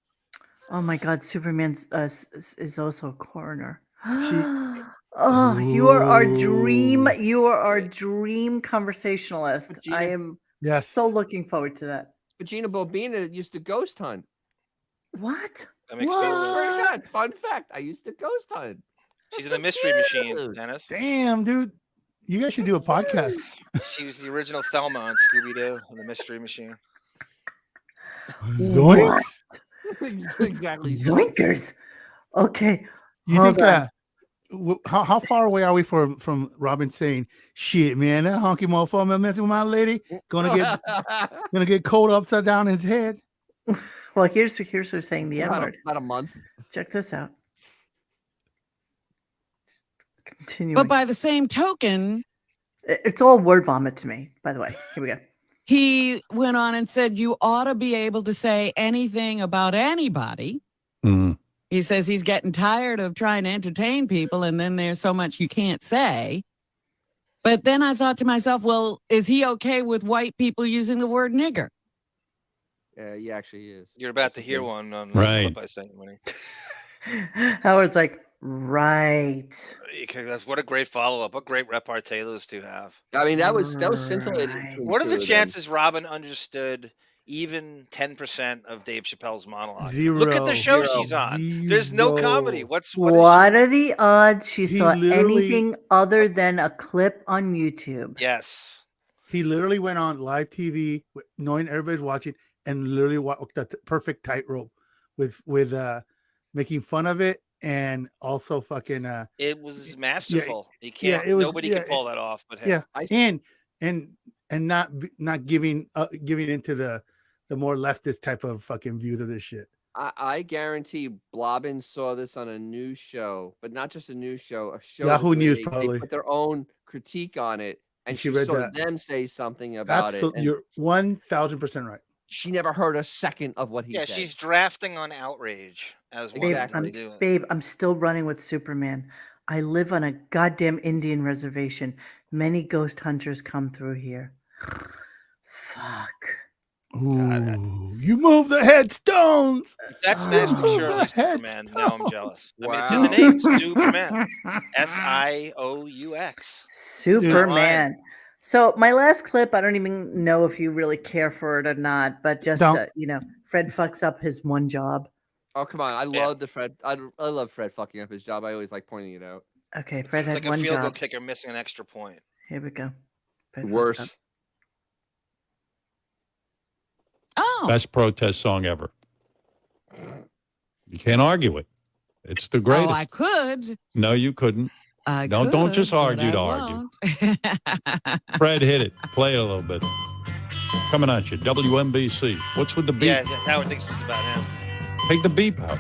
Oh my God, Superman is also a coroner. She- Oh, you are our dream. Ooh. You are our dream conversationalist. But Gina- I am Yes. so looking forward to that. But Gina Bobina used to ghost hunt. What? That makes I sense. swear to God, fun fact. I used to ghost hunt. She's in so the mystery machine, cute. Dennis. Damn, dude. You guys should do a podcast. She was the original Thelma on Scooby Doo in the mystery machine. Zoinks. Exactly. Zoinkers. Okay. You hold think on. how far away are we from Robin saying, "Shit, man, that honky motherfucker messing with my lady, gonna get cold upside down in his head." Well, here's her saying the N word. About a month. Check this out. Continuing. But by the same token, it's all word vomit to me, by the way. Here we go. He went on and said, you ought to be able to say anything about anybody. He says he's getting tired of trying to entertain people, and then there's so much you can't say. But then I thought to myself, well, is he okay with white people using the word nigger? Yeah, he actually is. You're about to hear one on the Right. clip I sent you, Winnie. Howard's like, right. Because what a great follow-up. What great repartee those two have. I mean, that was scintillating. between What are two the of them. chances Robin understood even 10% of Dave Chappelle's monologue? Zero. Look at the show Zero. she's on. There's no comedy. Zero. What What are the odds she He saw literally- anything other than a clip on YouTube? Yes. He literally went on live TV, knowing everybody's watching, and literally walked the perfect tightrope with making fun of it and also fucking. It was masterful. You yeah, can't. it was- Nobody yeah, can pull that off. But him. Yeah, and not giving into the more leftist type of fucking views of this shit. I guarantee Blobbin saw this on a news show, but not just a news show, a show. Yahoo where News, they probably. put their own critique on it, and She she read saw that. them say something about Absolutely, it. you're 1,000% right. She never heard a second of what he Yeah, said. she's drafting on outrage as one Exactly. to do it. Babe, I'm still running with Superman. I live on a goddamn Indian reservation. Many ghost hunters come through here. Fuck. Ooh, you move the headstones. That's Master Oh, Shirley the Superman. Now I'm headstones. jealous. I mean, it's in the name, Superman. SIOUX. Superman. So my last clip, I don't even know if you really care for it or not, but just Don't. Fred fucks up his one job. Oh come on! I love the Fred. I love Fred fucking up his job. I always like pointing it out. Okay, Fred It's had like a one field goal job. kicker missing an extra point. Here we go. Fred fucks up. Worse. Oh, Best protest song ever. You can't argue it. It's the greatest. oh, I could. No, you couldn't. Don't don't just argue to argue. Fred, hit it. Play it a little bit. Coming at you, WMBC. What's with the beep? Yeah, Howard thinks it's about him. Take the beep out.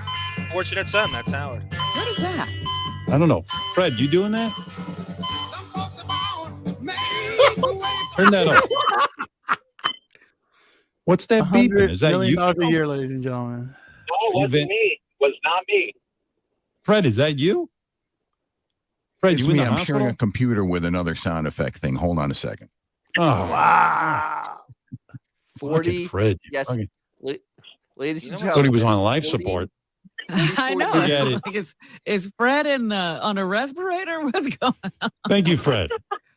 Fortunate son, that's Howard. What is that? I don't know. Fred, you doing that? Turn that up. What's that beeping? Is that $100 you? million a year, ladies and gentlemen? No, it wasn't me. It was not me. Fred, is that you? Fred, It's you in me. the I'm hospital? sharing a computer with another sound effect thing. Hold on a second. Oh, Wow. 40. Fred. Yes. Okay. Ladies You and know what? I thought he was gentlemen, on life 40 support. I know. Forget it. Like, is Fred on a respirator? What's going on? Thank you, Fred.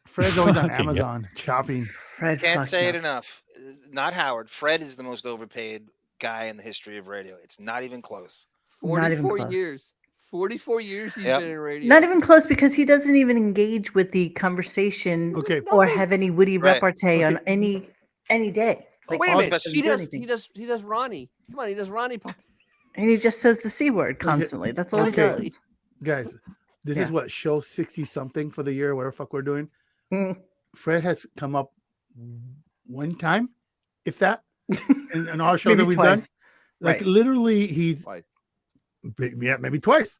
Fred's always on Fucking Amazon chopping. Fred Can't fucked say up. it enough. Not Howard. Fred is the most overpaid guy in the history of radio. It's not even close. Not even 44 close. years. 44 years he's Yep. been in radio. Not even close because he doesn't even engage with the conversation Okay. or have any witty Right. repartee on Okay. any day. Oh, wait a all minute. doesn't He do does. anything. He does Ronnie. Come on, he does Ronnie. And he just says the C word constantly. That's all he Okay. does. Guys, this is Yeah. what show 60 something for the year, whatever fuck we're doing. Mm. Fred has come up one time, if that, in our show Maybe that we've twice. done. Like Right. literally, he's Twice. maybe twice.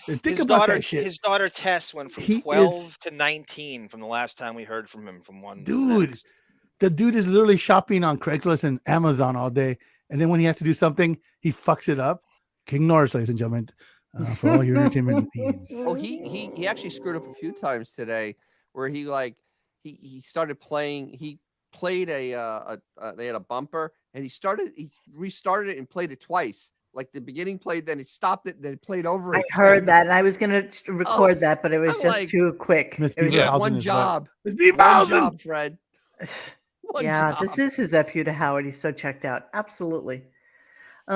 And think His about daughter, that shit, his daughter Tess went from He 12 is- to 19 from the last time we heard from him from one. to the dude. next. The dude is literally shopping on Craigslist and Amazon all day, and then when he has to do something, he fucks it up. King Norris, ladies and gentlemen, for all your entertainment needs. Oh, he actually screwed up a few times today, where he started playing. He played they had a bumper, and he restarted it and played it twice. Like the beginning played, then he stopped it, then he played over I it. heard that, and I was gonna record that, but it was I'm just like, too quick. Miss It was Beaver just- House One is job. Let's be One Bowsen. job, Fred. One yeah, job. this is his FU to Howard. He's so checked out. Absolutely. I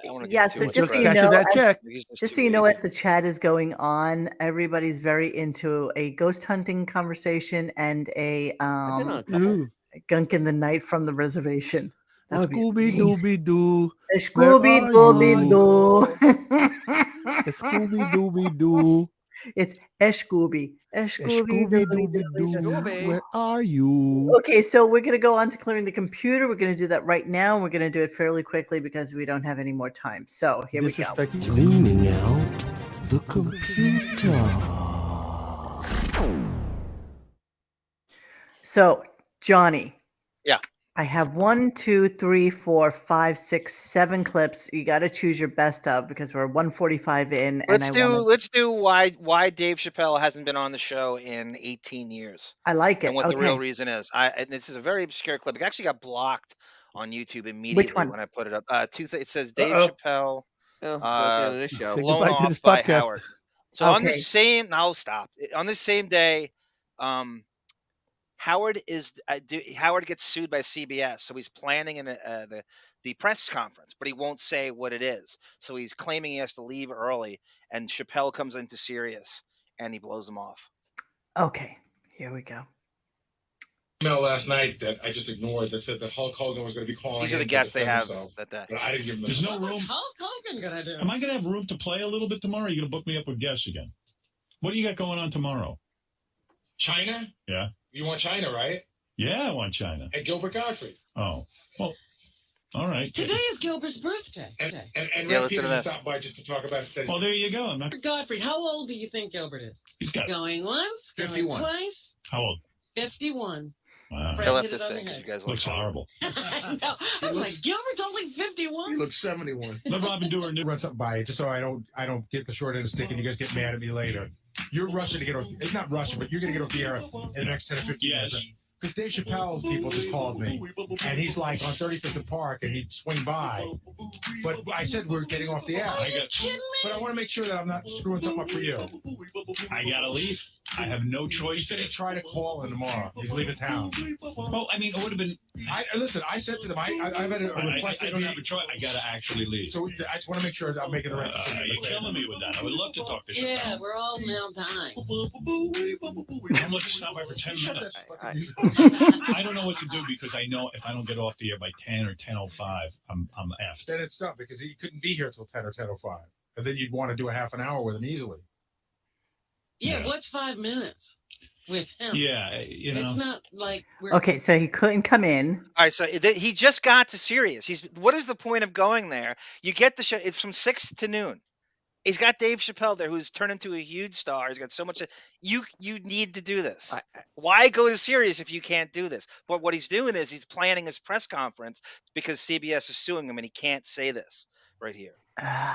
wanna give Yeah, it too so much just so credit. you Cashes know, that check. He's just too so you know, lazy. as the chat is going on, everybody's very into a ghost hunting conversation and a I've been on a couple. Ooh, gunk in the night from the reservation. That would be Scooby amazing. Dooby Doo. A Where Scooby are Dooby Doo. Scooby Dooby Doo. It's Scooby. Scooby Scooby Dooby Dooby Doo. Scooby. Where are you? Okay, so we're going to go on to clearing the computer. We're going to do that right now. And we're going to do it fairly quickly because we don't have any more time. So here we go. Disrespecting. Cleaning out the computer. So, Johnny. Yeah. I have 1, 2, 3, 4, 5, 6, 7 clips. You got to choose your best of because we're 1:45 in, and Let's do why Dave Chappelle hasn't been on the show in 18 years. I like it. And what the Okay. real reason is. And this is a very obscure clip. It actually got blocked on YouTube Which immediately one? when I put it up. It says Dave Uh-oh. Chappelle Oh, so that's the end of this show. Say blown goodbye to off this by podcast. Howard. So on the Okay. same on the same day, Howard gets sued by CBS, so he's planning the press conference, but he won't say what it is. So he's claiming he has to leave early, and Chappelle comes into Sirius and he blows him off. Okay, here we go. Email last night that I just ignored that said that Hulk Hogan was going to be calling. These are the in to guests they defend have himself, that day. but I didn't give them. There's no room. Hulk Hogan gonna do? Am I going to have room to play a little bit tomorrow? Or are you going to book me up with guests again? What do you got going on tomorrow? China? Yeah. You want China, right? Yeah, I want China. And Gilbert Gottfried. Oh, well, all right. Today is Gilbert's birthday. And Yeah, Red listen to Peters this. stopped by just to talk about that. Well, there you go. I'm not. Godfrey, how old do you think Gilbert is? He's got. Going once, going 51. twice, How old? 51. Wow. Fred He'll have hit to it on say the because head. you guys look Looks horrible. I know. I was like, Gilbert's only 51. He looks 71. Let Robin do her new. Run something by you just so I don't get the short end of the stick and you guys get mad at me later. You're rushing to get off. It's not rushing, but you're going to get off the air in the next 10 or 15 Yes. minutes. Because Dave Chappelle's people just called me, and he's like on 35th and Park, and he'd swing by. But I said we're getting off the air. Are you kidding me? But I want to make sure that I'm not screwing something up for you. I gotta leave. I have no He choice. said he'd try to call in tomorrow. He's leaving town. Well, I mean, it would have been. Listen, I said to them, I've had a request. I don't have a choice. I gotta actually leave. So I just want to make sure that I'm making the right decision. You're killing me with that. I would love to talk to Chappelle. Yeah, we're all now dying. I'm going to stop by for 10 minutes. I don't know what to do because I know if I don't get off the air by 10 or 10:05, I'm effed. Then it's tough because he couldn't be here till 10 or 10:05. And then you'd want to do a half an hour with him easily. Yeah, Yeah. what's 5 minutes with him? Yeah, you know. It's not like we're. Okay, so he couldn't come in. All right, so he just got to Sirius. What is the point of going there? You get the show. It's from 6 to noon. He's got Dave Chappelle there, who's turned into a huge star. He's got so much. You need to do this. Why go to Sirius if you can't do this? But what he's doing is he's planning his press conference because CBS is suing him, and he can't say this right here.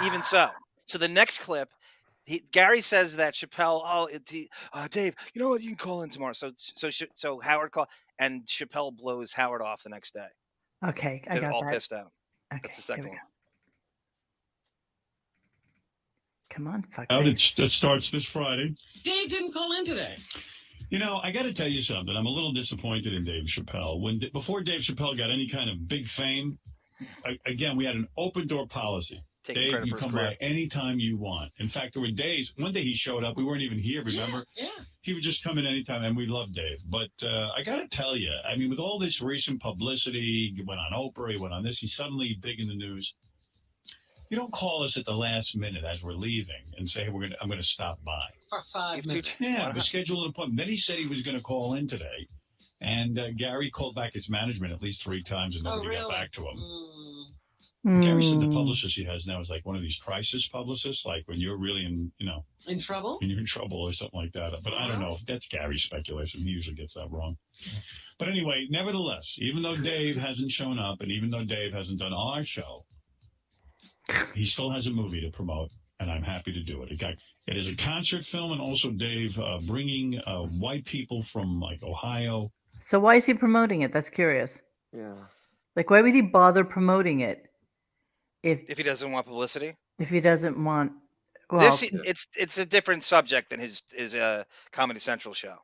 Even so, the next clip, Gary says that Chappelle, Dave, you know what? You can call in tomorrow. So Howard called, and Chappelle blows Howard off the next day. Okay, I They're got all that. pissed at him. Okay, That's the second here we one. go. Come on, fuck Out it face. starts this Friday. Dave didn't call in today. You know, I got to tell you something. I'm a little disappointed in Dave Chappelle. Before Dave Chappelle got any kind of big fame, again, we had an open door policy. Taking Dave, credit you for his come career. by anytime you want. In fact, there were days. One day he showed up. We weren't even here. Remember? Yeah. He would just come in anytime, and we love Dave. But I got to tell you, I mean, with all this recent publicity, he went on Oprah, he went on this, he's suddenly big in the news. You don't call us at the last minute as we're leaving and say, I'm going to stop by. For 5 minutes. Yeah, we scheduled an appointment. Then he said he was going to call in today. And Gary called back his management at least 3 times, and nobody got back to him. Gary said the publicist he has now is like one of these crisis publicists, like when you're really In trouble? when you're in trouble or something like that. But I don't know. That's Gary's speculation. He usually gets that wrong. But anyway, nevertheless, even though Dave hasn't shown up and even though Dave hasn't done our show, he still has a movie to promote, and I'm happy to do it. It is a concert film, and also Dave bringing white people from like Ohio. So why is he promoting it? That's curious. Yeah. Like, why would he bother promoting it If he doesn't want publicity, if he doesn't want? Well, it's a different subject than his Comedy Central show.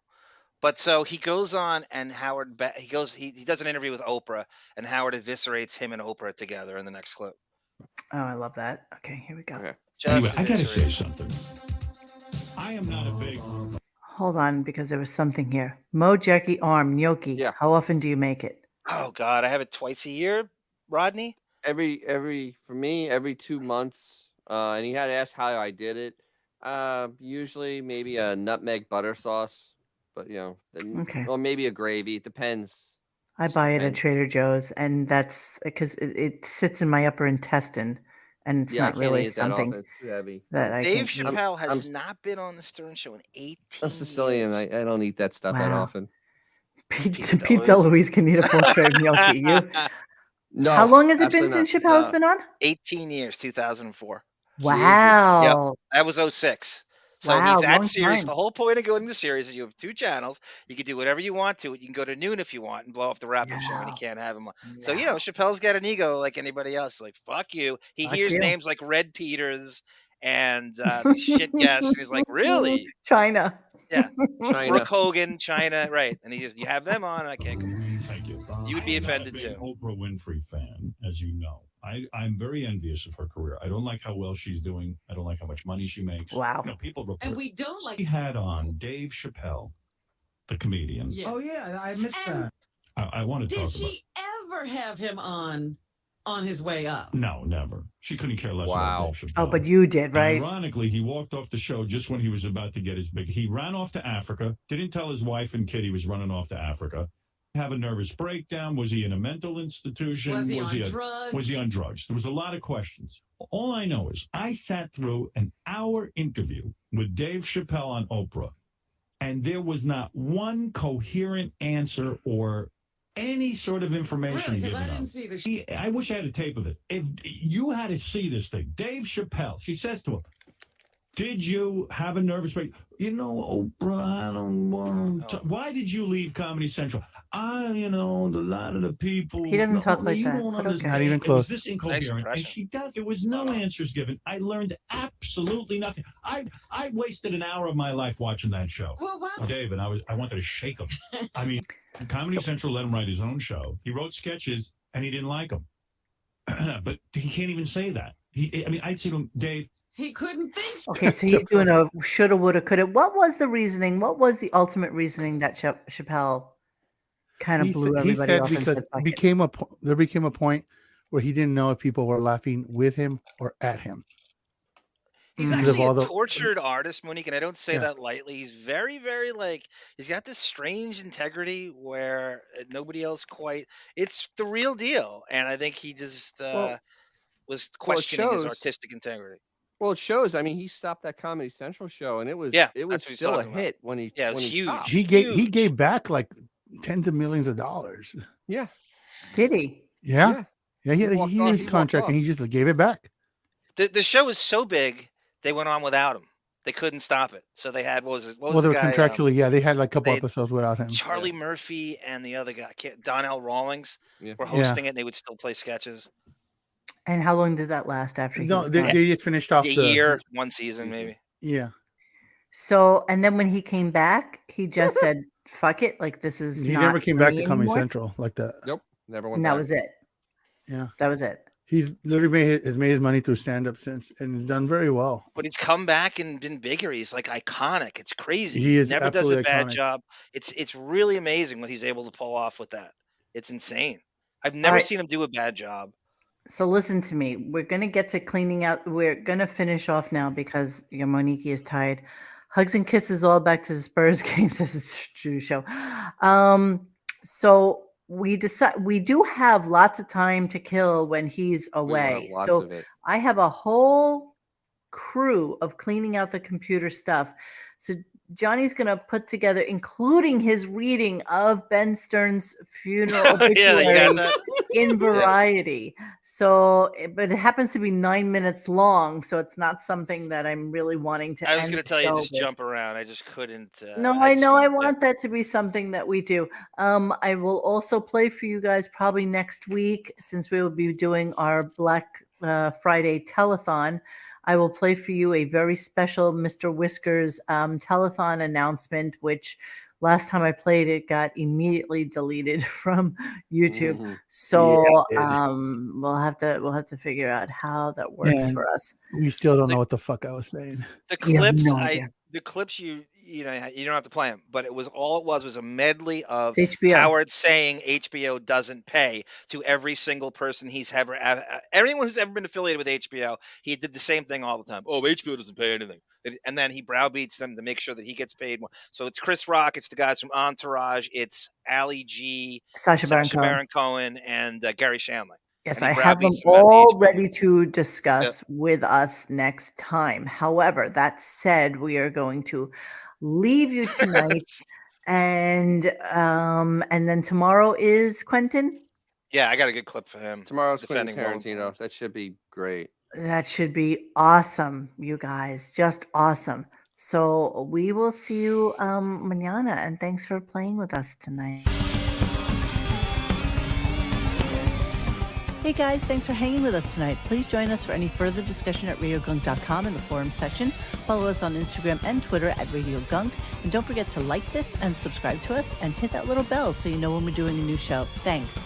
But so he goes on, and he does an interview with Oprah, and Howard eviscerates him and Oprah together in the next clip. oh, I love that. Okay, here we go. Okay. Anyway, I got to say something. I am not a big. Hold on, because there was something here. Mo Jackie Arm Gnocchi. Yeah. How often do you make it? Oh God, I have it twice a year, Rodney. For me, every 2 months. And he had asked how I did it. Usually maybe a nutmeg butter sauce, but Okay. or maybe a gravy. It depends. I buy it at Trader Joe's, and that's because it sits in my upper intestine, and it's Yeah, I not can't really eat it that something often. It's too heavy. that I Dave can eat. Chappelle has I'm- not been on the Stern Show in 18 I'm Sicilian. years. I don't eat that stuff that Wow. often. Pete Peter DeLuise can eat a full tray of gnocchi. You? No. How long has it been absolutely since not. Chappelle's been on? 18 years, 2004. Wow. Yep, that was 06. So Wow, he's at long Sirius. time. The whole point of going to the Sirius is you have 2 channels. You can do whatever you want to it. You can go to noon if you want and blow off the wrap-up show, and you can't have him on. So, Chappelle's got an ego like anybody else. Like, fuck you. He Fuck hears you. names like Red Peters and these shit guests. And he's like, really? China. Yeah. China. Brooke Hogan, China, right. And he just, you have them on, I can't come. Thank you. You would be offended I'm not a too. big Oprah Winfrey fan, as you know. I'm very envious of her career. I don't like how well she's doing. I don't like how much money she makes. Wow. People report. And we don't like. We had on Dave Chappelle, the comedian. Yeah. Oh yeah, I missed And that. I want to Did talk she ever have him on his way up? No, never. She couldn't care less Wow. about Dave Chappelle. Oh, but you did, right? Ironically, he walked off the show just when he was about to get his big. He ran off to Africa. Didn't tell his wife and kid he was running off to Africa. Have a nervous breakdown. Was he in a mental institution? Was he on drugs? Was he on drugs? There was a lot of questions. All I know is I sat through an hour interview with Dave Chappelle on Oprah, and there was not one coherent answer or any sort of information Really? Because I given didn't out. see the. I wish I had a tape of it. If you had to see this thing, Dave Chappelle, she says to him, did you have a nervous break? Oprah, I don't want to. Why did you leave Comedy Central? A lot of the people. He doesn't talk like you that, don't but okay. understand. Not even It was close. this incoherent, and she does. There was no answers given. I learned absolutely nothing. I wasted an hour of my life watching that show. Well, wow. Dave, and I wanted to shake him. I mean, Comedy Central let him write his own show. He wrote sketches, and he didn't like them. But he can't even say that. I'd say to him, Dave. He couldn't think. Okay, so he's doing a shoulda, woulda, coulda. What was the reasoning? What was the ultimate reasoning that Chappelle kind of He blew said everybody off? because and there became a point where he didn't know if people were laughing with him or at him. He's Because of actually all a the- tortured artist, Monique, and I don't say Yeah. that lightly. He's very, very he's got this strange integrity where nobody else quite. It's the real deal, and I think he just was questioning his shows. artistic integrity. Well, it shows. I mean, he stopped that Comedy Central show, and it was Yeah, it was that's what he's still a talking about. hit when he Yeah, it was when he huge. stopped. he gave back like tens of millions of dollars. Yeah. Did he? Yeah. Yeah, he had walked a off, huge he walked contract off. and he just gave it back. The show was so big they went on without him. They couldn't stop it, so they had what was Well, the they were guy? contractually, they had like a couple they- episodes without him. Charlie Murphy and the other guy, Donnell Rawlings, Yeah. were hosting it. And they would still play sketches. And how long did that last after he No, was they, gone? they just finished off A the year, one season, maybe. Yeah. So, and then when he came back, he just said, "Fuck it, like this is." He not never came for back me to Comedy anymore." Central like that. Nope. Never went And that back. was it. Yeah. That was it. He's literally made his money through stand up since and done very well. But he's come back and been bigger. He's like iconic. It's crazy. He is never does a absolutely bad iconic. job. It's really amazing what he's able to pull off with that. It's insane. I've never right. seen him do a bad job. So listen to me. We're gonna get to cleaning out. We're gonna finish off now because Monique is tired. Hugs and kisses all back to the Spurs games. This is a true show. So we do have lots of time to kill when he's We will have away. lots So of it. I have a whole crew of cleaning out the computer stuff. So Johnny's going to put together, including his reading of Ben Stern's funeral Yeah, you got obituary that? in Variety. So, but it happens to be 9 minutes long, so it's not something that I'm really wanting to I was end going the to tell you show just with. jump around. I just couldn't. No, I know. I want that to be something that we do. I will also play for you guys probably next week, since we will be doing our Black Friday telethon. I will play for you a very special Mr. Whiskers telethon announcement, which last time I played it got immediately deleted from YouTube. Mhm. So Yeah, it we'll have to figure out how that works And for us. we still don't know what the fuck I was saying. The You have clips, no idea. the clips you don't have to play them, but it was a medley of It's HBO. Howard saying HBO doesn't pay to every single person he's ever, anyone who's ever been affiliated with HBO. He did the same thing all the time. Oh, HBO doesn't pay anything, and then he browbeats them to make sure that he gets paid more. So it's Chris Rock, it's the guys from Entourage, it's Ali G, Sacha Baron Cohen. Cohen, and Gary Shandling. Yes, Any I have them browbeats about the all HBO? ready to discuss with us next time. However, that said, we are going to leave you tonight, and then tomorrow is Quentin. Yeah, I got a good clip for him. Tomorrow's Quentin defending Roland Tarantino. Barnes. That should be great. That should be awesome, you guys. Just awesome. So we will see you mañana, and thanks for playing with us tonight. Hey guys, thanks for hanging with us tonight. Please join us for any further discussion at RadioGunk.com in the forum section. Follow us on Instagram and Twitter at RadioGunk. And don't forget to like this and subscribe to us and hit that little bell so you know when we're doing a new show. Thanks.